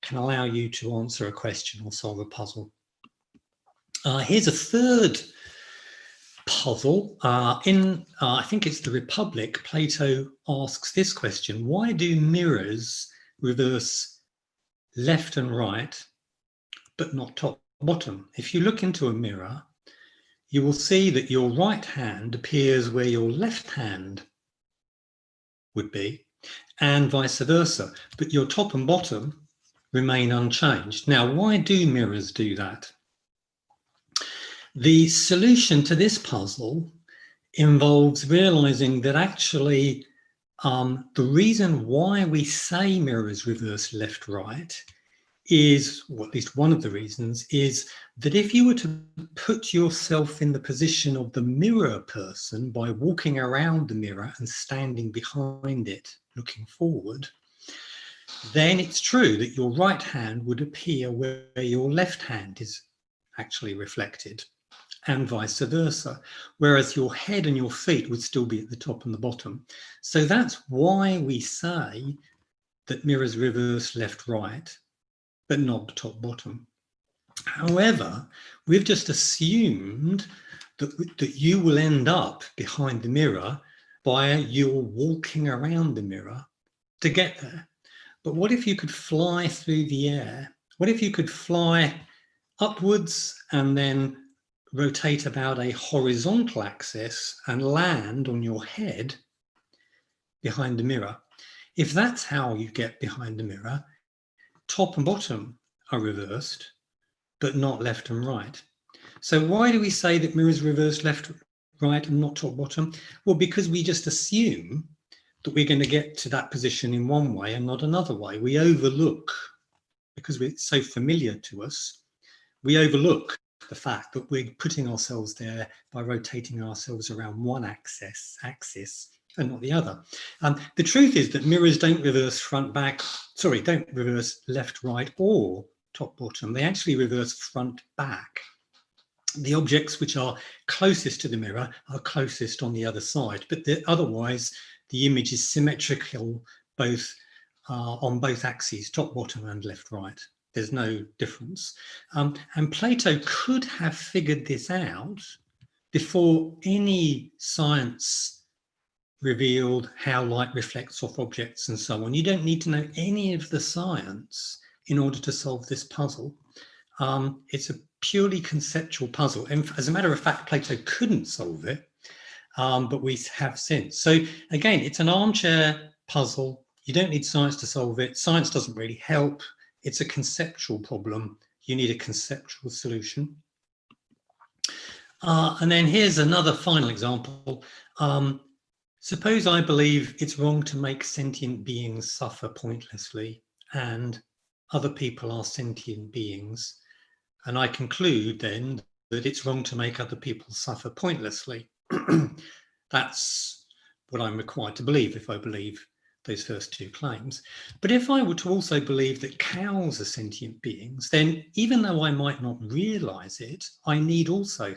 can allow you to answer a question or solve a puzzle. Here's a third puzzle. I think it's the Republic, Plato asks this question: why do mirrors reverse left and right, but not top bottom? If you look into a mirror, you will see that your right hand appears where your left hand would be, and vice versa, but your top and bottom remain unchanged. Now, why do mirrors do that? The solution to this puzzle involves realizing that actually the reason why we say mirrors reverse left right is, or at least one of the reasons, is that if you were to put yourself in the position of the mirror person by walking around the mirror and standing behind it looking forward, then it's true that your right hand would appear where your left hand is actually reflected, and vice versa, whereas your head and your feet would still be at the top and the bottom. So that's why we say that mirrors reverse left right, but not top bottom. However, we've just assumed that you will end up behind the mirror by your walking around the mirror to get there. But what if you could fly through the air? What if you could fly upwards and then rotate about a horizontal axis and land on your head behind the mirror? If that's how you get behind the mirror, top and bottom are reversed, but not left and right. So why do we say that mirrors reverse left, right, and not top, bottom? Well, because we just assume that we're going to get to that position in one way and not another way. We overlook, because it's so familiar to us, we overlook the fact that we're putting ourselves there by rotating ourselves around one axis and not the other. The truth is that mirrors don't reverse don't reverse left, right, or top, bottom. They actually reverse front, back. The objects which are closest to the mirror are closest on the other side, but otherwise the image is symmetrical both on both axes, top, bottom, and left, right. There's no difference. And Plato could have figured this out before any science revealed how light reflects off objects and so on. You don't need to know any of the science in order to solve this puzzle. It's a purely conceptual puzzle. And as a matter of fact, Plato couldn't solve it, but we have since. So again, it's an armchair puzzle. You don't need science to solve it. Science doesn't really help. It's a conceptual problem. You need a conceptual solution. And then here's another final example. Suppose I believe it's wrong to make sentient beings suffer pointlessly, and other people are sentient beings. And I conclude then that it's wrong to make other people suffer pointlessly. That's what I'm required to believe if I believe those first two claims. But if I were to also believe that cows are sentient beings, then even though I might not realize it, I need also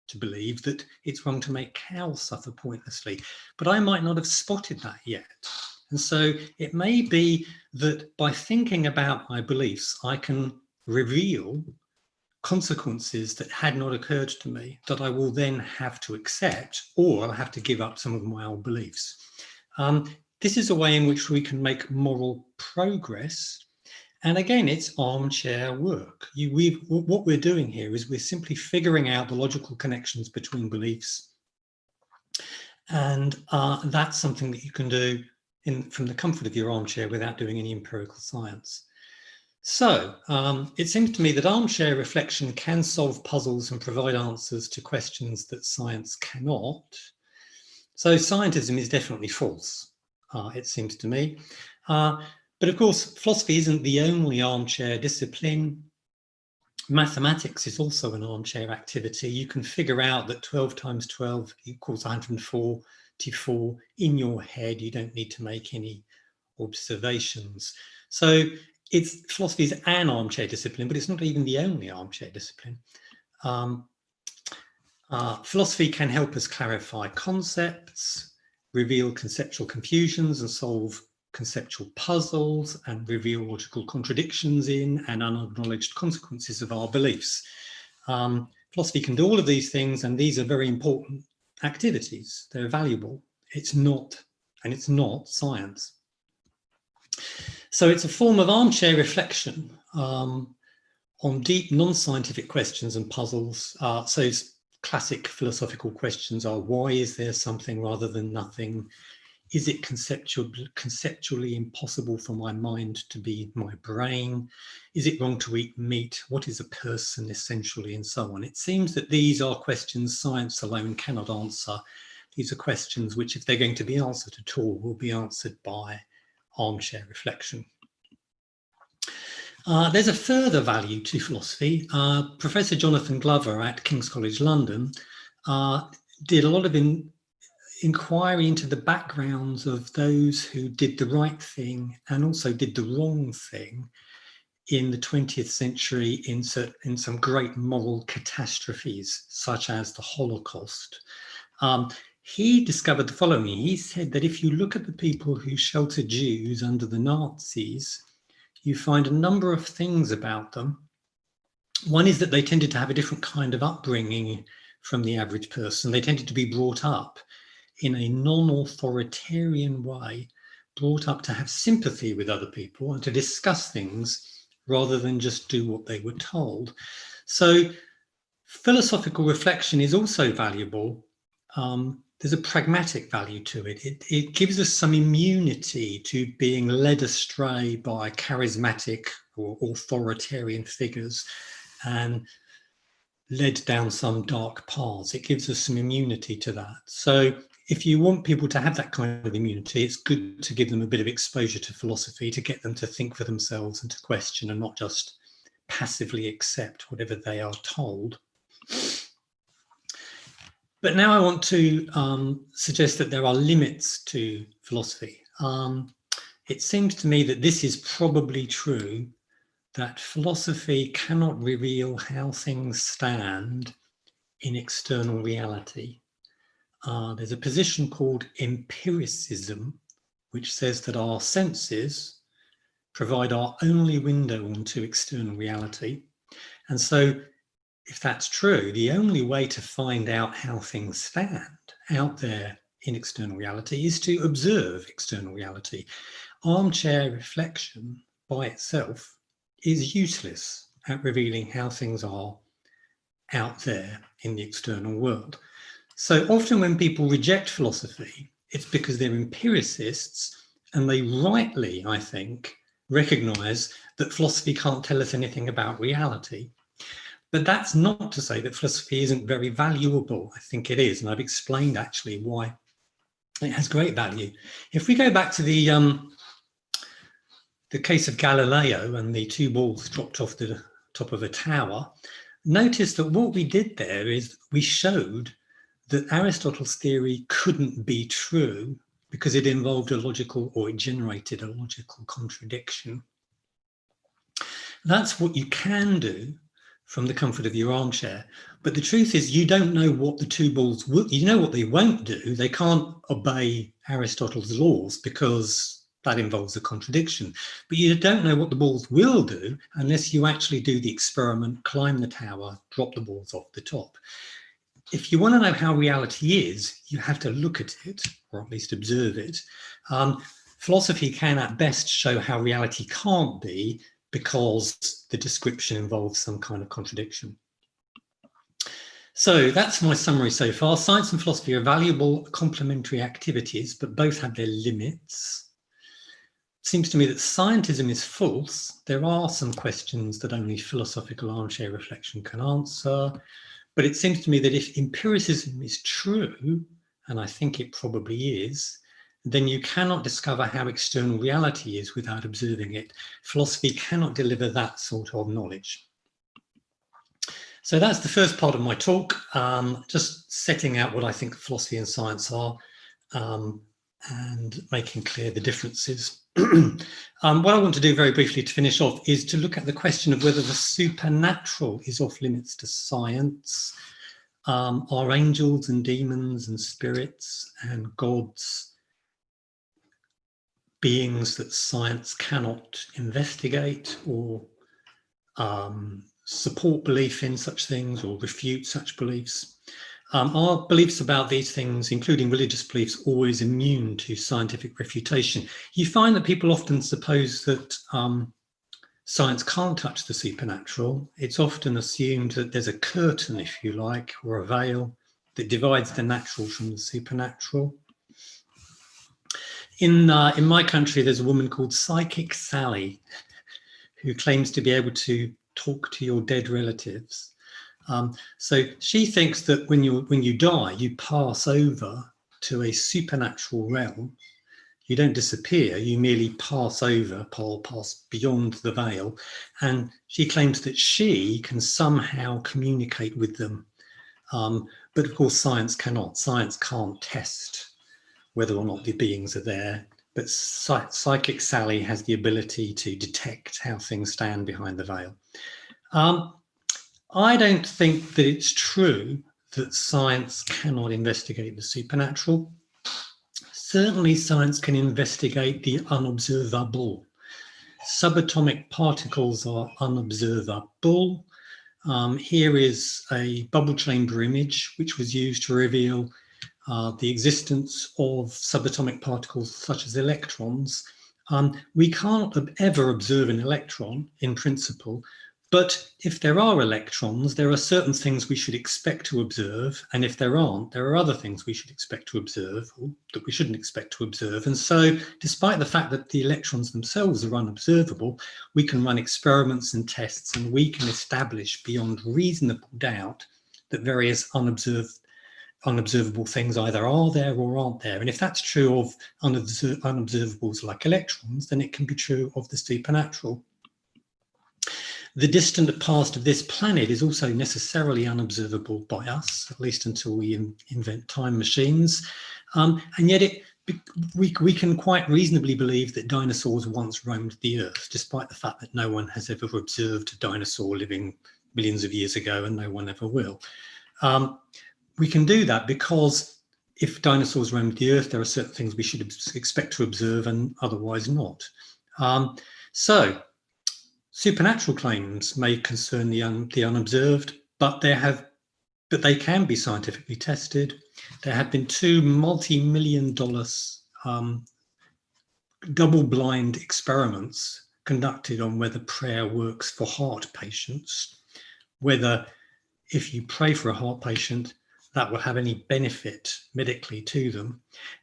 to believe that it's wrong to make cows suffer pointlessly. But I might not have spotted that yet. And so it may be that by thinking about my beliefs, I can reveal consequences that had not occurred to me that I will then have to accept, or I'll have to give up some of my old beliefs. This is a way in which we can make moral progress. And again, it's armchair work. What we're doing here is we're simply figuring out the logical connections between beliefs. And that's something that you can do from the comfort of your armchair without doing any empirical science. So it seems to me that armchair reflection can solve puzzles and provide answers to questions that science cannot. So scientism is definitely false, it seems to me. But of course, philosophy isn't the only armchair discipline. Mathematics is also an armchair activity. You can figure out that 12 times 12 equals 144 in your head. You don't need to make any observations. So philosophy is an armchair discipline, but it's not even the only armchair discipline. Philosophy can help us clarify concepts, reveal conceptual confusions and solve conceptual puzzles, and reveal logical contradictions in and unacknowledged consequences of our beliefs. philosophy can do all of these things, and these are very important activities. They're valuable. It's not science. So it's a form of armchair reflection on deep non-scientific questions and puzzles. So classic philosophical questions are, why is there something rather than nothing? Is it conceptually impossible for my mind to be my brain? Is it wrong to eat meat? What is a person essentially, and so on? It seems that these are questions science alone cannot answer. These are questions which, if they're going to be answered at all, will be answered by armchair reflection. There's a further value to philosophy. Professor Jonathan Glover at King's College London did a lot of inquiry into the backgrounds of those who did the right thing and also did the wrong thing in the 20th century in some great moral catastrophes, such as the Holocaust. He discovered the following. He said that if you look at the people who sheltered Jews under the Nazis, you find a number of things about them. One is that they tended to have a different kind of upbringing from the average person. They tended to be brought up in a non-authoritarian way, brought up to have sympathy with other people and to discuss things rather than just do what they were told. So philosophical reflection is also valuable. There's a pragmatic value to it. It gives us some immunity to being led astray by charismatic or authoritarian figures and led down some dark paths. It gives us some immunity to that. So if you want people to have that kind of immunity, it's good to give them a bit of exposure to philosophy, to get them to think for themselves and to question and not just passively accept whatever they are told. But now I want to suggest that there are limits to philosophy. It seems to me that this is probably true, that philosophy cannot reveal how things stand in external reality. There's a position called empiricism, which says that our senses provide our only window into external reality. And so if that's true, the only way to find out how things stand out there in external reality is to observe external reality. Armchair reflection by itself is useless at revealing how things are out there in the external world. So often when people reject philosophy, it's because they're empiricists and they rightly, I think, recognize that philosophy can't tell us anything about reality. But that's not to say that philosophy isn't very valuable. I think it is, and I've explained actually why it has great value. If we go back to the case of Galileo and the two balls dropped off the top of a tower, notice that what we did there is we showed that Aristotle's theory couldn't be true because it involved a logical, or it generated a logical contradiction. That's what you can do from the comfort of your armchair. But the truth is, you don't know what the two balls will, you know what they won't do. They can't obey Aristotle's laws because that involves a contradiction. But you don't know what the balls will do unless you actually do the experiment, climb the tower, drop the balls off the top. If you want to know how reality is, you have to look at it, or at least observe it. Philosophy can at best show how reality can't be, because the description involves some kind of contradiction. So that's my summary so far. Science and philosophy are valuable complementary activities, but both have their limits. It seems to me that scientism is false. There are some questions that only philosophical armchair reflection can answer, but it seems to me that if empiricism is true, and I think it probably is, then you cannot discover how external reality is without observing it. Philosophy cannot deliver that sort of knowledge. So that's the first part of my talk, just setting out what I think philosophy and science are and making clear the differences. What I want to do very briefly to finish off is to look at the question of whether the supernatural is off limits to science. Are angels and demons and spirits and gods beings that science cannot investigate or support belief in such things or refute such beliefs. Are beliefs about these things, including religious beliefs, always immune to scientific refutation? You find that people often suppose that science can't touch the supernatural. It's often assumed that there's a curtain, if you like, or a veil that divides the natural from the supernatural. In my country, there's a woman called Psychic Sally who claims to be able to talk to your dead relatives. So she thinks that when you die, you pass over to a supernatural realm. You don't disappear, you merely pass over, pass beyond the veil. And she claims that she can somehow communicate with them. But of course, science cannot. Science can't test whether or not the beings are there. But Psychic Sally has the ability to detect how things stand behind the veil. I don't think that it's true that science cannot investigate the supernatural. Certainly, science can investigate the unobservable. Subatomic particles are unobservable. Here is a bubble chamber image, which was used to reveal the existence of subatomic particles such as electrons. We can't ever observe an electron in principle, but if there are electrons, there are certain things we should expect to observe. And if there aren't, there are other things we should expect to observe or that we shouldn't expect to observe. And so despite the fact that the electrons themselves are unobservable, we can run experiments and tests, and we can establish beyond reasonable doubt that various unobservable things either are there or aren't there. And if that's true of unobservables like electrons, then it can be true of the supernatural. The distant past of this planet is also necessarily unobservable by us, at least until we invent time machines. And yet we can quite reasonably believe that dinosaurs once roamed the earth, despite the fact that no one has ever observed a dinosaur living millions of years ago, and no one ever will. We can do that because if dinosaurs roamed the earth, there are certain things we should expect to observe and otherwise not. So supernatural claims may concern the unobserved, but they can be scientifically tested. There have been 2 multi-million-dollar double-blind experiments conducted on whether prayer works for heart patients, whether if you pray for a heart patient, that will have any benefit medically to them.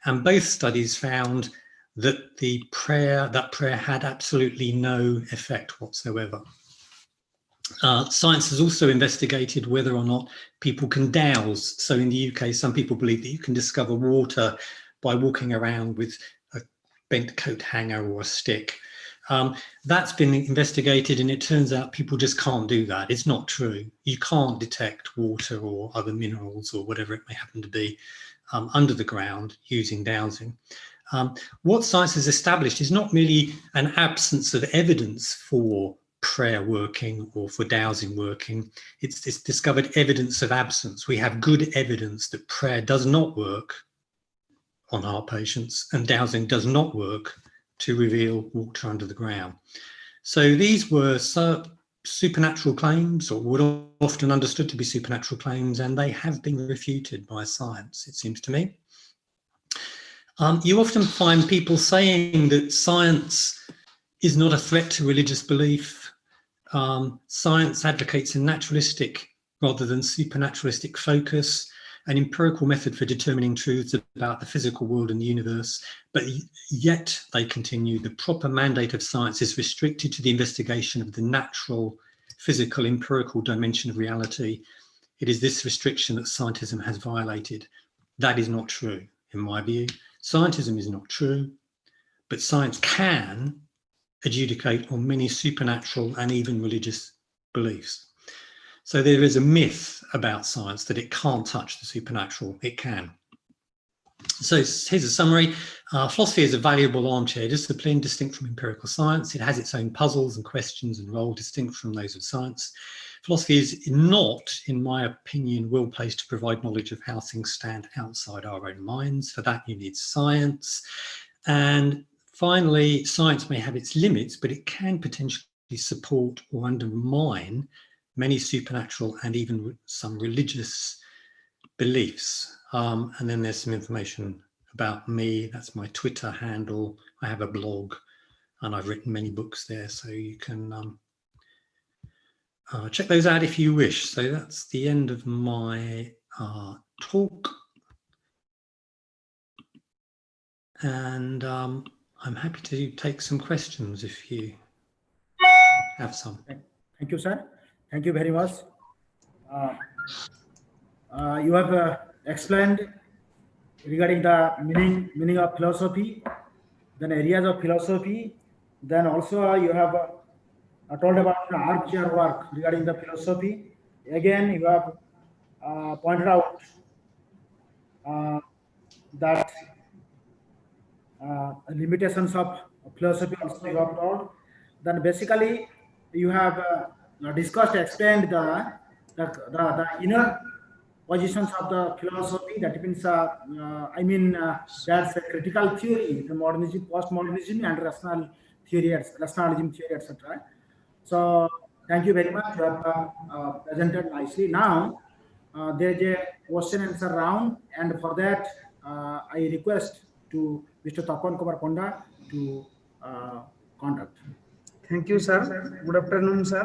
And both studies found that that prayer had absolutely no effect whatsoever. Science has also investigated whether or not people can dowse. So in the UK, some people believe that you can discover water by walking around with a bent coat hanger or a stick. That's been investigated, and it turns out people just can't do that. It's not true. You can't detect water or other minerals or whatever it may happen to be under the ground using dowsing. What science has established is not merely an absence of evidence for prayer working or for dowsing working. It's discovered evidence of absence. We have good evidence that prayer does not work on heart patients and dowsing does not work to reveal water under the ground. So these were supernatural claims, or were often understood to be supernatural claims, and they have been refuted by science, it seems to me. You often find people saying that science is not a threat to religious belief. Science advocates a naturalistic rather than supernaturalistic focus, an empirical method for determining truths about the physical world and the universe, but yet they continue, the proper mandate of science is restricted to the investigation of the natural, physical, empirical dimension of reality. It is this restriction that scientism has violated. That is not true, in my view. Scientism is not true, but science can adjudicate on many supernatural and even religious beliefs. So there is a myth about science that it can't touch the supernatural. It can. So here's a summary. Philosophy is a valuable armchair discipline distinct from empirical science. It has its own puzzles and questions and role distinct from those of science. Philosophy is not, in my opinion, well placed to provide knowledge of how things stand outside our own minds. For that, you need science. And finally, science may have its limits, but it can potentially support or undermine many supernatural and even some religious beliefs. And then there's some information about me. That's my Twitter handle. I have a blog and I've written many books there, so you can check those out if you wish. So that's the end of my talk. And I'm happy to take some questions if you have some. Thank you, sir. Thank you very much. You have explained regarding the meaning of philosophy, then areas of philosophy, then also you have told about the armchair work regarding the philosophy. Again, you have pointed out that limitations of philosophy also you have told. Then basically you have discussed, explained the inner positions of the philosophy. That means that's a critical theory, the modernism, postmodernism, and rationalism theory, etc. So thank you very much. You have presented nicely. Now there is a question and answer round, and for that I request to Mr. Tapan Kumar Ponda to conduct. Thank you, sir. Good afternoon, sir.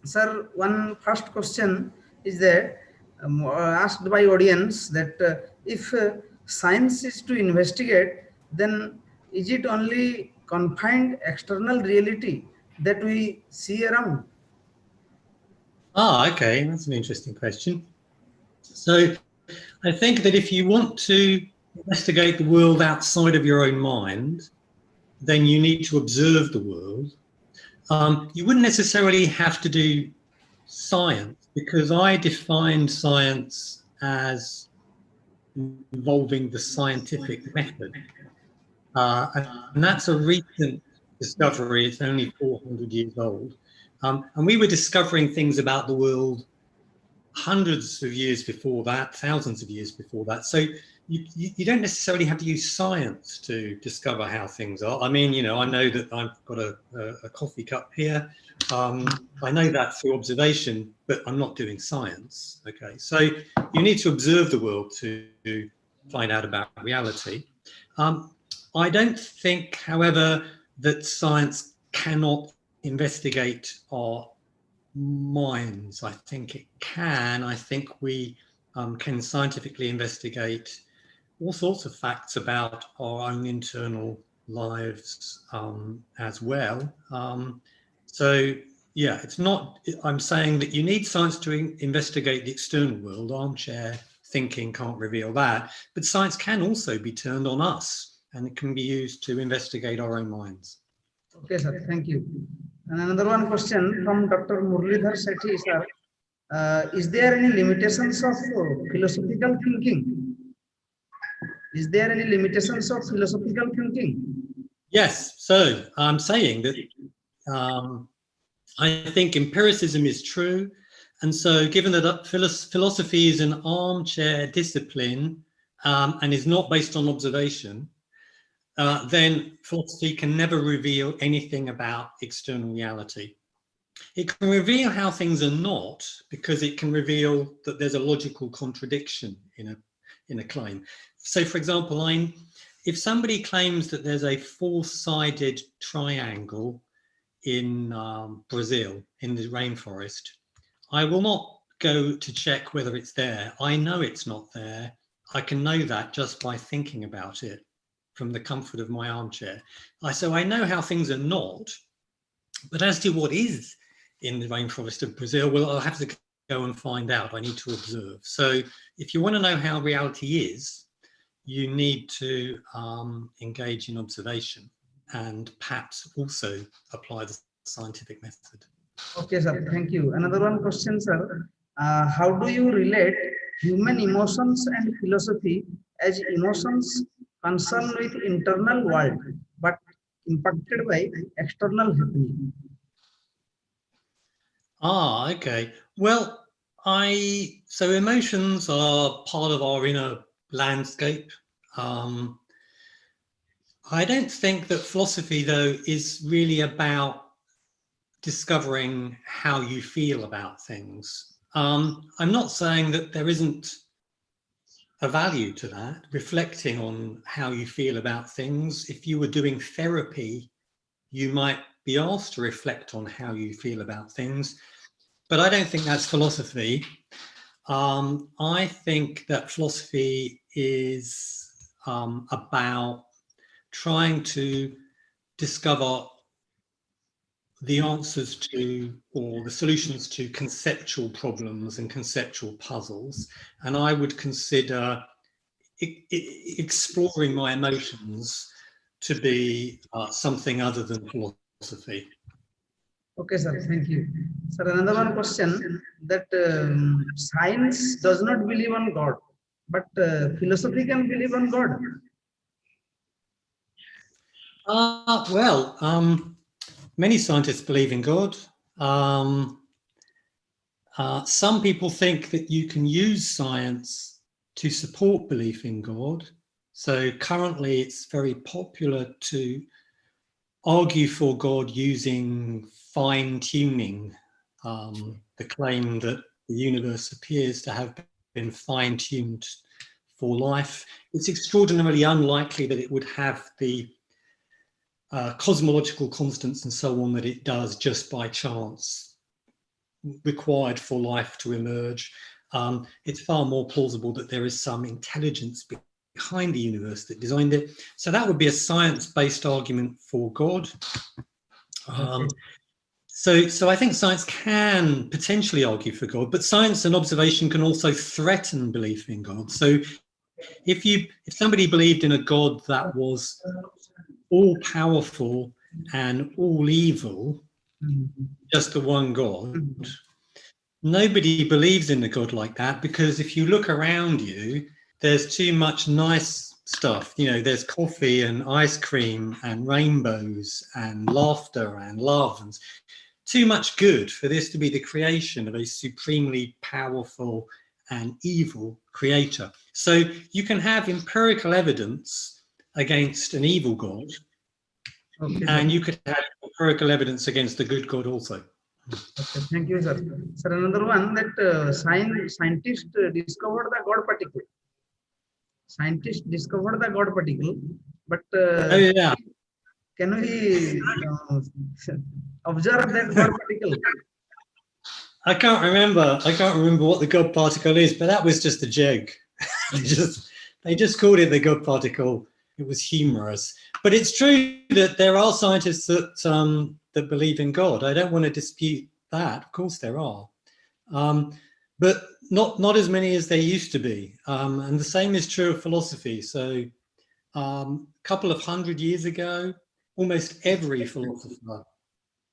Sir, one first question is that asked by audience that if science is to investigate, then is it only confined external reality that we see around? Okay, that's an interesting question. So I think that if you want to investigate the world outside of your own mind, then you need to observe the world. You wouldn't necessarily have to do science, because I defined science as involving the scientific method. And that's a recent discovery. It's only 400 years old. And we were discovering things about the world hundreds of years before that, thousands of years before that. So you don't necessarily have to use science to discover how things are. I mean, you know, I know that I've got a coffee cup here. I know that through observation, but I'm not doing science. Okay, so you need to observe the world to find out about reality. I don't think, however, that science cannot investigate our minds. I think it can. I think we can scientifically investigate all sorts of facts about our own internal lives as well. So yeah, it's not, I'm saying that you need science to investigate the external world. Armchair thinking can't reveal that, but science can also be turned on us, and it can be used to investigate our own minds. Okay, sir. Thank you. And another one question from Dr. Murlidhar Sethi, sir. Is there any limitations of philosophical thinking? Is there any limitations of philosophical thinking? Yes. So I'm saying that I think empiricism is true. And so given that philosophy is an armchair discipline and is not based on observation, then philosophy can never reveal anything about external reality. It can reveal how things are not, because it can reveal that there's a logical contradiction in a claim. So for example, if somebody claims that there's a four-sided triangle in Brazil, in the rainforest, I will not go to check whether it's there. I know it's not there. I can know that just by thinking about it from the comfort of my armchair. So I know how things are not, but as to what is in the rainforest of Brazil, well, I'll have to go and find out. I need to observe. So if you want to know how reality is, you need to engage in observation and perhaps also apply the scientific method. Okay, sir. Thank you. Another one question, sir. How do you relate human emotions and philosophy as emotions concerned with internal world, but impacted by external happening? Okay. Well, so emotions are part of our inner landscape. I don't think that philosophy, though, is really about discovering how you feel about things. I'm not saying that there isn't a value to that, reflecting on how you feel about things. If you were doing therapy, you might be asked to reflect on how you feel about things, but I don't think that's philosophy. I think that philosophy is about trying to discover the answers to, or the solutions to, conceptual problems and conceptual puzzles. And I would consider exploring my emotions to be something other than philosophy. Okay, sir. Thank you. Sir, another one question, that science does not believe on God, but philosophy can believe on God. Many scientists believe in God. Some people think that you can use science to support belief in God. So currently it's very popular to argue for God using fine-tuning, the claim that the universe appears to have been fine-tuned for life. It's extraordinarily unlikely that it would have the cosmological constants and so on that it does just by chance required for life to emerge. It's far more plausible that there is some intelligence behind the universe that designed it. So that would be a science-based argument for God. So I think science can potentially argue for God, but science and observation can also threaten belief in God. So if somebody believed in a God that was all powerful and all evil, just the one God, nobody believes in a God like that, because if you look around you, there's too much nice stuff. You know, there's coffee and ice cream and rainbows and laughter and love, and too much good for this to be the creation of a supremely powerful and evil creator. So you can have empirical evidence against an evil God, Okay, and you could have empirical evidence against a good God also. okay, thank you, sir. Sir, another one, that scientists discovered the God particle. Scientists discovered the God particle, but Oh yeah. can we observe that God particle? I can't remember what the God particle is, but that was just a joke. they just called it the God particle. It was humorous. But it's true that there are scientists that that believe in God. I don't want to dispute that. Of course there are. But not as many as there used to be. And the same is true of philosophy. So a couple of 100 years ago, almost every philosopher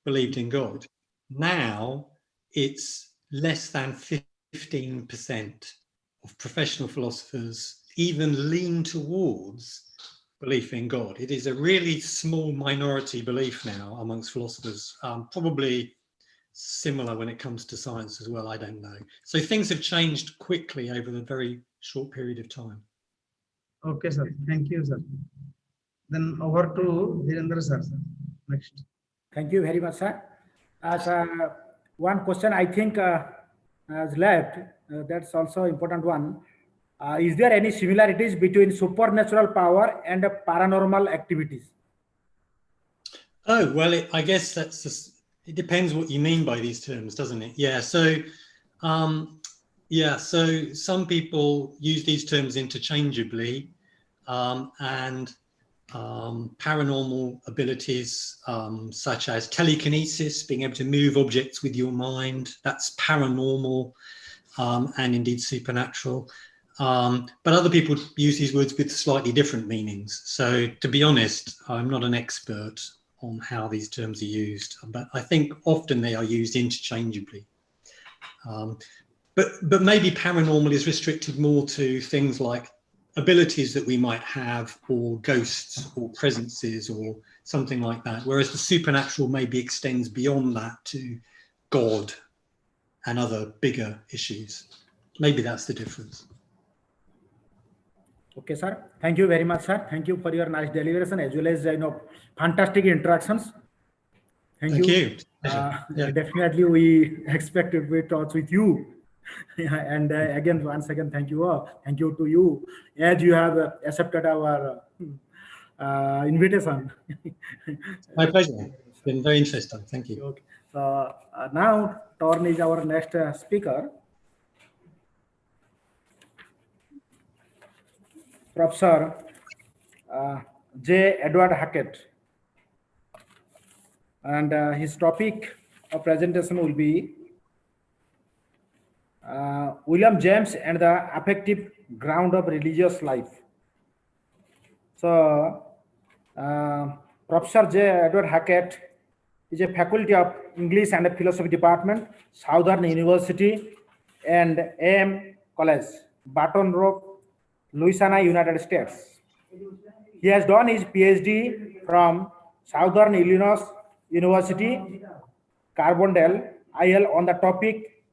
believed in God. Now it's less than 15% of professional philosophers even lean towards belief in God. It is a really small minority belief now amongst philosophers, probably similar when it comes to science as well, I don't know. So things have changed quickly over a very short period of time. Okay, sir. Thank you, sir. Then over to Dhirendra sir. Next. Thank you very much, sir. As one question I think has left, that's also important one. Is there any similarities between supernatural power and paranormal activities? Oh, well, I guess that's just, it depends what you mean by these terms, doesn't it? Yeah, so so some people use these terms interchangeably, and paranormal abilities such as telekinesis, being able to move objects with your mind, that's paranormal and indeed supernatural. But other people use these words with slightly different meanings. So to be honest, I'm not an expert on how these terms are used, but I think often they are used interchangeably. But maybe paranormal is restricted more to things like abilities that we might have, or ghosts or presences or something like that, whereas the supernatural maybe extends beyond that to God and other bigger issues. Maybe that's the difference. Okay, sir. Thank you very much, sir. Thank you for your nice deliberation as well as fantastic interactions. Thank Thank you. you. Pleasure. Yeah. Definitely, we expected we talk with you. And again, once again, thank you all. Thank you to you, as you have accepted our invitation. My pleasure. It's been very interesting. Thank you. Okay. So now, turn is our next speaker, Professor J. Edward Hackett. And his topic of presentation will be William James and the affective ground of religious life. So, Professor J. Edward Hackett is a faculty of English and Philosophy Department, Southern University and AM College, Baton Rouge, Louisiana, United States. He has done his PhD from Southern Illinois University, Carbondale, IL, on the topic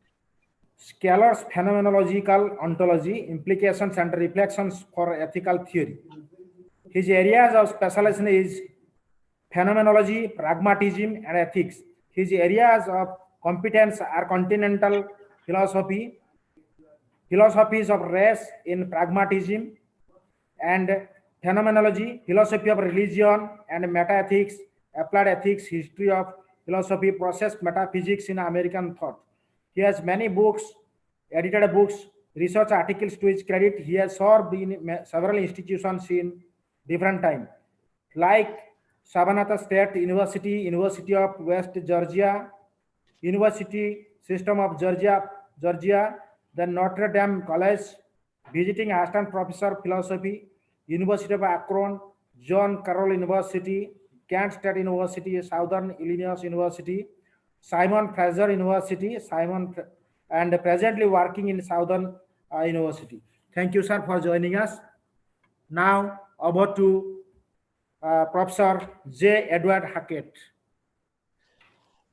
Scalars Phenomenological Ontology, Implications and Reflections for Ethical Theory. His areas of specialization is phenomenology, pragmatism, and ethics. His areas of competence are continental philosophy, philosophies of race in pragmatism, and phenomenology, philosophy of religion and metaethics, applied ethics, history of philosophy, process metaphysics in American thought. He has many books, edited books, research articles to his credit. He has served in several institutions in different time, like Savannah State University, University of West Georgia, University System of Georgia, the Notre Dame College, visiting assistant professor of philosophy, University of Akron, John Carroll University, Kent State University, Southern Illinois University, Simon Fraser University, and presently working in Southern University. Thank you, sir, for joining us. Now, over to Professor J. Edward Hackett.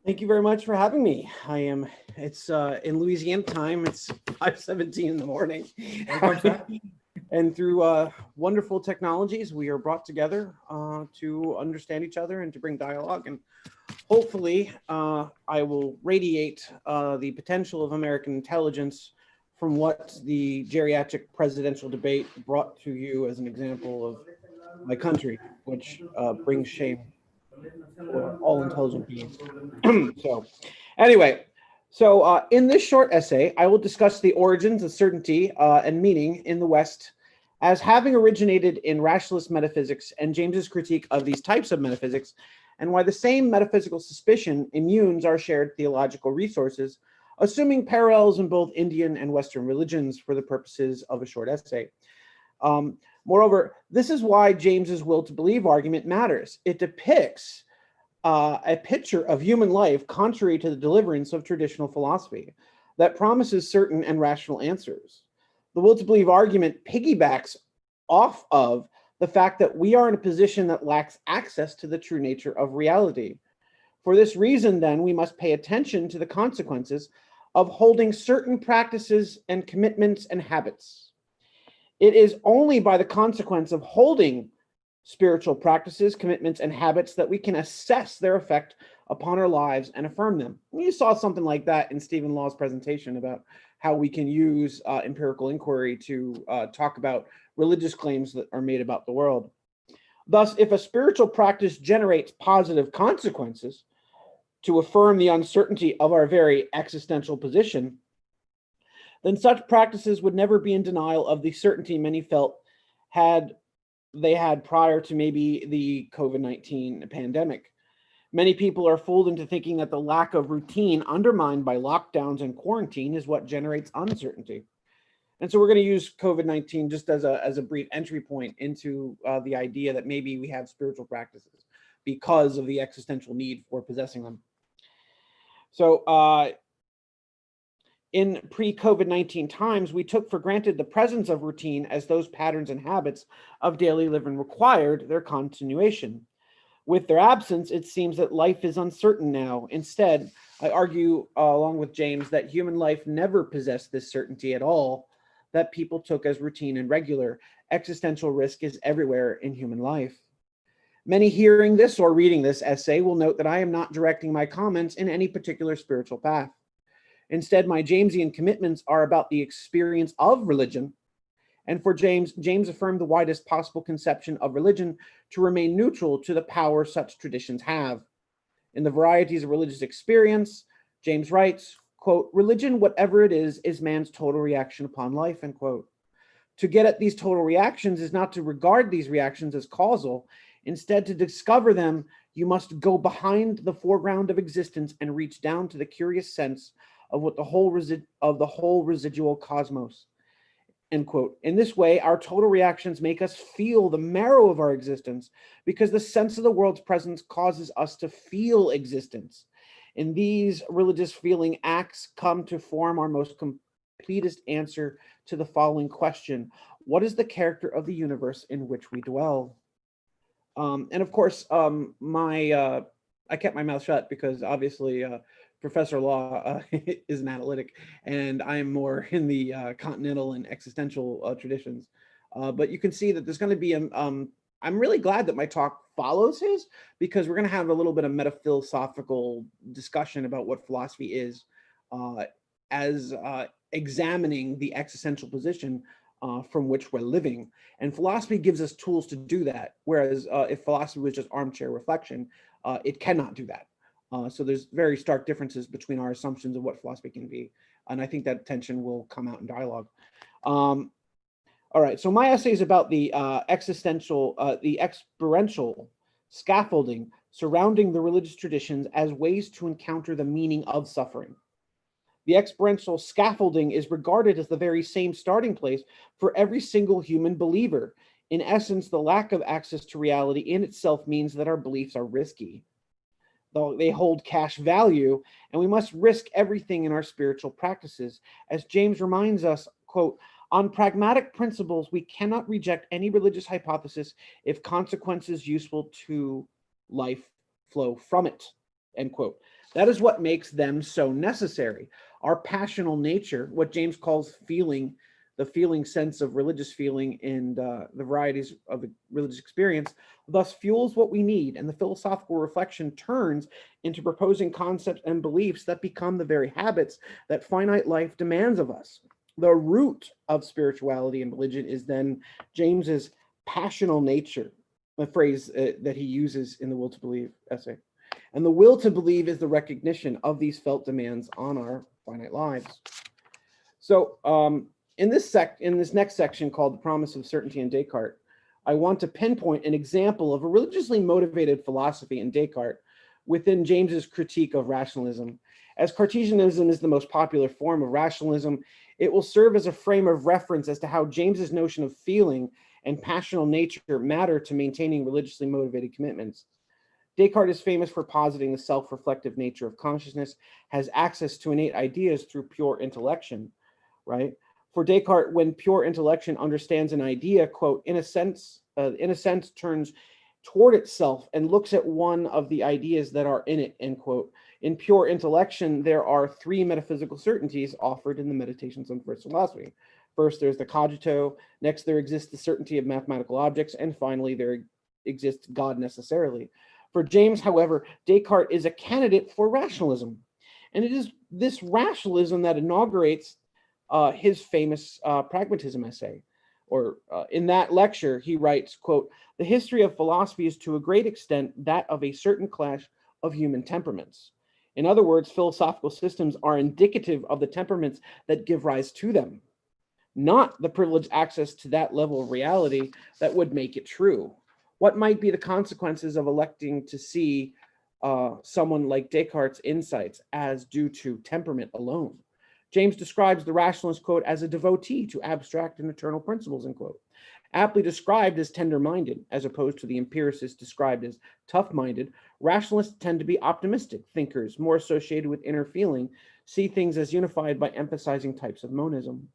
Thank you very much for having me. It's in Louisiana time, it's 5:17 in the morning. And through wonderful technologies, we are brought together to understand each other and to bring dialogue. And hopefully, I will radiate the potential of American intelligence from what the geriatric presidential debate brought to you as an example of my country, which brings shame for all intelligent beings. So in this short essay, I will discuss the origins of certainty and meaning in the West as having originated in rationalist metaphysics and James's critique of these types of metaphysics, and why the same metaphysical suspicion immunes our shared theological resources, assuming parallels in both Indian and Western religions for the purposes of a short essay. Moreover, this is why James's will to believe argument matters. It depicts a picture of human life contrary to the deliverance of traditional philosophy that promises certain and rational answers. The will to believe argument piggybacks off of the fact that we are in a position that lacks access to the true nature of reality. For this reason, then, we must pay attention to the consequences of holding certain practices and commitments and habits. It is only by the consequence of holding spiritual practices, commitments, and habits that we can assess their effect upon our lives and affirm them. You saw something like that in Stephen Law's presentation about how we can use empirical inquiry to talk about religious claims that are made about the world. Thus, if a spiritual practice generates positive consequences to affirm the uncertainty of our very existential position, then such practices would never be in denial of the certainty many felt they had prior to maybe the COVID-19 pandemic. Many people are fooled into thinking that the lack of routine undermined by lockdowns and quarantine is what generates uncertainty. And so we're going to use COVID-19 just as a brief entry point into the idea that maybe we have spiritual practices because of the existential need for possessing them. So in pre-COVID-19 times, we took for granted the presence of routine as those patterns and habits of daily living required their continuation. With their absence, it seems that life is uncertain now. Instead, I argue along with James that human life never possessed this certainty at all that people took as routine and regular. Existential risk is everywhere in human life. Many hearing this or reading this essay will note that I am not directing my comments in any particular spiritual path. Instead, my Jamesian commitments are about the experience of religion. And for James, James affirmed the widest possible conception of religion to remain neutral to the power such traditions have. In the varieties of religious experience, James writes, quote, religion, whatever it is man's total reaction upon life, end quote. To get at these total reactions is not to regard these reactions as causal. Instead, to discover them, you must go behind the foreground of existence and reach down to the curious sense of what the whole residual cosmos, end quote. In this way, our total reactions make us feel the marrow of our existence because the sense of the world's presence causes us to feel existence. And these religious feeling acts come to form our most completest answer to the following question: what is the character of the universe in which we dwell? And of course, I kept my mouth shut because obviously Professor Law is an analytic, and I'm more in the continental and existential traditions. But you can see that there's going to be I'm really glad that my talk follows his, because we're going to have a little bit of metaphilosophical discussion about what philosophy is, as examining the existential position from which we're living. And philosophy gives us tools to do that, whereas if philosophy was just armchair reflection, it cannot do that. So there's very stark differences between our assumptions of what philosophy can be. And I think that tension will come out in dialogue. All right, so my essay is about the experiential scaffolding surrounding the religious traditions as ways to encounter the meaning of suffering. The experiential scaffolding is regarded as the very same starting place for every single human believer. In essence, the lack of access to reality in itself means that our beliefs are risky. Though they hold cash value, and we must risk everything in our spiritual practices. As James reminds us, quote, on pragmatic principles, we cannot reject any religious hypothesis if consequences useful to life flow from it, end quote. That is what makes them so necessary. Our passional nature, what James calls feeling, the feeling sense of religious feeling and the varieties of religious experience, thus fuels what we need, and the philosophical reflection turns into proposing concepts and beliefs that become the very habits that finite life demands of us. The root of spirituality and religion is then James's passional nature, a phrase that he uses in the Will to Believe essay. And the will to believe is the recognition of these felt demands on our finite lives. So in this next section called The Promise of Certainty in Descartes, I want to pinpoint an example of a religiously motivated philosophy in Descartes within James's critique of rationalism. As Cartesianism is the most popular form of rationalism, it will serve as a frame of reference as to how James's notion of feeling and passional nature matter to maintaining religiously motivated commitments. Descartes is famous for positing the self-reflective nature of consciousness, has access to innate ideas through pure intellection, right? For Descartes, when pure intellection understands an idea, quote, in a sense turns toward itself and looks at one of the ideas that are in it, end quote. In pure intellection, there are three metaphysical certainties offered in the Meditations on First Philosophy. First, there's the cogito. Next, there exists the certainty of mathematical objects. And finally, there exists God necessarily. For James, however, Descartes is a candidate for rationalism. And it is this rationalism that inaugurates his famous pragmatism essay. Or in that lecture, he writes, quote, the history of philosophy is to a great extent that of a certain clash of human temperaments. In other words, philosophical systems are indicative of the temperaments that give rise to them, not the privileged access to that level of reality that would make it true. What might be the consequences of electing to see someone like Descartes' insights as due to temperament alone? James describes the rationalist, quote, as a devotee to abstract and eternal principles, end quote. Aptly described as tender-minded, as opposed to the empiricists described as tough-minded, rationalists tend to be optimistic thinkers, more associated with inner feeling, see things as unified by emphasizing types of monism.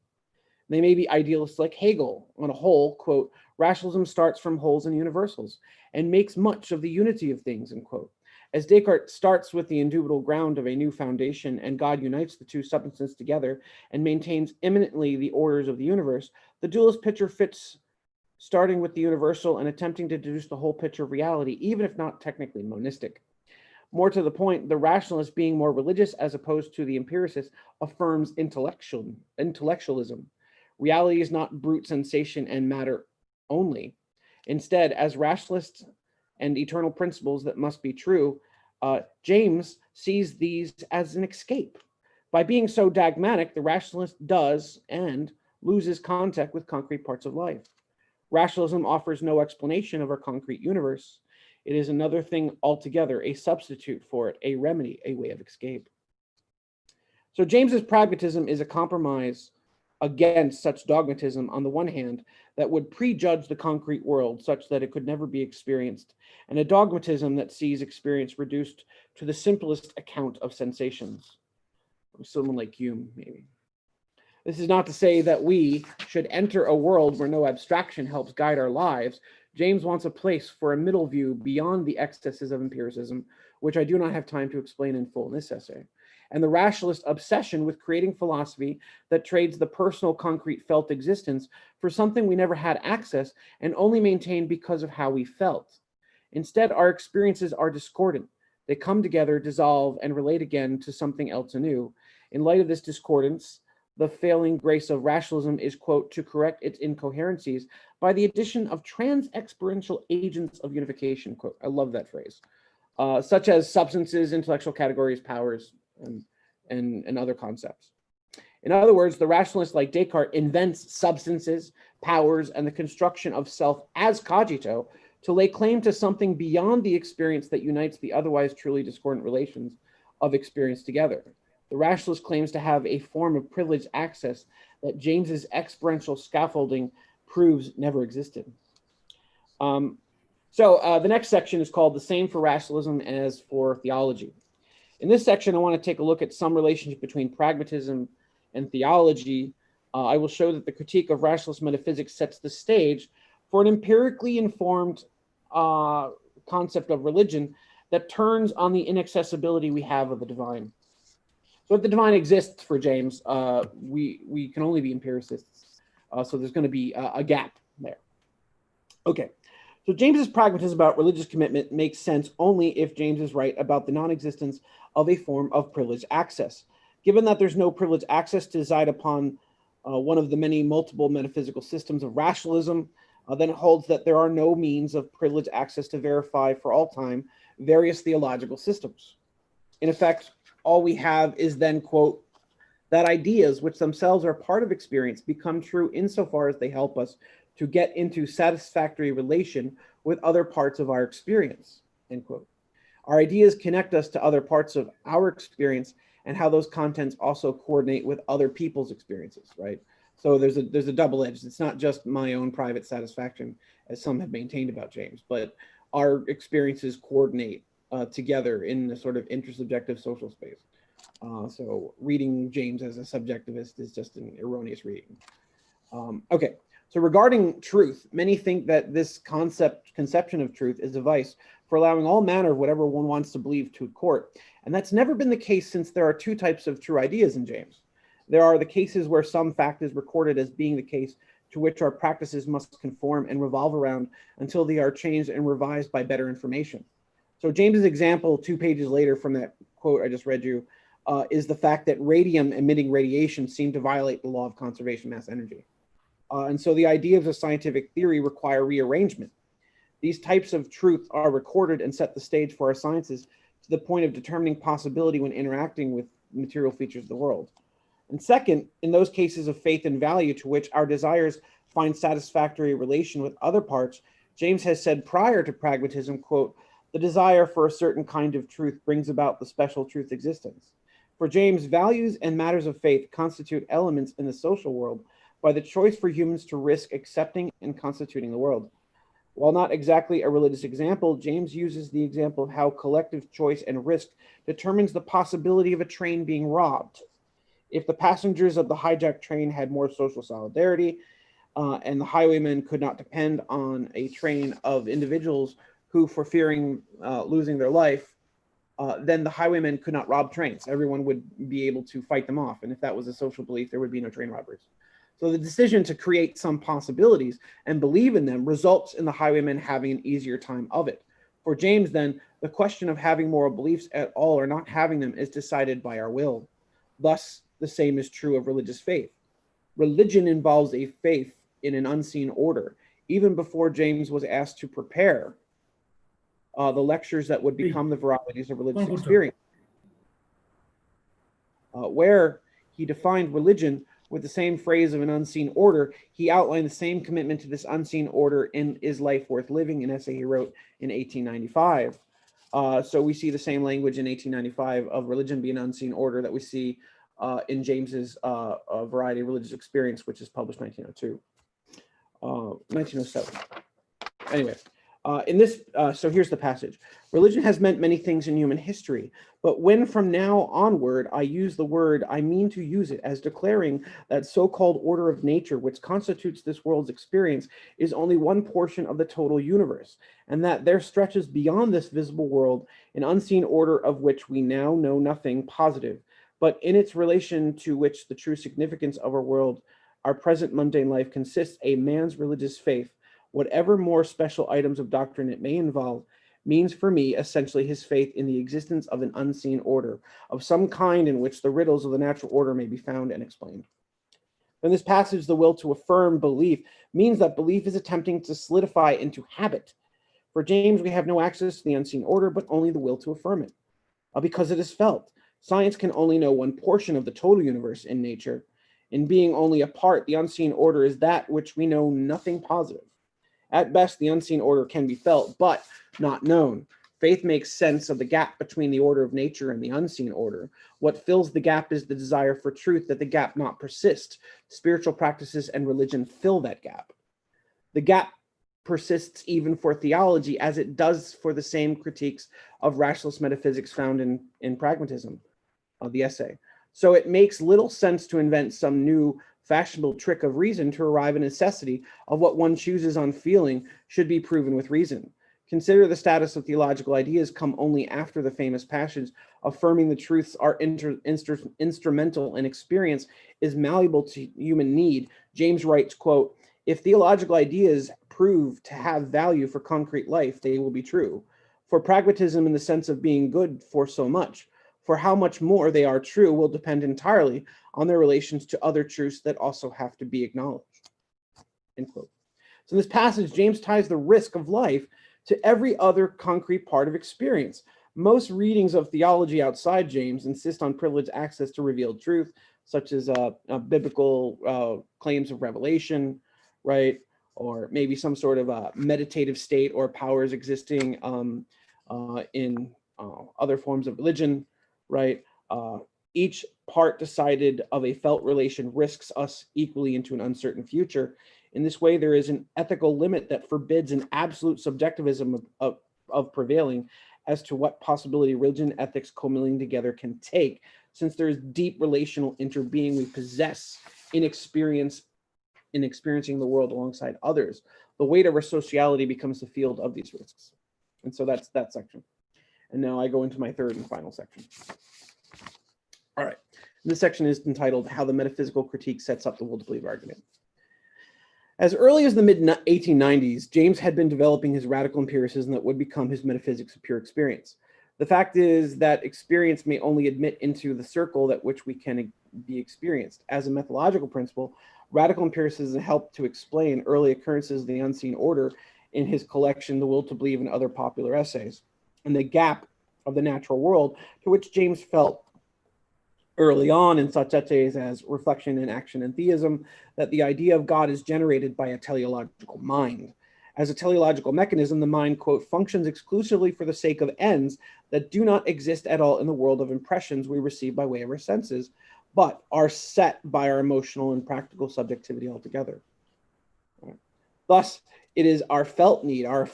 They may be idealists like Hegel. On a whole, quote, rationalism starts from wholes and universals and makes much of the unity of things, end quote. As Descartes starts with the indubitable ground of a new foundation and God unites the two substances together and maintains immanently the orders of the universe, the dualist picture fits starting with the universal and attempting to deduce the whole picture of reality, even if not technically monistic. More to the point, the rationalist, being more religious as opposed to the empiricist, affirms intellectualism. Reality is not brute sensation and matter only. Instead, as rationalists and eternal principles that must be true, James sees these as an escape. By being so dogmatic, the rationalist does and loses contact with concrete parts of life. Rationalism offers no explanation of our concrete universe. It is another thing altogether, a substitute for it, a remedy, a way of escape. So James's pragmatism is a compromise against such dogmatism on the one hand that would prejudge the concrete world such that it could never be experienced, and a dogmatism that sees experience reduced to the simplest account of sensations. Someone like Hume, maybe. This is not to say that we should enter a world where no abstraction helps guide our lives. James wants a place for a middle view beyond the excesses of empiricism, which I do not have time to explain in full in this essay, and the rationalist obsession with creating philosophy that trades the personal, concrete, felt existence for something we never had access and only maintained because of how we felt. Instead, our experiences are discordant. They come together, dissolve, and relate again to something else anew. In light of this discordance, the failing grace of rationalism is, quote, to correct its incoherencies by the addition of trans-experiential agents of unification, quote. I love that phrase. Such as substances, intellectual categories, powers, and other concepts. In other words, the rationalist, like Descartes, invents substances, powers, and the construction of self as cogito to lay claim to something beyond the experience that unites the otherwise truly discordant relations of experience together. The rationalist claims to have a form of privileged access that James's experiential scaffolding proves never existed. The next section is called The Same for Rationalism as for Theology. In this section, I want to take a look at some relationship between pragmatism and theology. I will show that the critique of rationalist metaphysics sets the stage for an empirically informed concept of religion that turns on the inaccessibility we have of the divine. So if the divine exists for James, we can only be empiricists. So there's going to be a gap there. Okay, so James's pragmatism about religious commitment makes sense only if James is right about the non-existence of a form of privileged access. Given that there's no privileged access to decide upon one of the many multiple metaphysical systems of rationalism, then it holds that there are no means of privileged access to verify for all time various theological systems. In effect, all we have is then, quote, that ideas which themselves are part of experience become true insofar as they help us to get into satisfactory relation with other parts of our experience, end quote. Our ideas connect us to other parts of our experience and how those contents also coordinate with other people's experiences, right? So there's a double edge. It's not just my own private satisfaction, as some have maintained about James, but our experiences coordinate together in a sort of intersubjective social space. So reading James as a subjectivist is just an erroneous reading. Okay, so regarding truth, many think that this conception of truth is a device for allowing all manner of whatever one wants to believe to court. And that's never been the case, since there are two types of true ideas in James. There are the cases where some fact is recorded as being the case to which our practices must conform and revolve around until they are changed and revised by better information. So James's example 2 pages later from that quote I just read you is the fact that radium emitting radiation seemed to violate the law of conservation of mass energy. And so the ideas of scientific theory require rearrangement. These types of truth are recorded and set the stage for our sciences to the point of determining possibility when interacting with material features of the world. And second, in those cases of faith and value to which our desires find satisfactory relation with other parts, James has said prior to pragmatism, quote, the desire for a certain kind of truth brings about the special truth existence. For James, values and matters of faith constitute elements in the social world by the choice for humans to risk accepting and constituting the world. While not exactly a religious example, James uses the example of how collective choice and risk determines the possibility of a train being robbed. If the passengers of the hijacked train had more social solidarity and the highwaymen could not depend on a train of individuals who, for fearing losing their life, then the highwaymen could not rob trains. Everyone would be able to fight them off. And if that was a social belief, there would be no train robberies. So the decision to create some possibilities and believe in them results in the highwaymen having an easier time of it. For James, then, the question of having moral beliefs at all or not having them is decided by our will. Thus, the same is true of religious faith. Religion involves a faith in an unseen order. Even before James was asked to prepare the lectures that would become the varieties of religious experience, where he defined religion with the same phrase of an unseen order, he outlined the same commitment to this unseen order in Is Life Worth Living, an essay he wrote in 1895. So we see the same language in 1895 of religion being an unseen order that we see in James's Variety of Religious Experience, which is published 1907. Anyway, so here's the passage. Religion has meant many things in human history, but when from now onward I use the word, I mean to use it as declaring that so-called order of nature which constitutes this world's experience is only one portion of the total universe, and that there stretches beyond this visible world an unseen order of which we now know nothing positive, but in its relation to which the true significance of our world, our present mundane life, consists a man's religious faith, whatever more special items of doctrine it may involve, means for me essentially his faith in the existence of an unseen order, of some kind in which the riddles of the natural order may be found and explained. In this passage, the will to affirm belief means that belief is attempting to solidify into habit. For James, we have no access to the unseen order, but only the will to affirm it, because it is felt. Science can only know one portion of the total universe in nature. In being only a part, the unseen order is that which we know nothing positive. At best, the unseen order can be felt, but not known. Faith makes sense of the gap between the order of nature and the unseen order. What fills the gap is the desire for truth, that the gap not persist. Spiritual practices and religion fill that gap. The gap persists even for theology, as it does for the same critiques of rationalist metaphysics found in Pragmatism, the essay. So it makes little sense to invent some new fashionable trick of reason to arrive at a necessity of what one chooses on feeling should be proven with reason. Consider the status of theological ideas come only after the famous passage affirming the truths are instrumental and experience is malleable to human need. James writes, quote, if theological ideas prove to have value for concrete life, they will be true. For pragmatism in the sense of being good for so much, for how much more they are true will depend entirely on their relations to other truths that also have to be acknowledged. End quote. So in this passage, James ties the risk of life to every other concrete part of experience. Most readings of theology outside James insist on privileged access to revealed truth, such as biblical claims of revelation, right? Or maybe some sort of meditative state or powers existing in other forms of religion, right? Each part decided of a felt relation risks us equally into an uncertain future. In this way, there is an ethical limit that forbids an absolute subjectivism of prevailing as to what possibility religion and ethics commingling together can take, since there is deep relational interbeing we possess in experiencing the world alongside others. The weight of our sociality becomes the field of these risks. And so that's that section. And now I go into my third and final section. All right. This section is entitled How the Metaphysical Critique Sets Up the Will to Believe Argument. As early as the mid-1890s, James had been developing his radical empiricism that would become his metaphysics of pure experience. The fact is that experience may only admit into the circle that which we can be experienced. As a methodological principle, radical empiricism helped to explain early occurrences of the unseen order in his collection, The Will to Believe, and other popular essays, and the gap of the natural world to which James felt early on in such essays as Reflection and Action and Theism, that the idea of God is generated by a teleological mind. As a teleological mechanism, the mind, quote, functions exclusively for the sake of ends that do not exist at all in the world of impressions we receive by way of our senses, but are set by our emotional and practical subjectivity altogether. Thus, it is our felt need, our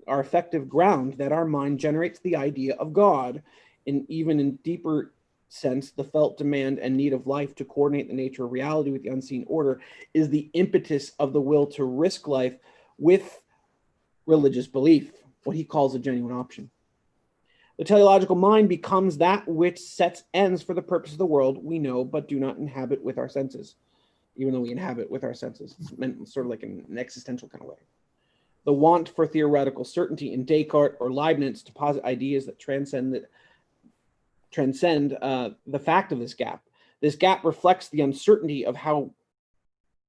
effective ground, that our mind generates the idea of God, and even in deeper sense, the felt demand and need of life to coordinate the nature of reality with the unseen order is the impetus of the will to risk life with religious belief, what he calls a genuine option. The teleological mind becomes that which sets ends for the purpose of the world we know but do not inhabit with our senses. even though we inhabit with our senses. It's meant sort of like in an existential kind of way. The want for theoretical certainty in Descartes or Leibniz to posit ideas that transcend the fact of this gap. This gap reflects the uncertainty of how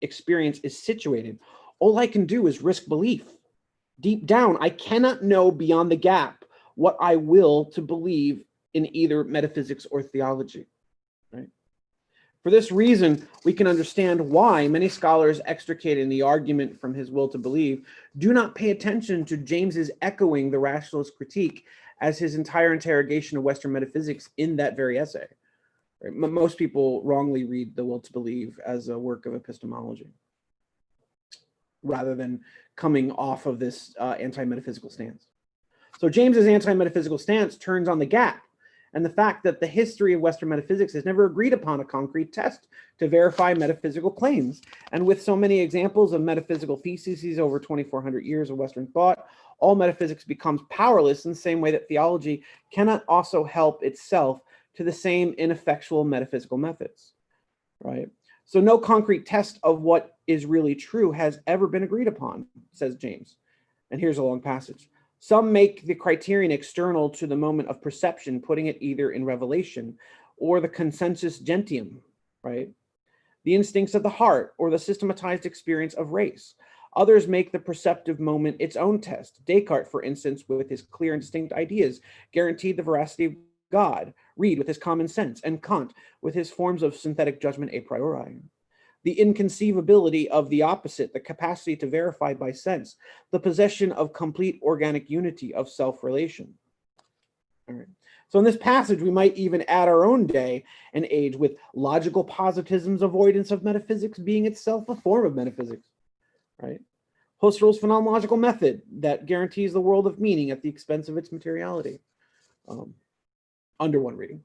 experience is situated. All I can do is risk belief. Deep down, I cannot know beyond the gap what I will to believe in either metaphysics or theology. Right? For this reason, we can understand why many scholars extricating the argument from his will to believe do not pay attention to James's echoing the rationalist critique as his entire interrogation of Western metaphysics in that very essay. Right? Most people wrongly read the will to believe as a work of epistemology, rather than coming off of this anti-metaphysical stance. So James's anti-metaphysical stance turns on the gap and the fact that the history of Western metaphysics has never agreed upon a concrete test to verify metaphysical claims. And with so many examples of metaphysical theses over 2,400 years of Western thought, all metaphysics becomes powerless in the same way that theology cannot also help itself to the same ineffectual metaphysical methods, right? So no concrete test of what is really true has ever been agreed upon, says James. And here's a long passage. Some make the criterion external to the moment of perception, putting it either in revelation or the consensus gentium, right? The instincts of the heart or the systematized experience of race. Others make the perceptive moment its own test. Descartes, for instance, with his clear and distinct ideas, guaranteed the veracity of God. Reid with his common sense, and Kant with his forms of synthetic judgment a priori. The inconceivability of the opposite, the capacity to verify by sense, the possession of complete organic unity of self-relation. All right. So in this passage, we might even add our own day and age with logical positivism's avoidance of metaphysics being itself a form of metaphysics, right? Husserl's phenomenological method that guarantees the world of meaning at the expense of its materiality, under one reading.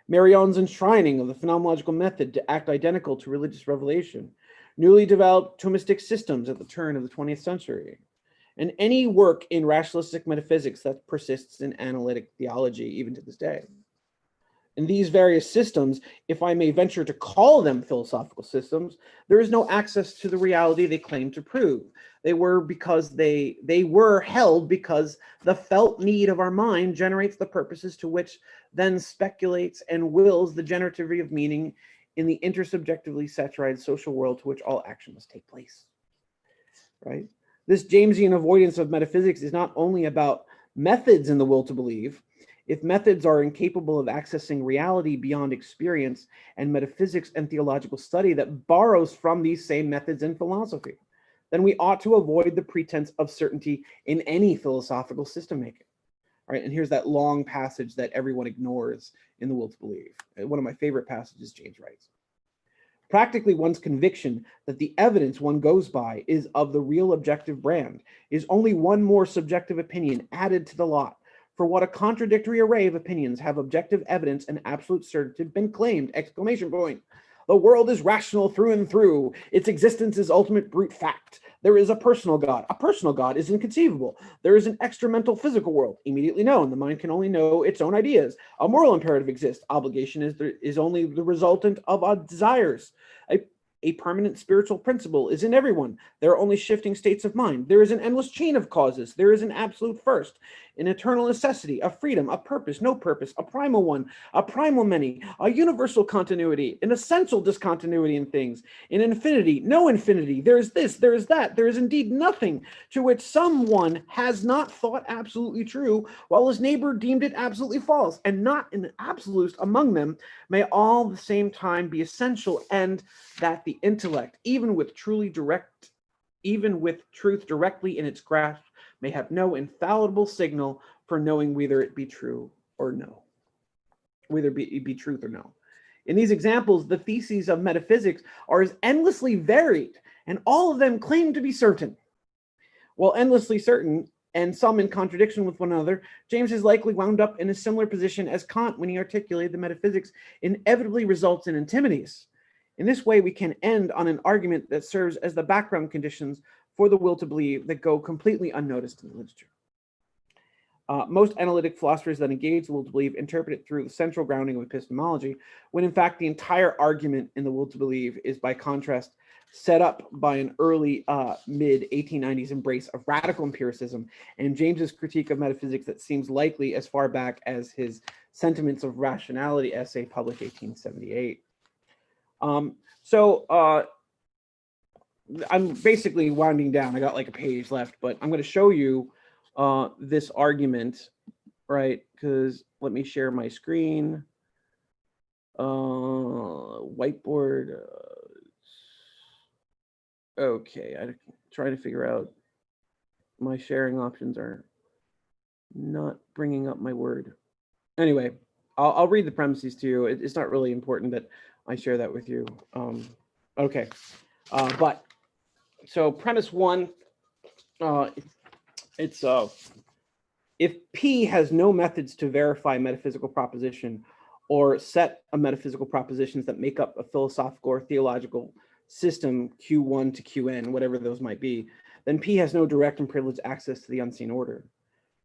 Marion's enshrining of the phenomenological method to act identical to religious revelation, newly developed Thomistic systems at the turn of the 20th century, and any work in rationalistic metaphysics that persists in analytic theology even to this day. In these various systems, if I may venture to call them philosophical systems, there is no access to the reality they claim to prove. They were held because the felt need of our mind generates the purposes to which then speculates and wills the generativity of meaning in the intersubjectively saturated social world to which all action must take place, right? This Jamesian avoidance of metaphysics is not only about methods in the will to believe. If methods are incapable of accessing reality beyond experience and metaphysics and theological study that borrows from these same methods in philosophy, then we ought to avoid the pretense of certainty in any philosophical system making. All right, and here's that long passage that everyone ignores in The Will to Believe. One of my favorite passages, James writes. Practically one's conviction that the evidence one goes by is of the real objective brand is only one more subjective opinion added to the lot. For what a contradictory array of opinions have objective evidence and absolute certainty been claimed! Exclamation point. The world is rational through and through. Its existence is ultimate brute fact. There is a personal God. A personal God is inconceivable. There is an extramental physical world, immediately known. The mind can only know its own ideas. A moral imperative exists. Obligation is only the resultant of our desires. A permanent spiritual principle is in everyone. There are only shifting states of mind. There is an endless chain of causes. There is an absolute first, an eternal necessity, a freedom, a purpose, no purpose, a primal one, a primal many, a universal continuity, an essential discontinuity in things, an infinity, no infinity. There is this, there is that. There is indeed nothing to which someone has not thought absolutely true, while his neighbor deemed it absolutely false, and not an absolute among them may all the same time be essential, and that the intellect, even with truth directly in its grasp, may have no infallible signal for knowing whether it be true or no, whether it be truth or no. In these examples, the theses of metaphysics are as endlessly varied, and all of them claim to be certain. While endlessly certain, and some in contradiction with one another, James is likely wound up in a similar position as Kant when he articulated the metaphysics inevitably results in intimities. In this way, we can end on an argument that serves as the background conditions for the will to believe that go completely unnoticed in the literature. Most analytic philosophers that engage the will to believe interpret it through the central grounding of epistemology, when in fact the entire argument in the will to believe is, by contrast, set up by an early mid-1890s embrace of radical empiricism and James's critique of metaphysics that seems likely as far back as his Sentiments of Rationality essay published 1878. I'm basically winding down. I got like a page left, but I'm going to show you this argument, right? Because let me share my screen. Whiteboard. Okay, I'm trying to figure out. My sharing options are not bringing up my Word. Anyway, I'll read the premises to you. It's not really important that I share that with you. Okay, but so premise one, it's if P has no methods to verify a metaphysical proposition or set of metaphysical propositions that make up a philosophical or theological system Q1 to Qn, whatever those might be, then P has no direct and privileged access to the unseen order.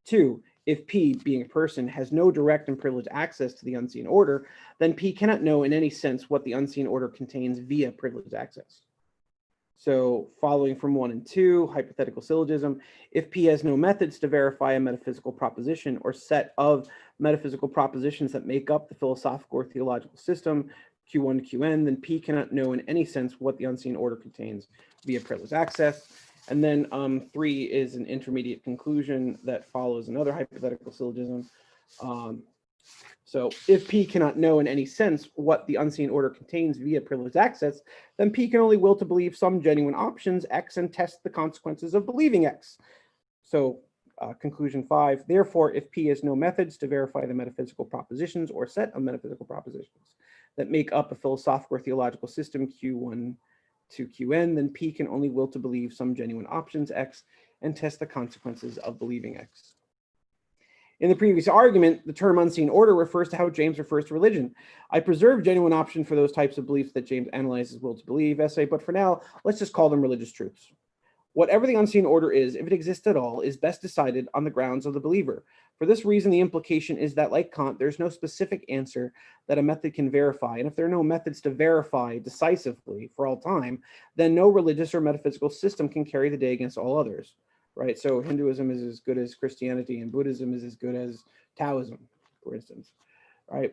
2, if P, being a person, has no direct and privileged access to the unseen order, then P cannot know in any sense what the unseen order contains via privileged access. So following from 1 and 2, hypothetical syllogism, if P has no methods to verify a metaphysical proposition or set of metaphysical propositions that make up the philosophical or theological system, Q1 to Qn, then P cannot know in any sense what the unseen order contains via privileged access. And then 3 is an intermediate conclusion that follows another hypothetical syllogism. So if P cannot know in any sense what the unseen order contains via privileged access, then P can only will to believe some genuine options X and test the consequences of believing X. So conclusion 5, therefore, if P has no methods to verify the metaphysical propositions or set of metaphysical propositions that make up a philosophical or theological system Q1 to Qn, then P can only will to believe some genuine options X and test the consequences of believing X. In the previous argument, the term unseen order refers to how James refers to religion. I preserve genuine option for those types of beliefs that James analyzes will to believe essay, but for now, let's just call them religious truths. Whatever the unseen order is, if it exists at all, is best decided on the grounds of the believer. For this reason, the implication is that, like Kant, there's no specific answer that a method can verify. And if there are no methods to verify decisively for all time, then no religious or metaphysical system can carry the day against all others, right? So Hinduism is as good as Christianity and Buddhism is as good as Taoism, for instance, right?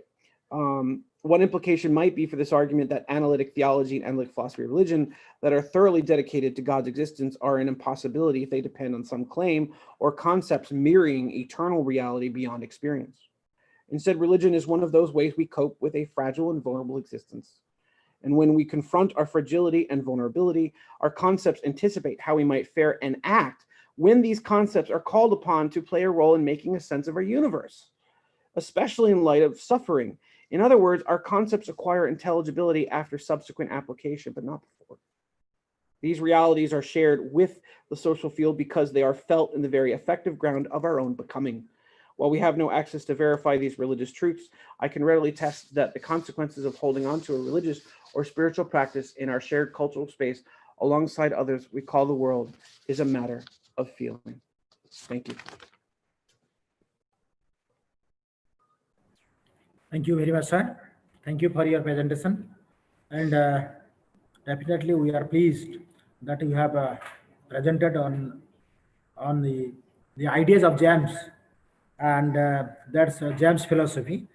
One implication might be for this argument that analytic theology and analytic philosophy of religion that are thoroughly dedicated to God's existence are an impossibility if they depend on some claim or concepts mirroring eternal reality beyond experience. Instead, religion is one of those ways we cope with a fragile and vulnerable existence. And when we confront our fragility and vulnerability, our concepts anticipate how we might fare and act when these concepts are called upon to play a role in making a sense of our universe, especially in light of suffering. In other words, our concepts acquire intelligibility after subsequent application, but not before. These realities are shared with the social field because they are felt in the very effective ground of our own becoming. While we have no access to verify these religious truths, I can readily test that the consequences of holding on to a religious or spiritual practice in our shared cultural space alongside others we call the world is a matter of feeling. Thank you. Thank you very much, sir. Thank you for your presentation. And definitely we are pleased that you have presented on the ideas of James, and that's James' philosophy.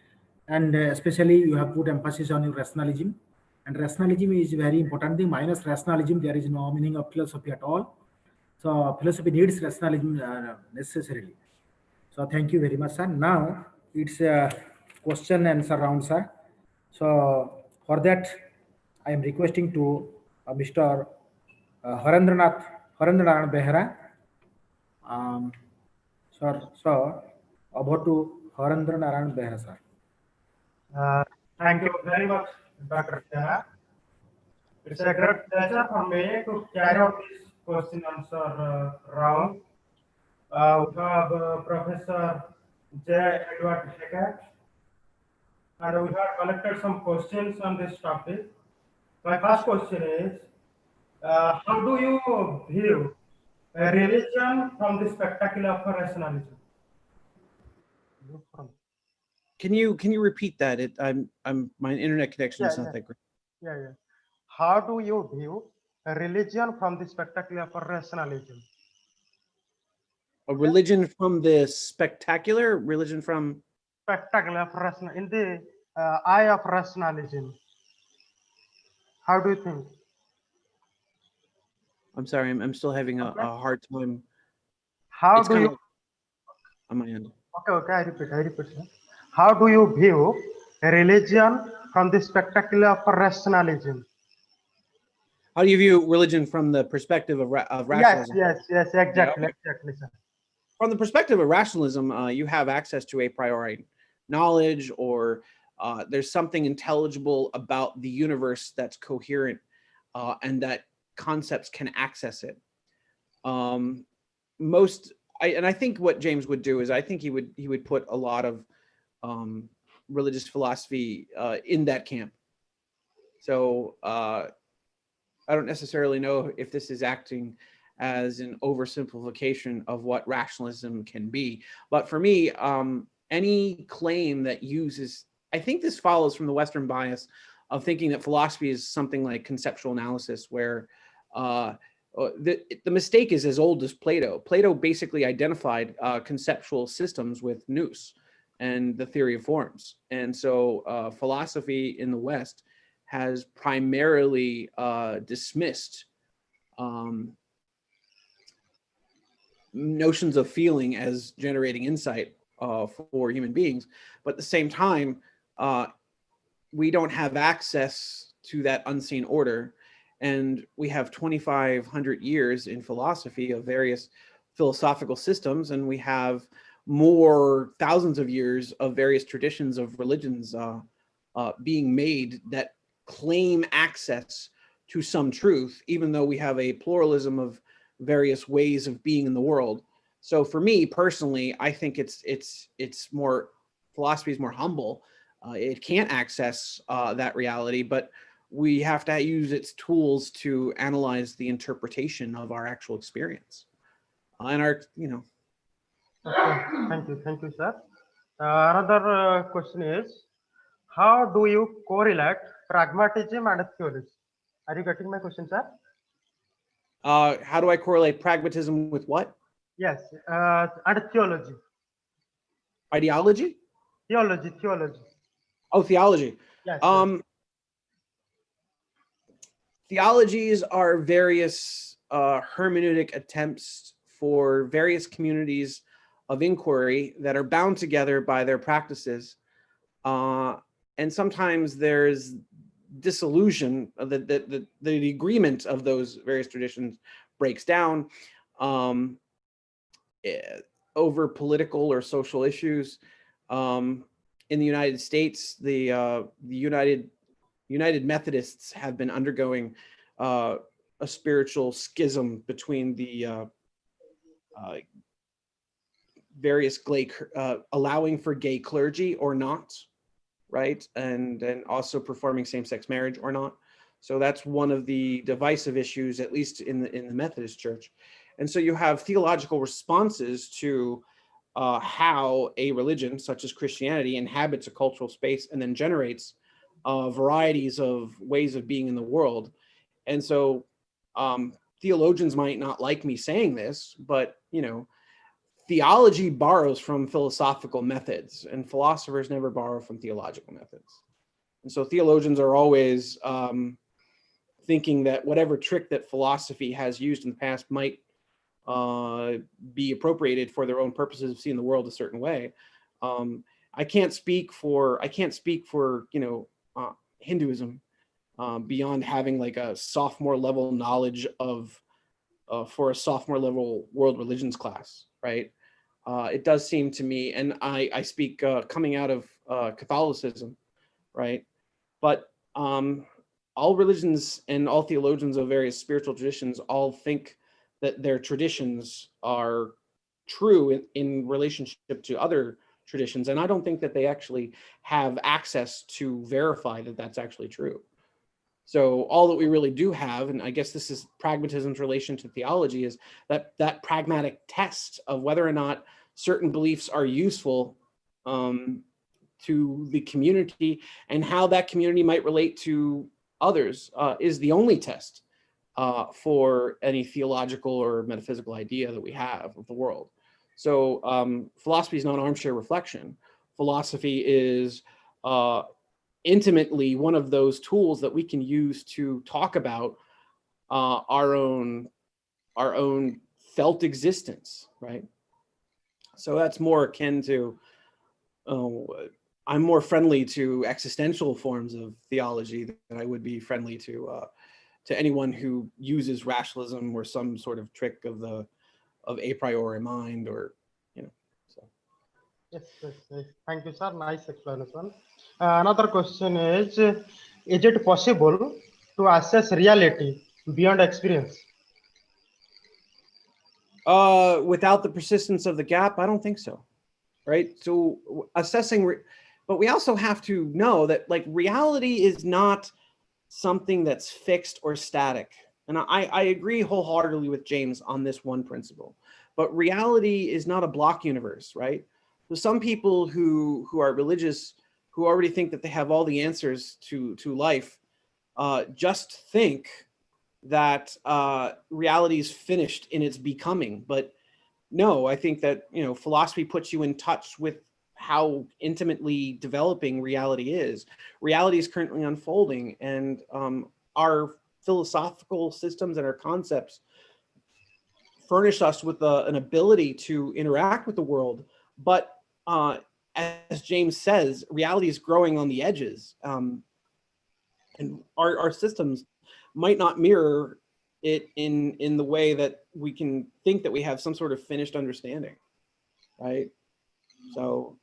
And especially you have put emphasis on your rationalism. And rationalism is very important thing. Minus rationalism, there is no meaning of philosophy at all. So philosophy needs rationalism necessarily. So thank you very much, sir. Now it's question and answer round, sir. So for that, I am requesting to Mr. Harendranath Behera. Sir, over to Harendranath Behera, sir. Thank you very much, Dr. Jana. It's a great pleasure for me to carry out this question answer round. We have Professor J. Edward Hackett, and we have collected some questions on this topic. My first question is, how do you view a religion from the spectacle of rationalism? from? Can you repeat that? I'm my internet connection is not that great. Yeah. How do you view a religion from the spectacle of rationalism? A religion from the spectacular, religion from Spectacle of in the eye of rationalism. How do you think? I'm sorry, I'm still having a hard time. How It's do kind you? of on my end. Okay, I repeat. Sir. How do you view a religion from the spectacle of rationalism? How do you view religion from the perspective of rationalism? Yes, exactly, sir. From the perspective of rationalism, you have access to a priori knowledge, or there's something intelligible about the universe that's coherent, and that concepts can access it. I think what James would do is I think he would put a lot of religious philosophy in that camp. So I don't necessarily know if this is acting as an oversimplification of what rationalism can be. But for me, any claim that uses, I think this follows from the Western bias of thinking that philosophy is something like conceptual analysis, where the mistake is as old as Plato. Plato basically identified conceptual systems with nous and the theory of forms. And so philosophy in the West has primarily dismissed notions of feeling as generating insight for human beings. But at the same time, we don't have access to that unseen order. And we have 2,500 years in philosophy of various philosophical systems, and we have more thousands of years of various traditions of religions being made that claim access to some truth, even though we have a pluralism of various ways of being in the world. So for me personally, I think it's more, philosophy is more humble. It can't access that reality, but we have to use its tools to analyze the interpretation of our actual experience and our, Okay, thank you, sir. Another question is, how do you correlate pragmatism and theology? Are you getting my question, sir? How do I correlate pragmatism with what? Yes, and theology. Ideology? Theology. Oh, theology. Yes. Theologies are various hermeneutic attempts for various communities of inquiry that are bound together by their practices. And sometimes there's disillusion, the agreement of those various traditions breaks down over political or social issues. In the United States, the United Methodists have been undergoing a spiritual schism between the various allowing for gay clergy or not, right? And also performing same-sex marriage or not. So that's one of the divisive issues, at least in the Methodist Church. And so you have theological responses to how a religion such as Christianity inhabits a cultural space and then generates varieties of ways of being in the world. And so theologians might not like me saying this, but theology borrows from philosophical methods, and philosophers never borrow from theological methods. And so theologians are always thinking that whatever trick that philosophy has used in the past might be appropriated for their own purposes of seeing the world a certain way. I can't speak for Hinduism beyond having like a sophomore level knowledge of for a sophomore level world religions class, right? It does seem to me, and I speak coming out of Catholicism, right? But all religions and all theologians of various spiritual traditions all think that their traditions are true in relationship to other traditions. And I don't think that they actually have access to verify that that's actually true. So all that we really do have, and I guess this is pragmatism's relation to theology, is that pragmatic test of whether or not certain beliefs are useful to the community, and how that community might relate to others is the only test for any theological or metaphysical idea that we have of the world. So philosophy is not armchair reflection. Philosophy is intimately one of those tools that we can use to talk about our own felt existence, right? So that's more akin to, I'm more friendly to existential forms of theology than I would be friendly to anyone who uses rationalism or some sort of trick of a priori mind, or, you know, so. Yes, yes, yes. Thank you, sir. Nice explanation. Another question is it possible to assess reality beyond experience? Without the persistence of the gap, I don't think so, right? So assessing, but we also have to know that, like, reality is not something that's fixed or static. And I agree wholeheartedly with James on this one principle, but reality is not a block universe, right? So some people who are religious, who already think that they have all the answers to life, just think that reality is finished in its becoming. But no, I think that, you know, philosophy puts you in touch with how intimately developing reality is. Reality is currently unfolding, and our philosophical systems and our concepts furnish us with an ability to interact with the world. But as James says, reality is growing on the edges, and our systems might not mirror it in the way that we can think that we have some sort of finished understanding, right? So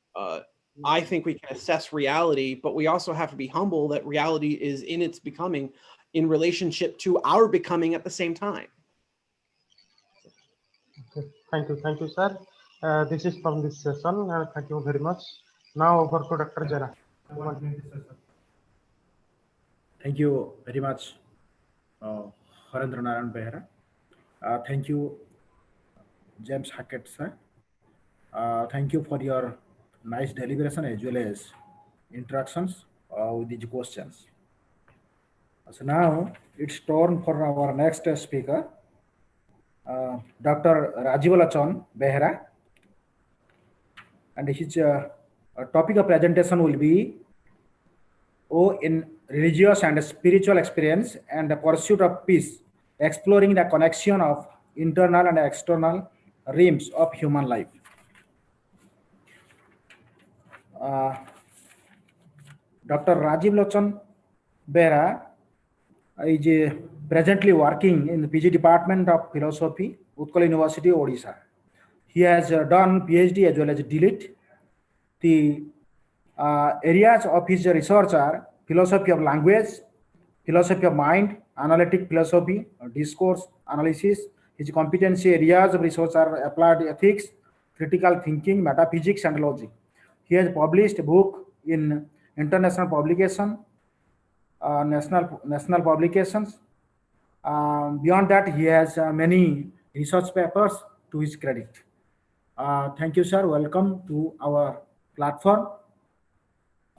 I think we can assess reality, but we also have to be humble that reality is in its becoming in relationship to our becoming at the same time. Okay. Thank you, sir. This is from this session. Thank you very much. Now over to Dr. Jana. Thank you very much, Harendra Narayan Behera. Thank you, James Hackett, sir. Thank you for your nice deliberation as well as interactions with these questions. So now it's turn for our next speaker, Dr. Rajivalochon Behera, and his topic of presentation will be in religious and spiritual experience and the pursuit of peace, exploring the connection of internal and external realms of human life. Dr. Rajivalochon Behera is presently working in the PG Department of Philosophy, Utkal University, Odisha. He has done PhD as well as DLit. The areas of his research are philosophy of language, philosophy of mind, analytic philosophy, discourse analysis. His competency areas of research are applied ethics, critical thinking, metaphysics, and logic. He has published a book in international publication, national publications. Beyond that, he has many research papers to his credit. Thank you, sir. Welcome to our platform.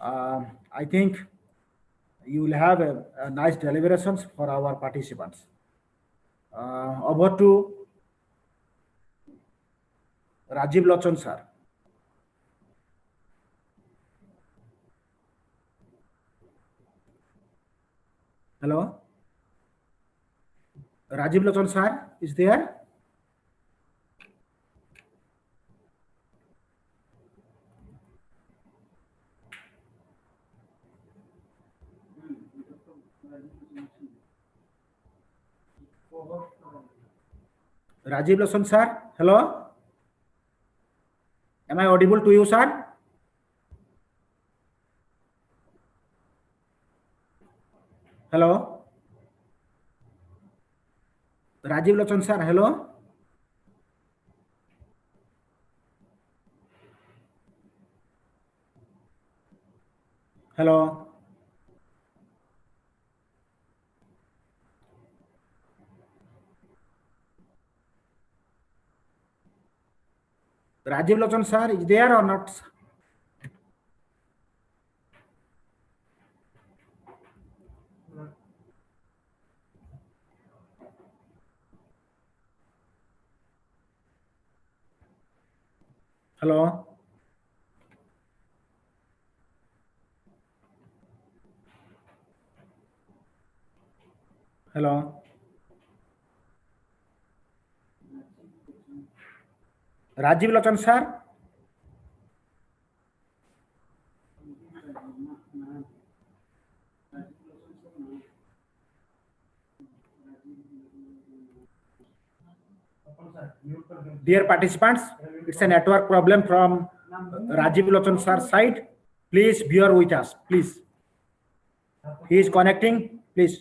I think you will have a nice deliberations for our participants. Over to Rajivalochon, sir. Hello? Rajivalochon, sir, is there? Rajivalochon, sir, hello? Am I audible to you, sir? Hello? Rajivalochon, sir, hello? Hello? Rajivalochon, sir, is there or not? Hello. Hello. Rajiv Lochan sir. Dear participants, it's a network problem from Rajiv Lochan sir's side. Please bear with us, please. He is connecting, please.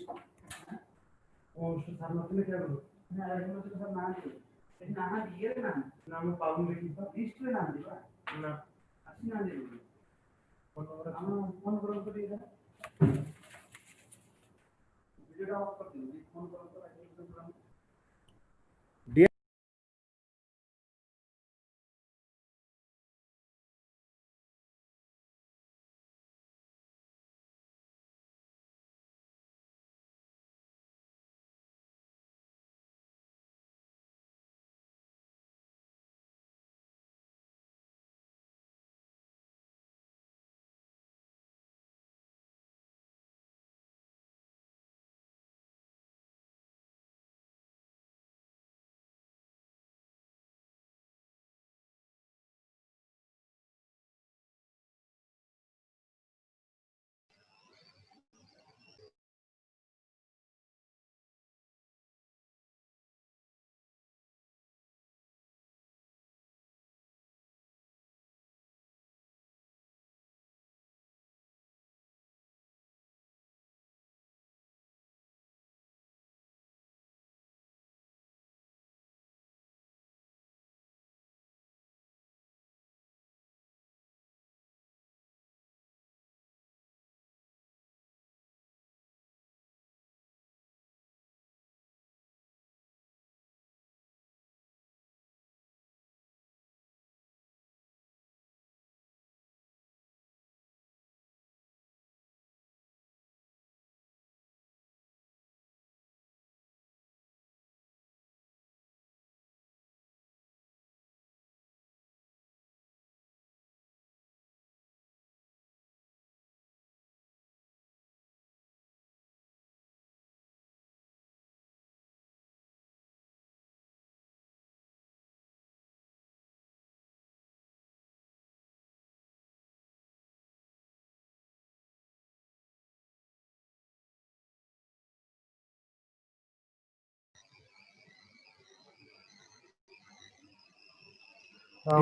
Dear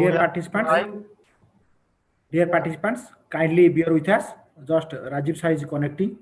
participants, kindly bear with us. Just Rajiv sir is connecting.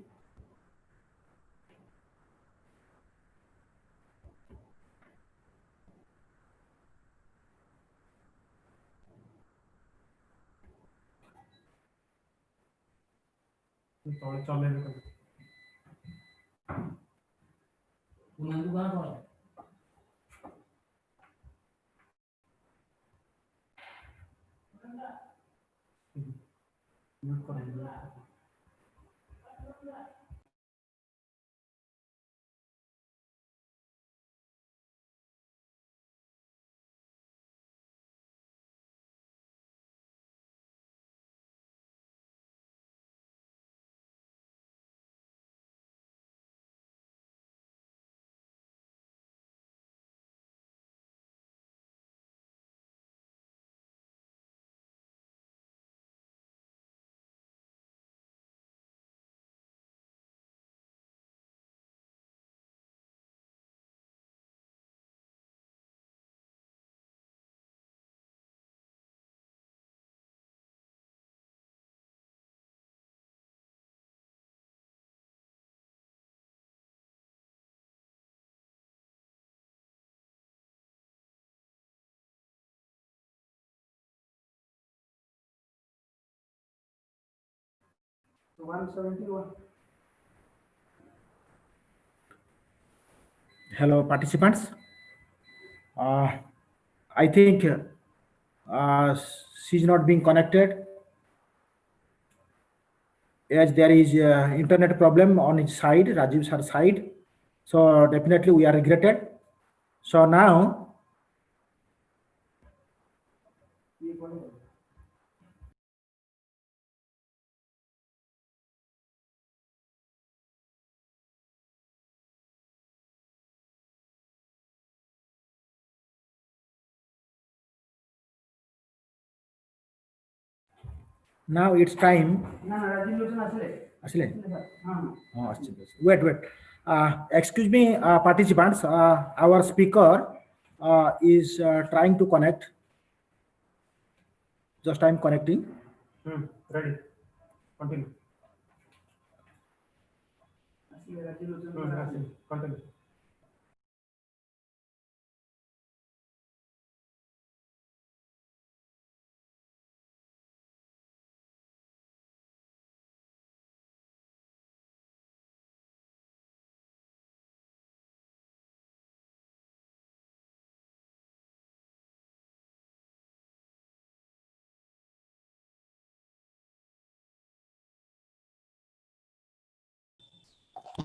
Hello, participants. I think she's not being connected as there is internet problem on his side, Rajiv sir side. So definitely we are regretted. So now Now it's time. আসলে? Wait. Excuse me, participants. Our speaker is trying to connect. Just I'm connecting. Ready. Continue. Continue.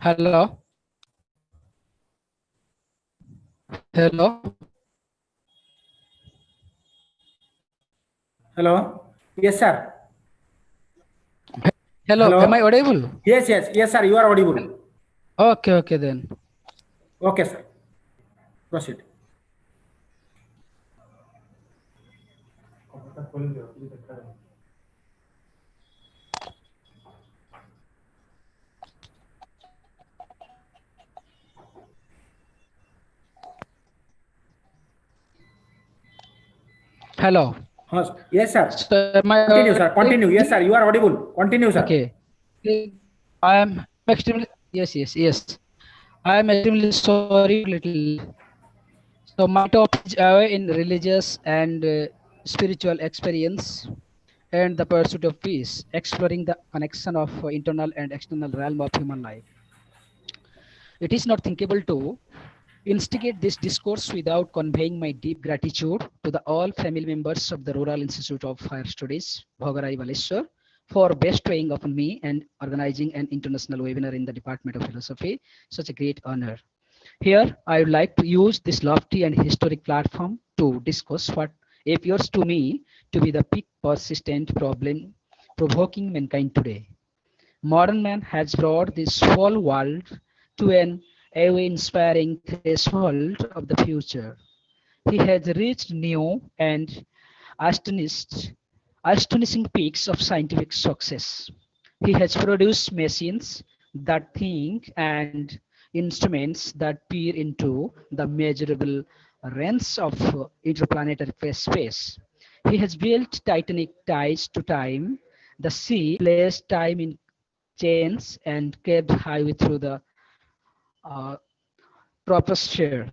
Hello. Hello. Hello. Yes, sir. Hello. Am I audible? Yes, sir. You are audible. Okay then. Okay, sir. Proceed. Hello. Yes, sir. Am I Continue, sir. Continue. Yes, sir. You are audible. Continue, sir. Okay. I am extremely yes. I am extremely sorry. Little. So my topic is in religious and spiritual experience and the pursuit of peace, exploring the connection of internal and external realm of human life. It is not thinkable to instigate this discourse without conveying my deep gratitude to the all family members of the Rural Institute of Higher Studies, Bhogarai Baleshwar, for bestowing upon me and organizing an international webinar in the Department of Philosophy. Such a great honor. Here, I would like to use this lofty and historic platform to discuss what appears to me to be the big persistent problem provoking mankind today. Modern man has brought this whole world to an awe-inspiring threshold of the future. He has reached new and astonishing peaks of scientific success. He has produced machines that think and instruments that peer into the measurable range of interplanetary space. He has built titanic ties to time, the sea, placed time in chains, and kept highway through the troposphere.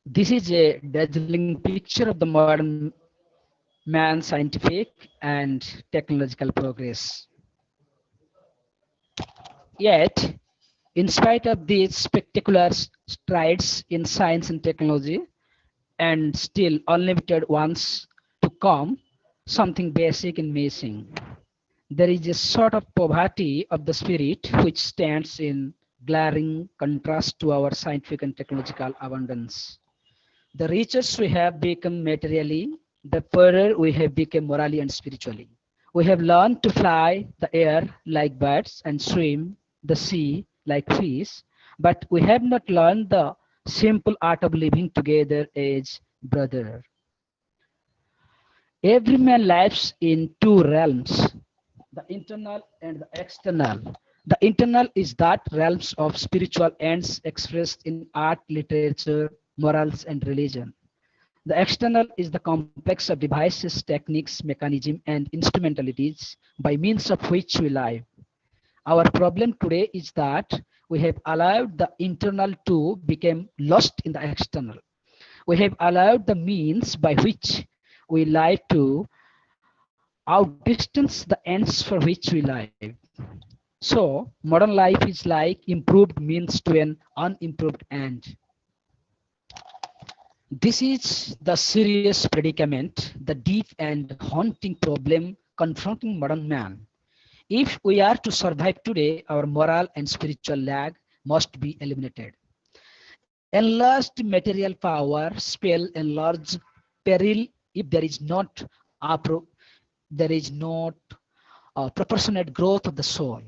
This is a dazzling picture of the modern man's scientific and technological progress. Yet, in spite of these spectacular strides in science and technology, and still unlimited ones to come, something basic is missing. There is a sort of poverty of the spirit which stands in glaring contrast to our scientific and technological abundance. The richer we have become materially, the poorer we have become morally and spiritually. We have learned to fly the air like birds and swim the sea like fish, but we have not learned the simple art of living together as brother. Every man lives in two realms, the internal and the external. The internal is that realms of spiritual ends expressed in art, literature, morals, and religion. The external is the complex of devices, techniques, mechanism, and instrumentalities by means of which we live. Our problem today is that we have allowed the internal to become lost in the external. We have allowed the means by which we live to outdistance the ends for which we live. So modern life is like improved means to an unimproved end. This is the serious predicament, the deep and haunting problem confronting modern man. If we are to survive today, our moral and spiritual lag must be eliminated. Enlarged material power spell enlarged peril if there is not proportionate growth of the soul.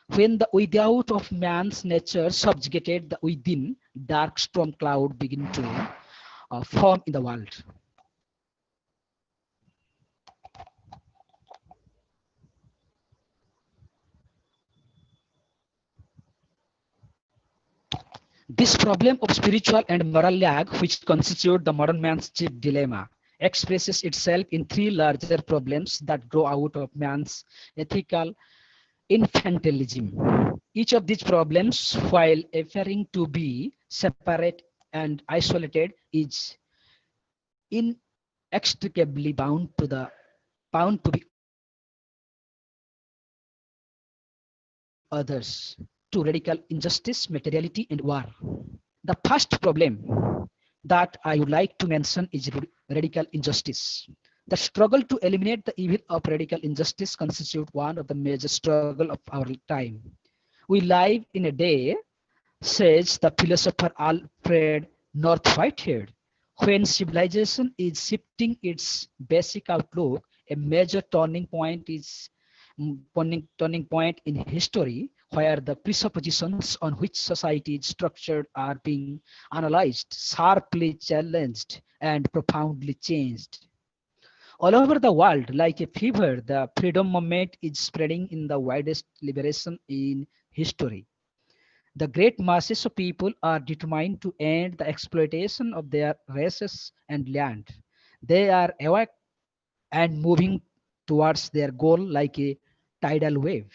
When the without of man's nature subjugated the within, dark storm cloud begin to form in the world. This problem of spiritual and moral lag, which constitute the modern man's chief dilemma, expresses itself in three larger problems that grow out of man's ethical infantilism. Each of these problems, while appearing to be separate and isolated, is inextricably bound to be others, to radical injustice, materiality, and war. The first problem that I would like to mention is radical injustice. The struggle to eliminate the evil of radical injustice constitutes one of the major struggles of our time. We live in a day, says the philosopher Alfred North Whitehead, when civilization is shifting its basic outlook, a major turning point in history where the presuppositions on which society is structured are being analyzed, sharply challenged, and profoundly changed. All over the world, like a fever, the freedom movement is spreading in the widest liberation in history. The great masses of people are determined to end the exploitation of their races and land. They are awake and moving towards their goal like a tidal wave.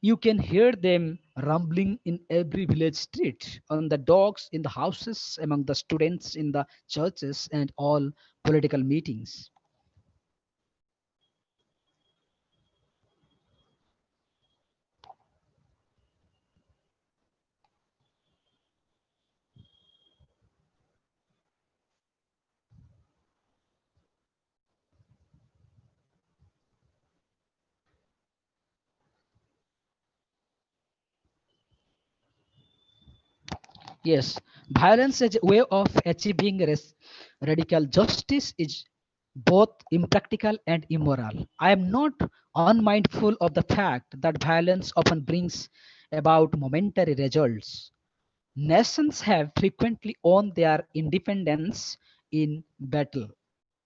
You can hear them rumbling in every village street, on the dogs in the houses, among the students in the churches, and all political meetings. Yes, violence as a way of achieving radical justice is both impractical and immoral. I am not unmindful of the fact that violence often brings about momentary results. Nations have frequently won their independence in battle.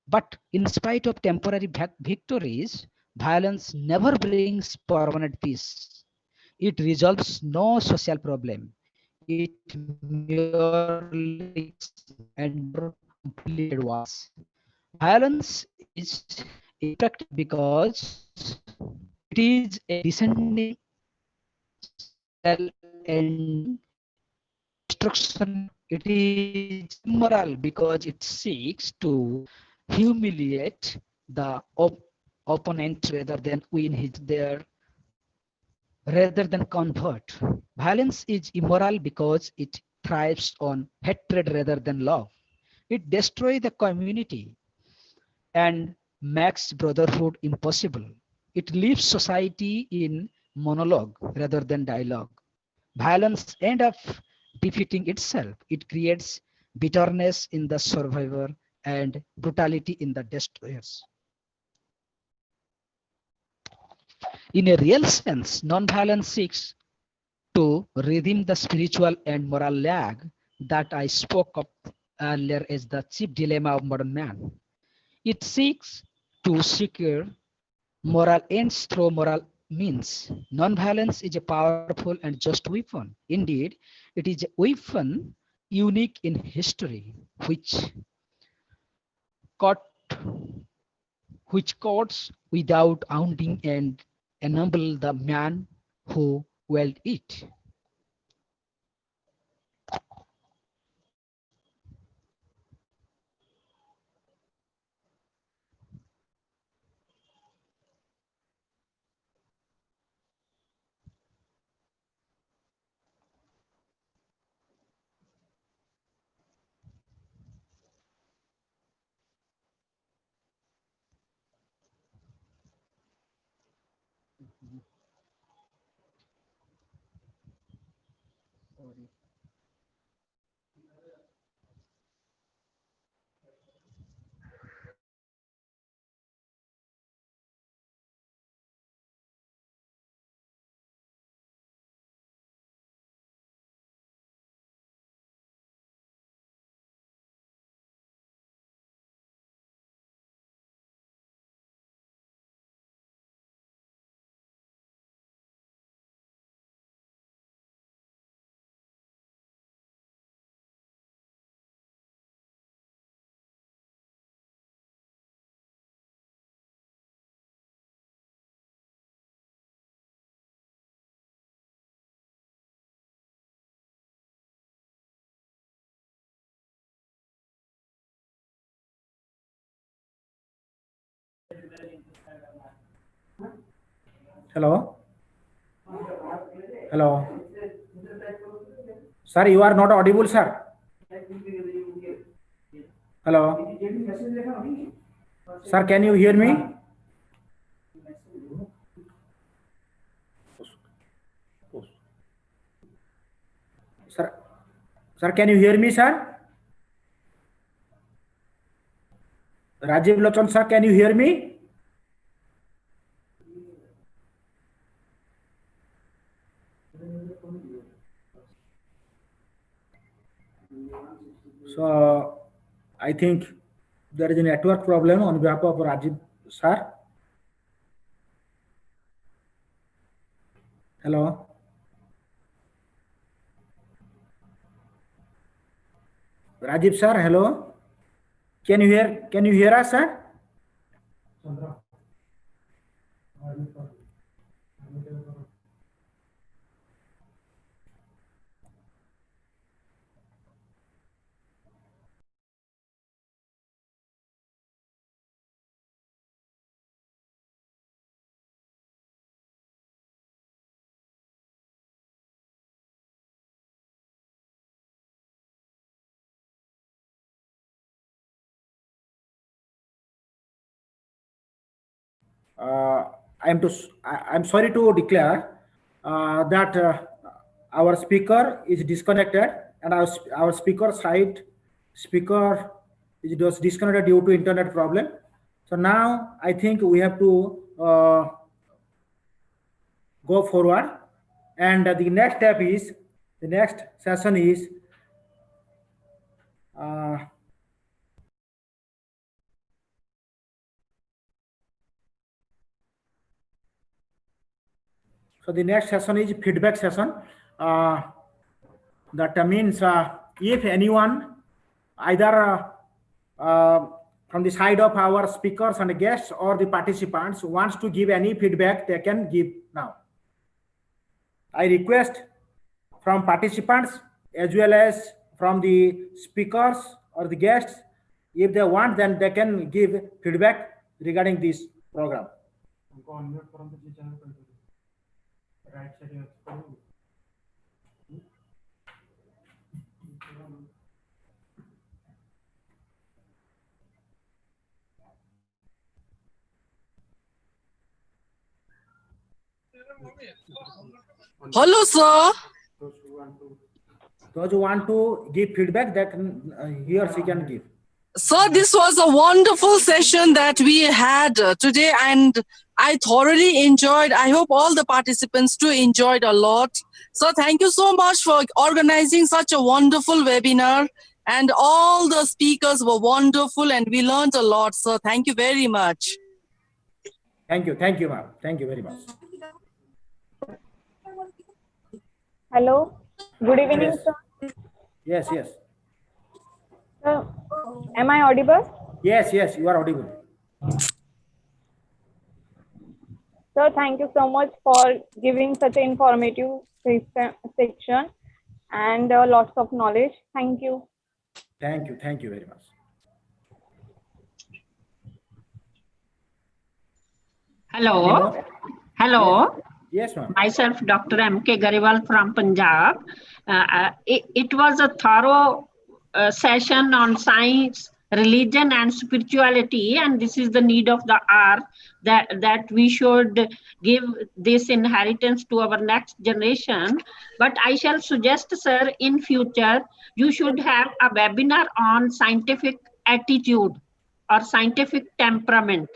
But in spite of temporary victories, violence never brings permanent peace. It resolves no social problem. It merely and completed wars. Violence is effective because it is a descending and destruction. It is immoral because it seeks to humiliate the opponent rather than win rather than convert. Violence is immoral because it thrives on hatred rather than love. It destroys the community and makes brotherhood impossible. It leaves society in monologue rather than dialogue. Violence ends up defeating itself. It creates bitterness in the survivor and brutality in the destroyers. In a real sense, non-violence seeks to redeem the spiritual and moral lag that I spoke of earlier as the chief dilemma of modern man. It seeks to secure moral ends through moral means. Non-violence is a powerful and just weapon. Indeed, it is a weapon unique in history, caught, which cuts without wounding and enable the man who wield it. Hello? Hello? Sir, you are not audible, sir. Hello? Sir, can you hear me? Sir, can you hear me, sir? Rajiv Lochon, sir, can you hear me? So, I think there is a network problem on behalf of Rajiv, sir. Hello? Rajiv, sir, hello? Can you hear us, sir? I'm sorry to declare that our speaker is disconnected, and our speaker is disconnected due to internet problem. So now I think we have to go forward, and the next step is the next session is so the next session is feedback session. That means if anyone, either from the side of our speakers and guests or the participants, wants to give any feedback, they can give now. I request from participants as well as from the speakers or the guests, if they want, then they can give feedback regarding this program. Hello, sir. Those who want to give feedback, that he or she can give. Sir, this was a wonderful session that we had today, and I thoroughly enjoyed. I hope all the participants too enjoyed a lot. So thank you so much for organizing such a wonderful webinar, and all the speakers were wonderful and we learned a lot. So thank you very much. Thank you, ma'am. Thank you very much. Hello, good evening, Yes. sir. Yes, yes. Am I audible? Yes, yes, you are audible. Sir, thank you so much for giving such an informative section and lots of knowledge. Thank you. Thank you very much. Hello. Hello. Yes, ma'am. Myself, Dr. M.K. Gariwal from Punjab. It was a thorough session on science, religion, and spirituality, and this is the need of the hour, that we should give this inheritance to our next generation. But I shall suggest, sir, in future, you should have a webinar on scientific attitude or scientific temperament,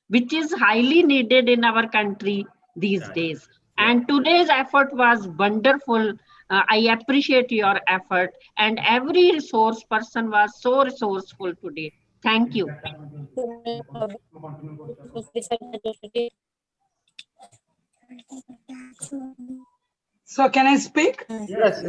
which is highly needed in our country these days. And today's effort was wonderful. I appreciate your effort, and every resource person was so resourceful today. Thank you. So can I speak? Yes.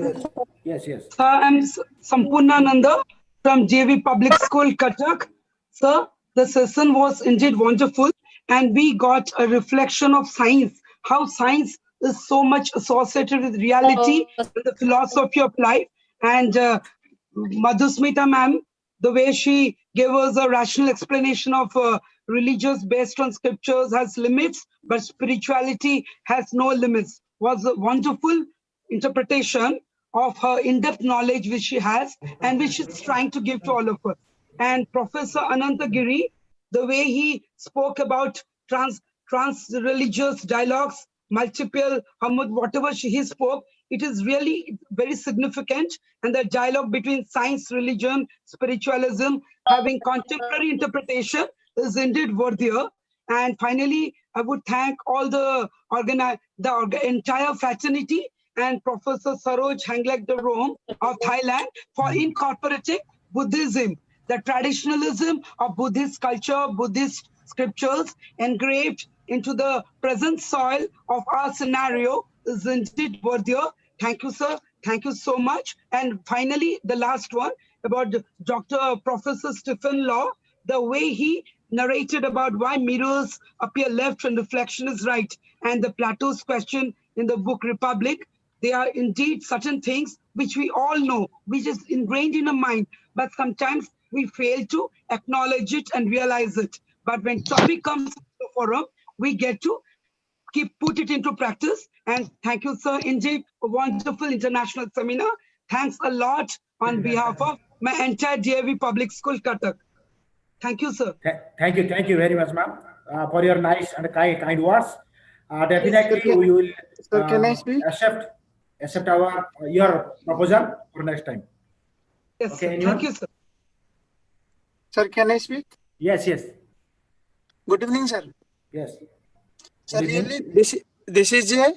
I'm Sampurna Nanda from JV Public School, Cuttack. Sir, the session was indeed wonderful, and we got a reflection of science, how science is so much associated with reality and the philosophy of life. And Madhusmita ma'am, the way she gave us a rational explanation of religious based on scriptures has limits, but spirituality has no limits. Was a wonderful interpretation of her in-depth knowledge which she has and which she's trying to give to all of us. And Professor Anantagiri, the way he spoke about trans-religious dialogues, multiple Hamud, whatever he spoke, it is really very significant. And the dialogue between science, religion, spiritualism, having contemporary interpretation is indeed worthier. And finally, I would thank all the entire fraternity and Professor Saroj Hanglek-Darome of Thailand for incorporating Buddhism, the traditionalism of Buddhist culture, Buddhist scriptures engraved into the present soil of our scenario is indeed worthier. Thank you, sir. Thank you so much. And finally, the last one about Dr. Professor Stephen Law, the way he narrated about why mirrors appear left and reflection is right, and the Plato's question in the book Republic. They are indeed certain things which we all know, which is ingrained in our mind, but sometimes we fail to acknowledge it and realize it. But when topic comes to the forum, we get to put it into practice. And thank you, sir. Indeed, a wonderful international seminar. Thanks a lot on behalf of my entire DAV Public School, Cuttack. Thank you, sir. Thank you very much, ma'am, for your nice and kind words. Definitely, we will Sir, can I speak? accept your proposal for next time. Yes, okay, sir. anyone? Thank you, sir. Sir, can I speak? Yes. Good evening, sir. Yes. Sir, really, this is a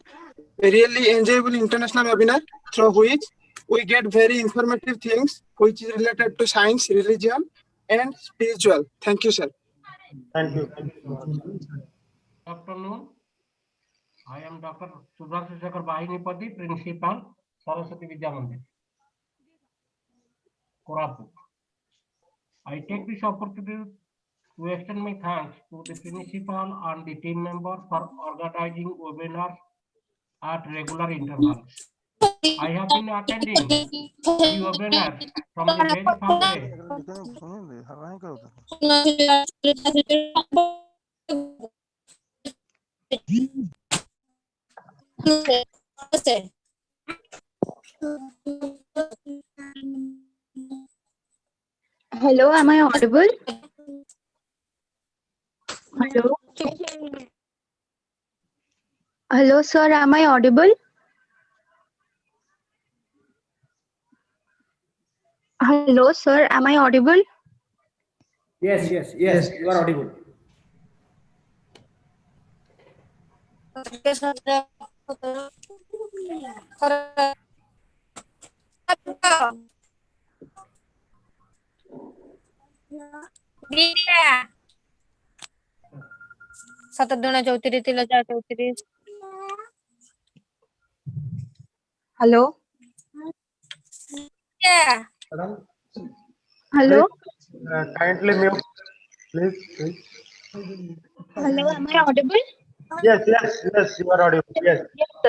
really enjoyable international webinar through which we get very informative things which is related to science, religion, and spiritual. Thank you, sir. Thank you. Good afternoon. I am Dr. Subhash Shekhar Bahinipati, Principal, Saraswati Vidya Mandir, Koraput. I take this opportunity to extend my thanks to the Principal and the team members for organizing webinars at regular intervals. I have been attending the webinars from the very first day. Hello, am I audible? Hello? Hello, sir, am I audible? Hello, sir, am I audible? Yes, you are audible. Hello? Hello? Kindly mute, please. Hello, am I audible? Yes, you are audible. Yes.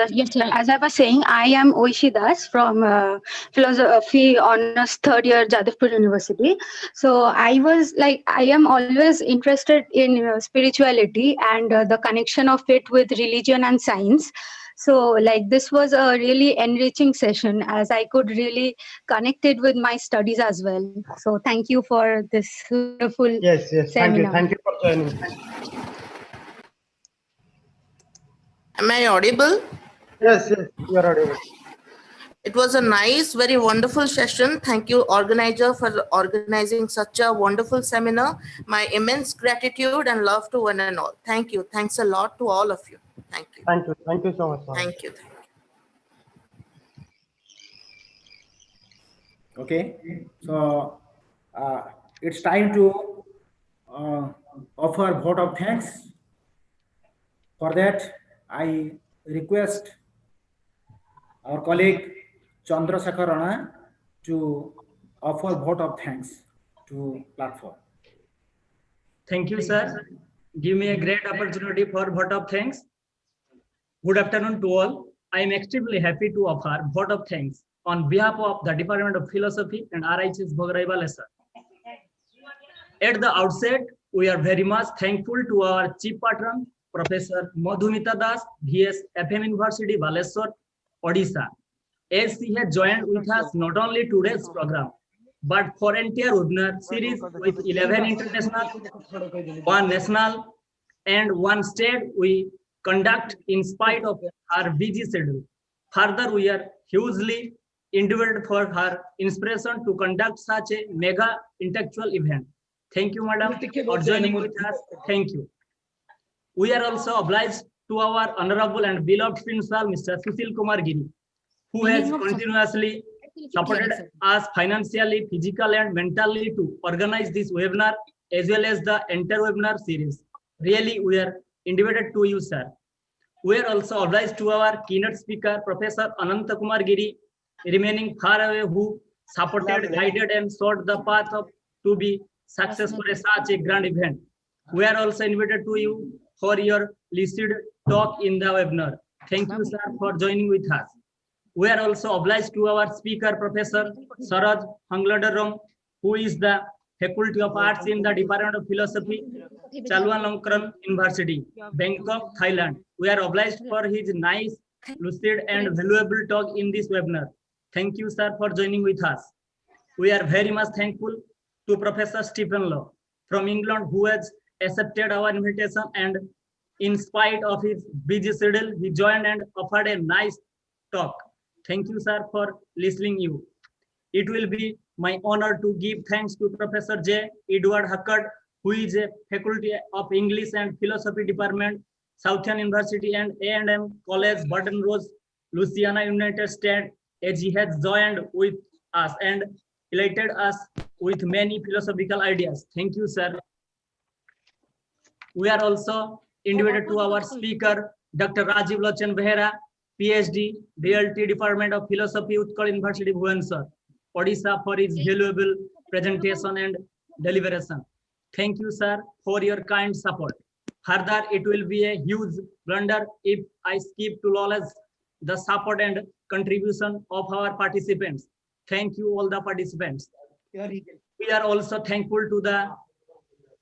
Yes, sir. As I was saying, I am Oishi Das from Philosophy Honours Third Year, Jadavpur University. So I am always interested in spirituality and the connection of it with religion and science. So this was a really enriching session as I could really connect it with my studies as well. So thank you for this wonderful seminar. Thank you for joining. Am I audible? Yes, you are audible. It was a nice, very wonderful session. Thank you, organizer, for organizing such a wonderful seminar. My immense gratitude and love to one and all. Thank you. Thanks a lot to all of you. Thank you. Thank you so much. Thank you. Okay, so it's time to offer vote of thanks. For that, I request our colleague Chandrasekhar Rana to offer vote of thanks to platform. Thank you, sir. Give me a great opportunity for vote of thanks. Good afternoon to all. I am extremely happy to offer vote of thanks on behalf of the Department of Philosophy and RHS Bhogarai Balesar. At the outset, we are very much thankful to our chief patron, Professor Madhumita Das, VS FM University, Baleshwar, Odisha, as she has joined with us not only today's program, but for entire webinar series with 11 international, 1 national, and 1 state we conduct in spite of our busy schedule. Further, we are hugely indebted for her inspiration to conduct such a mega intellectual event. Thank you, madam, for joining with us. Thank you. We are also obliged to our honorable and beloved principal, Mr. Sushil Kumar Giri, who has continuously supported us financially, physically, and mentally to organize this webinar as well as the entire webinar series. Really, we are indebted to you, sir. We are also obliged to our keynote speaker, Professor Ananta Kumar Giri, remaining far away, who supported, guided, and showed the path to be successful for such a grand event. We are also invited to you for your listed talk in the webinar. Thank you, sir, for joining with us. We are also obliged to our speaker, Professor Saraj Hangladaram, who is the Faculty of Arts in the Department of Philosophy, Chulalongkorn University, Bangkok, Thailand. We are obliged for his nice, lucid, and valuable talk in this webinar. Thank you, sir, for joining with us. We are very much thankful to Professor Stephen Law from England, who has accepted our invitation, and in spite of his busy schedule, he joined and offered a nice talk. Thank you, sir, for listening you. It will be my honor to give thanks to Professor J. Edward Hackard, who is a faculty of English and Philosophy Department, Southern University and A&M College, Baton Rouge, Louisiana, United States, as he has joined with us and elated us with many philosophical ideas. Thank you, sir. We are also indebted to our speaker, Dr. Rajiv Lochan Behera, PhD, DLT Department of Philosophy, Utkal University, Bhubaneswar, Odisha, for his valuable presentation and deliberation. Thank you, sir, for your kind support. Further, it will be a huge blunder if I skip to acknowledge the support and contribution of our participants. Thank you, all the participants. We are also thankful to the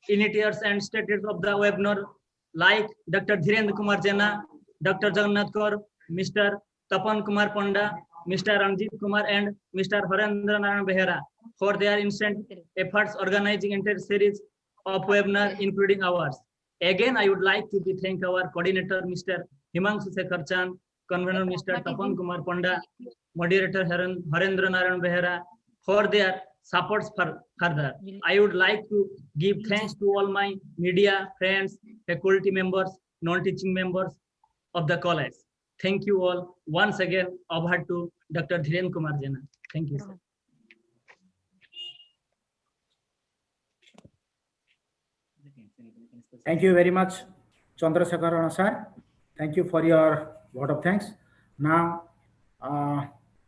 initiators and status of the webinar, like Dr. Dhirendra Kumar Jena, Dr. Jagannath Kaur, Mr. Tapan Kumar Panda, Mr. Ranjit Kumar, and Mr. Harendra Narayan Behera for their instant efforts organizing entire series of webinar, including ours. Again, I would like to thank our coordinator, Mr. Himanshu Shekhar Chand, convener, Mr. Tapan Kumar Panda, moderator, Harendra Narayan Behera, for their supports further. I would like to give thanks to all my media friends, faculty members, non-teaching members of the college. Thank you all. Once again, over to Dr. Dhirendra Kumar Jena. Thank you, sir. Thank you very much, Chandrasekhar Rana sir. Thank you for your word of thanks. Now,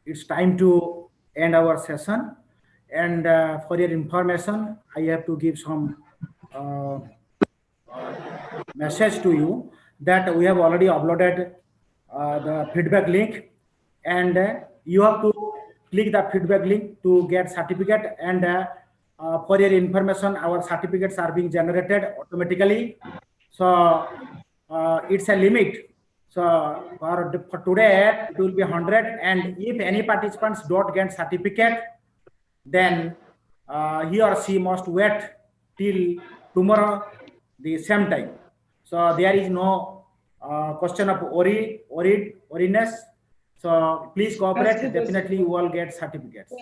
it's time to end our session. And for your information, I have to give some message to you that we have already uploaded the feedback link, and you have to click the feedback link to get certificate. And for your information, our certificates are being generated automatically. So it's a limit. So for today, it will be 100. And if any participants don't get certificate, then he or she must wait till tomorrow the same time. So there is no question of worriness. So please cooperate. Definitely you will get certificates. So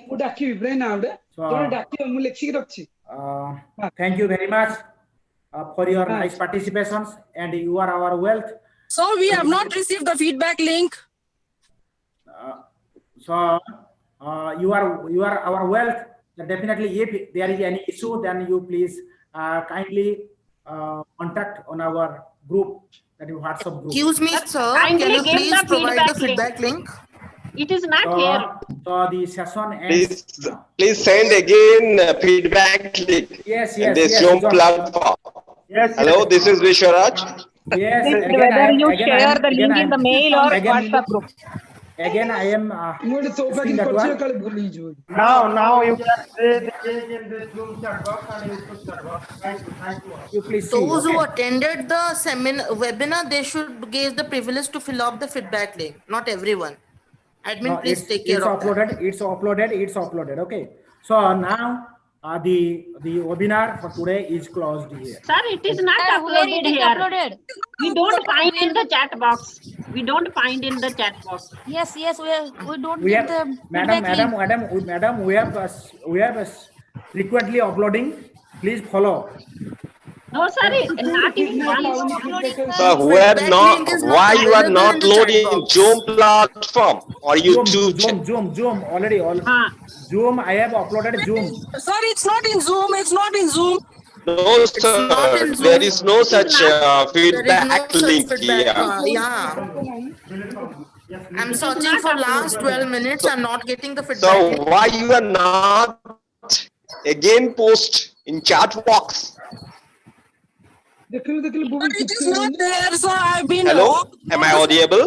thank you very much for your nice participations, and you are our wealth. So we have not received the feedback link. So you are our wealth. Definitely, if there is any issue, then you please kindly contact on our group, that is WhatsApp group. Excuse me, sir. Can you please provide the feedback link? It is not here. So the session ends. Please send again feedback link. Yes, in the Zoom platform. Yes. Hello, this is Vishwaraj. Yes. Whether you share the link in the mail or WhatsApp group. again I am asking that one. Now you can change in the Zoom chat box and YouTube chat box. Thank you. You please see. Those who Okay? attended the webinar, they should give the privilege to fill up the feedback link. Not everyone. Admin, No, please take it's care of that. It's uploaded. Okay. So now the webinar for today is closed here. Sir, it is not uploaded here. We don't find in the chat box. We don't find in the chat box. Yes, we don't We get have, the madam, feedback link. we have frequently uploading. Please follow. No, sir, not even one. So why you are not loading Zoom platform or YouTube? Zoom already. Zoom, I have uploaded Zoom. Sir, it's not in Zoom. It's not in Zoom. No, sir. There is no such feedback link here. I'm searching for last 12 minutes. I'm not getting the feedback. So why you are not again post in chat box? It is not there, sir. I've been. Hello, am I audible?